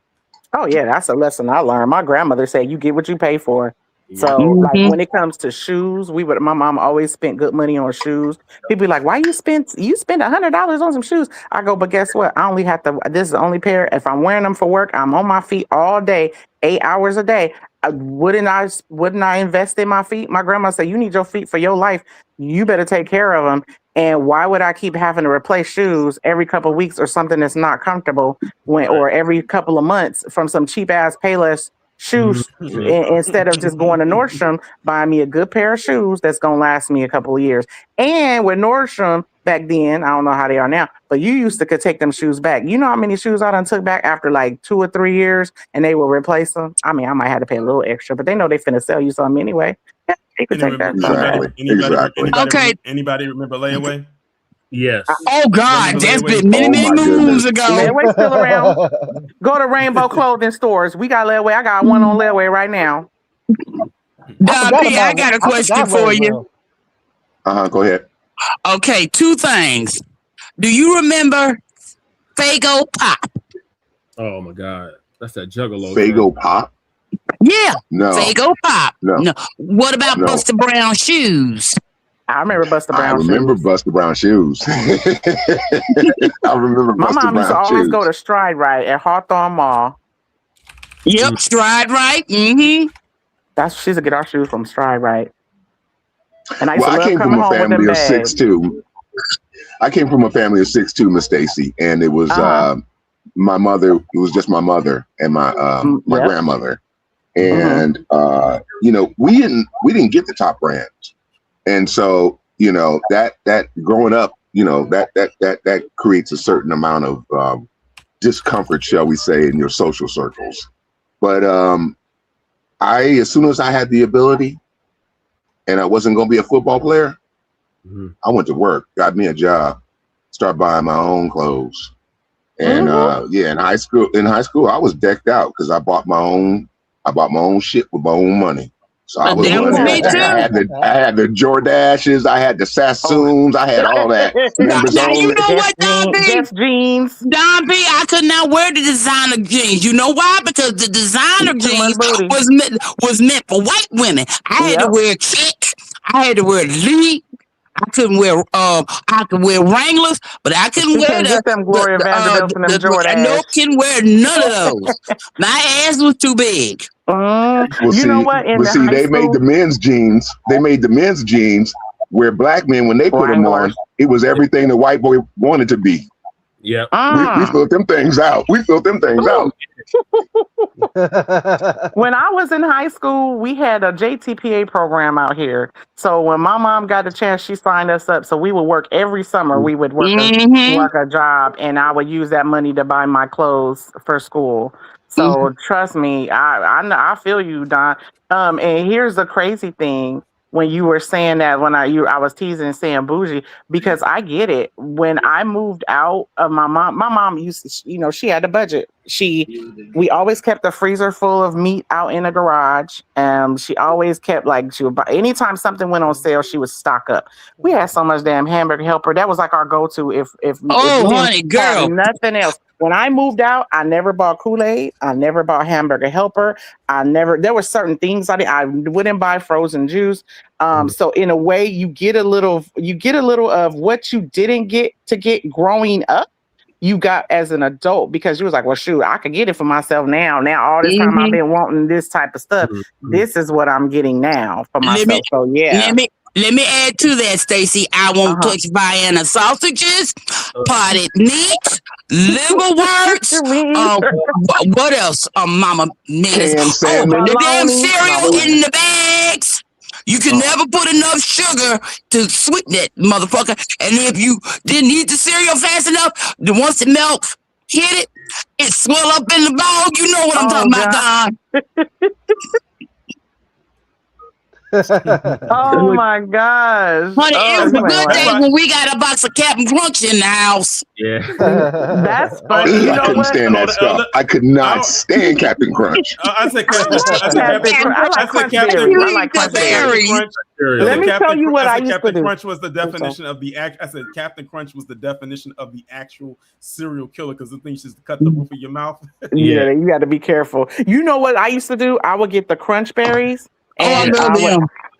Oh, yeah, that's a lesson I learned. My grandmother said you get what you pay for. So like when it comes to shoes, my mom always spent good money on shoes. People be like, why you spend $100 on some shoes? I go, but guess what? I only have to, this is the only pair. If I'm wearing them for work, I'm on my feet all day, 8 hours a day. Wouldn't I invest in my feet? My grandma said, you need your feet for your life. You better take care of them. And why would I keep having to replace shoes every couple of weeks or something that's not comfortable or every couple of months from some cheap ass Payless shoes instead of just going to Nordstrom, buying me a good pair of shoes that's going to last me a couple of years. And with Nordstrom back then, I don't know how they are now, but you used to could take them shoes back. You know how many shoes I done took back after like 2 or 3 years and they will replace them? I mean, I might have to pay a little extra, but they know they finna sell you something anyway. Yeah, you could take that. Anybody remember Layaway? Yes. Oh God, that's been many moons ago. Layaway's still around. Go to Rainbow Clothing Stores. We got Layaway. I got one on Layaway right now. I got a question for you. Go ahead. Okay, 2 things. Do you remember Faygo Pop? Oh my God, that's that Juggalo. Faygo Pop? Yeah. No. Faygo Pop. No. What about Buster Brown shoes? I remember Buster Brown shoes. I remember Buster Brown shoes. I remember my Buster mom used to Brown always shoes. go to Stride Right at Hawthorne Mall. Yep, Stride Right. Mm-hmm. She's to get our shoes from Stride Right. And I used Well, to I love came coming from a home with them family of bags. 6 too. I came from a family of 6'2", Miss Stacy, and it was my mother. It was just my mother and my grandmother, and you know, we didn't get the top brands, and so you know that growing up, you know that creates a certain amount of discomfort, shall we say, in your social circles. But as soon as I had the ability, and I wasn't going to be a football player, I went to work, got me a job, started buying my own clothes. And in high school I was decked out because I bought my own shit with my own money. So I was running. I had the Jordashes, I had the Sassoons, I had all that. Now you know what, Don B? Just jeans. Don B, I could not wear the designer jeans. You know why? Because the designer jeans was meant for white women. I had to wear chicks. I had to wear Lee. I couldn't wear I could wear Wranglers, but I couldn't wear them Gloria Vanderbilt and them Jordan. No can wear none of those. My ass was too big. Well, you know what? They made the men's jeans. They made the men's jeans where black men, when they put them on, it was everything the white boy wanted to be. Yeah, we filled them things out. When I was in high school, we had a JTPA program out here. So when my mom got a chance, she signed us up. So we would work every summer. We would work a job, and I would use that money to buy my clothes for school. So trust me, I feel you, Don. And here's the crazy thing. When you were saying that, when I was teasing and saying bougie, because I get it. When I moved out of my mom used to, you know, she had a budget. We always kept the freezer full of meat out in the garage. She always kept she would buy, anytime something went on sale, she would stock up. We had so much damn Hamburger Helper. That was like our go-to if honey, girl, nothing else. When I moved out, I never bought Kool-Aid. I never bought Hamburger Helper. There were certain things I wouldn't buy frozen juice. So in a way, you get a little of what you didn't get to get growing up, you got as an adult, because you was like, well, shoot, I could get it for myself now. Now all this time I've been wanting this type of stuff. This is what I'm getting now for myself. Let me add to that, Stacy. I won't touch Vienna sausages, potted meat, liverwurst. What else? Mama made us. The damn cereal in the bags. You can never put enough sugar to sweeten that motherfucker. And if you didn't eat the cereal fast enough, then once the milk hit it swell up in the bowl. You know what I'm talking about, Don. Oh my gosh. Honey, it was a good day when we got a box of Captain Crunch in the house. Yeah. That's funny. I couldn't stand that stuff. I could not stand Captain Crunch. I said Captain Crunch. Let me tell you what I used to do. Captain Crunch was the definition of the I said Captain Crunch was the definition of the actual serial killer, because the thing is just to cut the roof of your mouth. Yeah, you got to be careful. You know what I used to do? I would get the Crunch Berries. And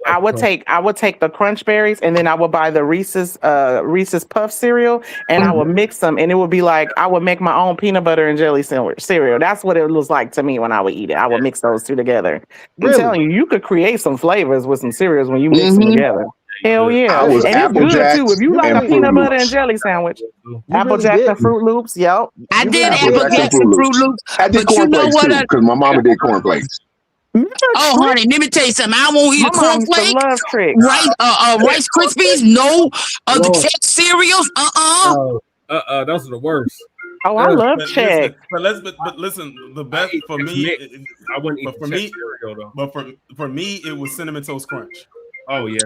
I would take the Crunch Berries, and then I would buy the Reese's Puff cereal, and I would mix them, and it would be like I would make my own peanut butter and jelly cereal. That's what it was like to me when I would eat it. I would mix those two together. I'm telling you, you could create some flavors with some cereals when you mix them together. Hell yeah. And it's good too. If you like a peanut butter and jelly sandwich, Apple Jacks and Fruit Loops, yep. I did Apple Jacks and Fruit Loops. I did cornflakes too, because my mama did cornflakes. Oh, honey, let me tell you something. I won't eat a cornflake. Rice Krispies, no. The Chex cereals, those are the worst. Oh, I love Chex. But listen, the best for me. I wouldn't eat cereal though. But for me, it was Cinnamon Toast Crunch. Oh yeah.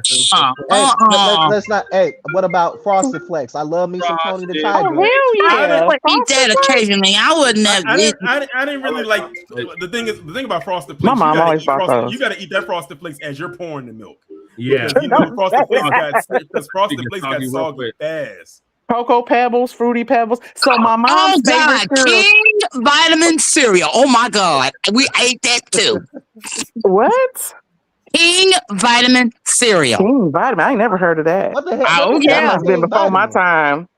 Let's not. Hey, what about Frosted Flakes? I love me some Tony the Tiger. Oh, hell yeah! I eat that occasionally. I wouldn't have. I didn't really like. The thing about Frosted Flakes. My mom always bought those. You got to eat that Frosted Flakes as you're pouring the milk. Yeah, because, you know Frosted Flakes got soggy fast. Cocoa Pebbles, Fruity Pebbles. So my mom's favorite cereal. King Vitamin cereal. Oh my God, we ate that too. What? King Vitamin cereal. King Vitamin. I ain't never heard of that. What the heck? Oh, That must have been before my time.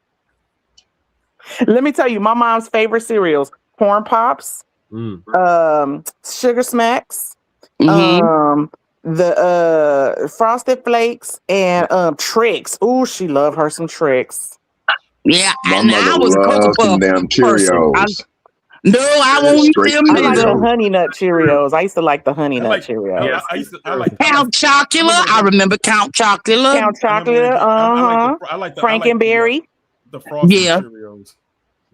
Let me tell you, my mom's favorite cereals: Corn Pops, Sugar Smacks, the Frosted Flakes, and Trix. Ooh, she loved her some Trix. Yeah, My and mother I was a Cocoa loved them Puff damn person. Cheerios. No, I won't eat Straight them I like the neither. Cheerios. honey nut Cheerios. I used to like the honey nut I Cheerios. like Count Chocula. I remember Count Chocula. Count Chocolate. I like Frankenberry. the frosted Yeah. Cheerios.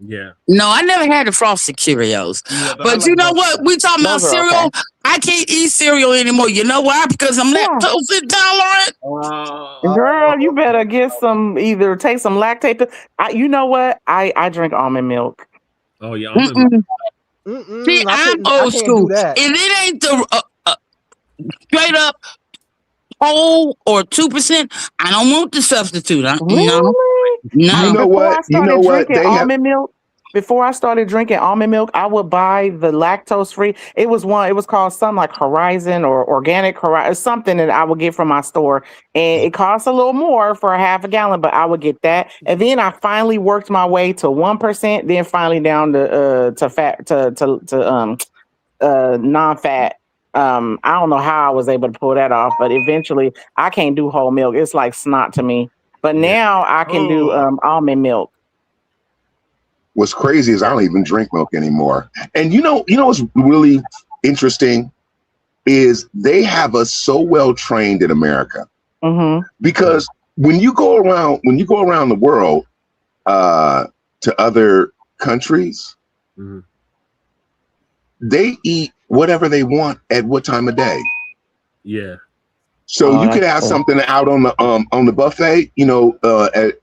Yeah. No, I never had the frosted Cheerios. Yeah, But you know what? We talking about Those are cereal. okay. I can't eat cereal anymore. You know why? Because I'm lactose intolerant. Girl, you better get some. Either take some lactate. You know what? I drink almond milk. Oh yeah. See, I'm old school. If it ain't the straight up whole or 2%, I don't want the substitute. Really? No. You know what? You know what? They have almond milk. Before I started drinking almond milk, I would buy the lactose free. It was called something like Horizon or Organic Horizon, something that I would get from my store. And it costs a little more for a half a gallon, but I would get that. And then I finally worked my way to 1%, then finally down to fat to non-fat. I don't know how I was able to pull that off, but eventually I can't do whole milk. It's like snot to me. But now I can do almond milk. What's crazy is I don't even drink milk anymore. And you know what's really interesting is they have us so well trained in America. Because when you go around the world to other countries, they eat whatever they want at what time of day. Yeah. So you could have something out on the buffet,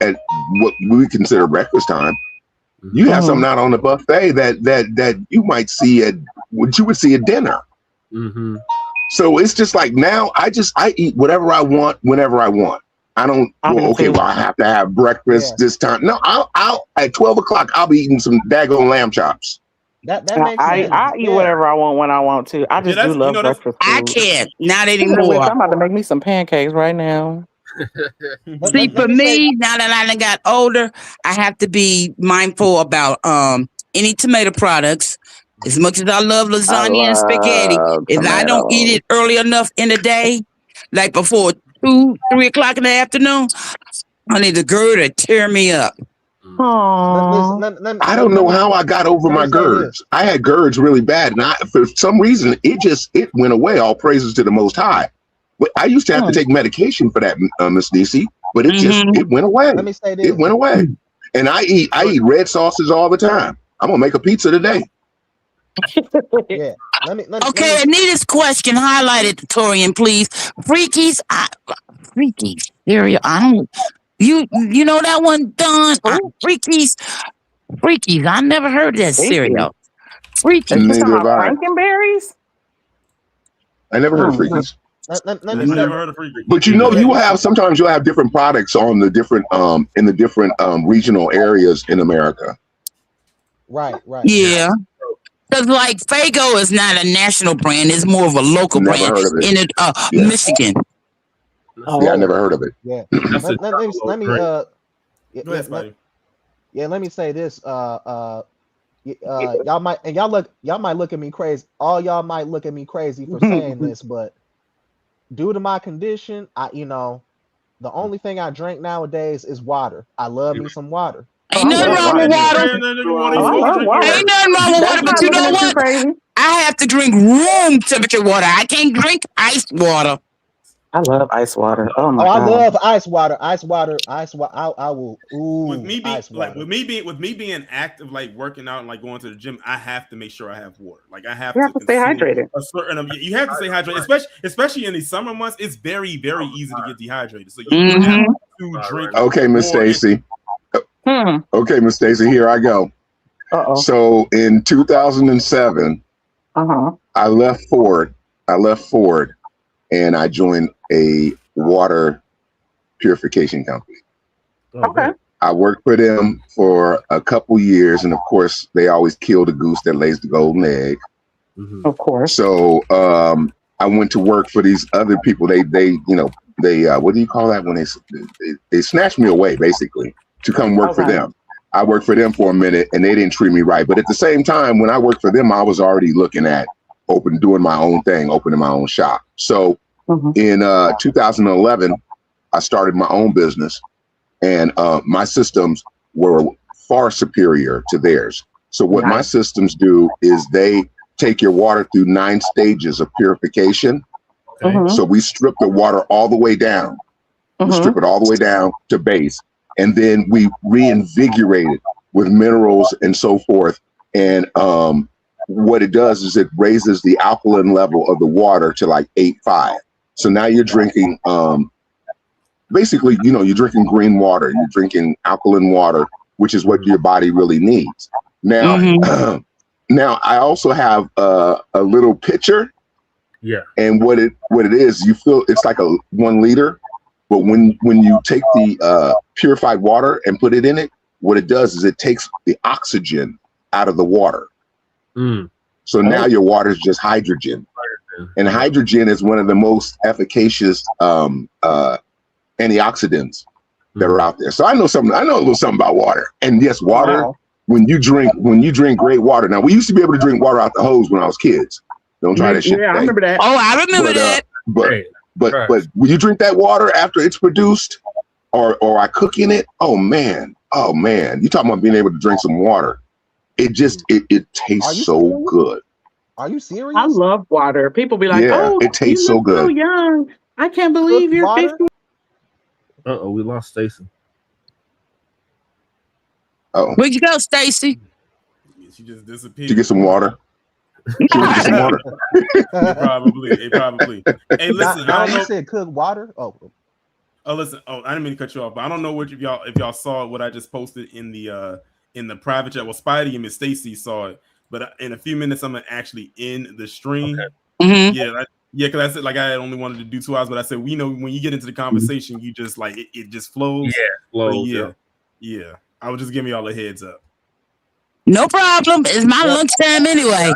at what we consider breakfast time. You have something out on the buffet that you might see at what you would see at dinner. So it's just like now I eat whatever I want whenever I want. I don't I have to have breakfast this time. No, I'll at 12 o'clock I'll be eating some daggone lamb chops. That makes sense. I eat whatever I want when I want to. I just do love breakfast food. I can't. Not anymore. I'm about to make me some pancakes right now. See, for me, now that I done got older, I have to be mindful about any tomato products. As much as I love lasagna and spaghetti, if I don't eat it early enough in the day, like before 2, 3 o'clock in the afternoon, I need the GERD to tear me up. I don't know how I got over my GERDs. I had GERDs really bad, and for some reason it went away. All praises to the Most High. But I used to have to take medication for that, Miss DC, but it went away. Let me say this. It went away. And I eat red sauces all the time. I'm gonna make a pizza today. Yeah. Okay, Anita's question highlighted, Taurean, please. Freakies, cereal. I don't. You know that one, Don? Freakies. I never heard that cereal. Freakies. Frankenberries? I never heard of Freakies. Never heard of Freakies. But sometimes you'll have different products on the different in the different regional areas in America. Right. Yeah. Because like Faygo is not a national brand; it's more of a local brand in Michigan. Yeah, I never heard of it. Yeah. Let me say this. Y'all might look at me crazy. All y'all might look at me crazy for saying this, but due to my condition, the only thing I drink nowadays is water. I love me some water. Ain't nothing wrong with water. Ain't nothing wrong with water, but you know what? I have to drink room temperature water. I can't drink ice water. I love ice water. Oh my God. I love ice water. I will. With me being active, like working out and like going to the gym, I have to make sure I have water. Like I have to stay hydrated. You have to stay hydrated, especially in the summer months. It's very, very easy to get dehydrated. So you have to drink. Okay, Miss Stacy. Okay, Miss Stacy. Here I go. So in 2007, I left Ford. And I joined a water purification company. Okay. I worked for them for a couple years, and of course, they always kill the goose that lays the golden egg. Of course. So I went to work for these other people. They what do you call that when they snatched me away basically to come work for them. I worked for them for a minute, and they didn't treat me right. But at the same time, when I worked for them, I was already looking at doing my own thing, opening my own shop. So in 2011, I started my own business, and my systems were far superior to theirs. So what my systems do is they take your water through 9 stages of purification. So we strip the water all the way down. We strip it all the way down to base, and then we reinvigorate it with minerals and so forth. And what it does is it raises the alkaline level of the water to like 8.5. So now you're drinking, basically, you know, you're drinking green water. You're drinking alkaline water, which is what your body really needs. Now, now I also have a little pitcher. Yeah. And what it is, you feel it's like a 1 liter, but when you take the purified water and put it in it, what it does is it takes the oxygen out of the water. So now your water is just hydrogen, and hydrogen is one of the most efficacious antioxidants that are out there. So I know a little something about water. And yes, water. Wow. When you drink great water. Now we used to be able to drink water out the hose when I was kids. Don't try that shit. Yeah, I remember that. Oh, I remember that. But when you drink that water after it's produced, or I cook in it, oh man, you talking about being able to drink some water? It just it tastes so good. Are you serious? I love water. People be like, yeah, "Oh, it tastes you so look good." so young. I can't believe you're 50. Uh-oh, we lost Stacy. Oh, where'd you go, Stacy? She just disappeared. To get some water. Probably. Hey, listen, I don't know. You said cook water. Oh, listen. Oh, I didn't mean to cut you off, but I don't know if y'all saw what I just posted in the private chat. Well, Spidey and Miss Stacy saw it, but in a few minutes I'm actually in the stream. Okay. Yeah, because I said like I only wanted to do 2 hours, but I said we know when you get into the conversation, you just like it just flows. Yeah, flows. Yeah. I was just giving y'all a heads up. No problem. It's my lunchtime anyway.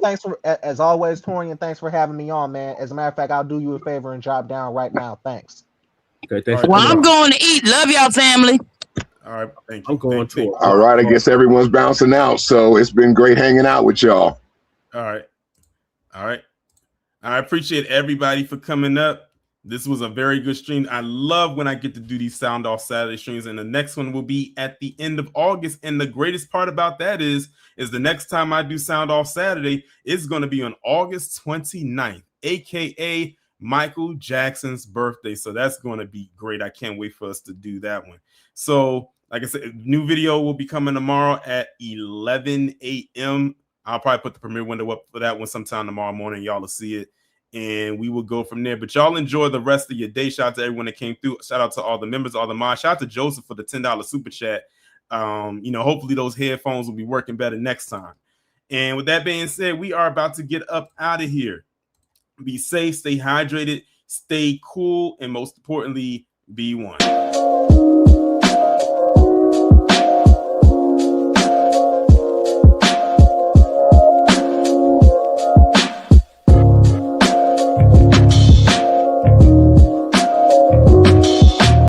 Thanks for, as always, Torian. Thanks for having me on, man. As a matter of fact, I'll do you a favor and drop down right now. Thanks. Okay, thanks. Well, I'm going to eat. Love y'all, family. All right, thank you. I'm going to. All right, I guess everyone's bouncing out, so it's been great hanging out with y'all. All right. I appreciate everybody for coming up. This was a very good stream. I love when I get to do these Sound Off Saturday streams, and the next one will be at the end of August. And the greatest part about that is the next time I do Sound Off Saturday, it's going to be on August 29th, aka Michael Jackson's birthday. So that's going to be great. I can't wait for us to do that one. So, like I said, new video will be coming tomorrow at 11 a.m. I'll probably put the premiere window up for that one sometime tomorrow morning. Y'all will see it. And we will go from there. But y'all enjoy the rest of your day. Shout out to everyone that came through. Shout out to all the members, all the mods. Shout out to Joseph for the $10 super chat. Hopefully those headphones will be working better next time. And with that being said, we are about to get up out of here. Be safe, stay hydrated, stay cool, and most importantly, be one.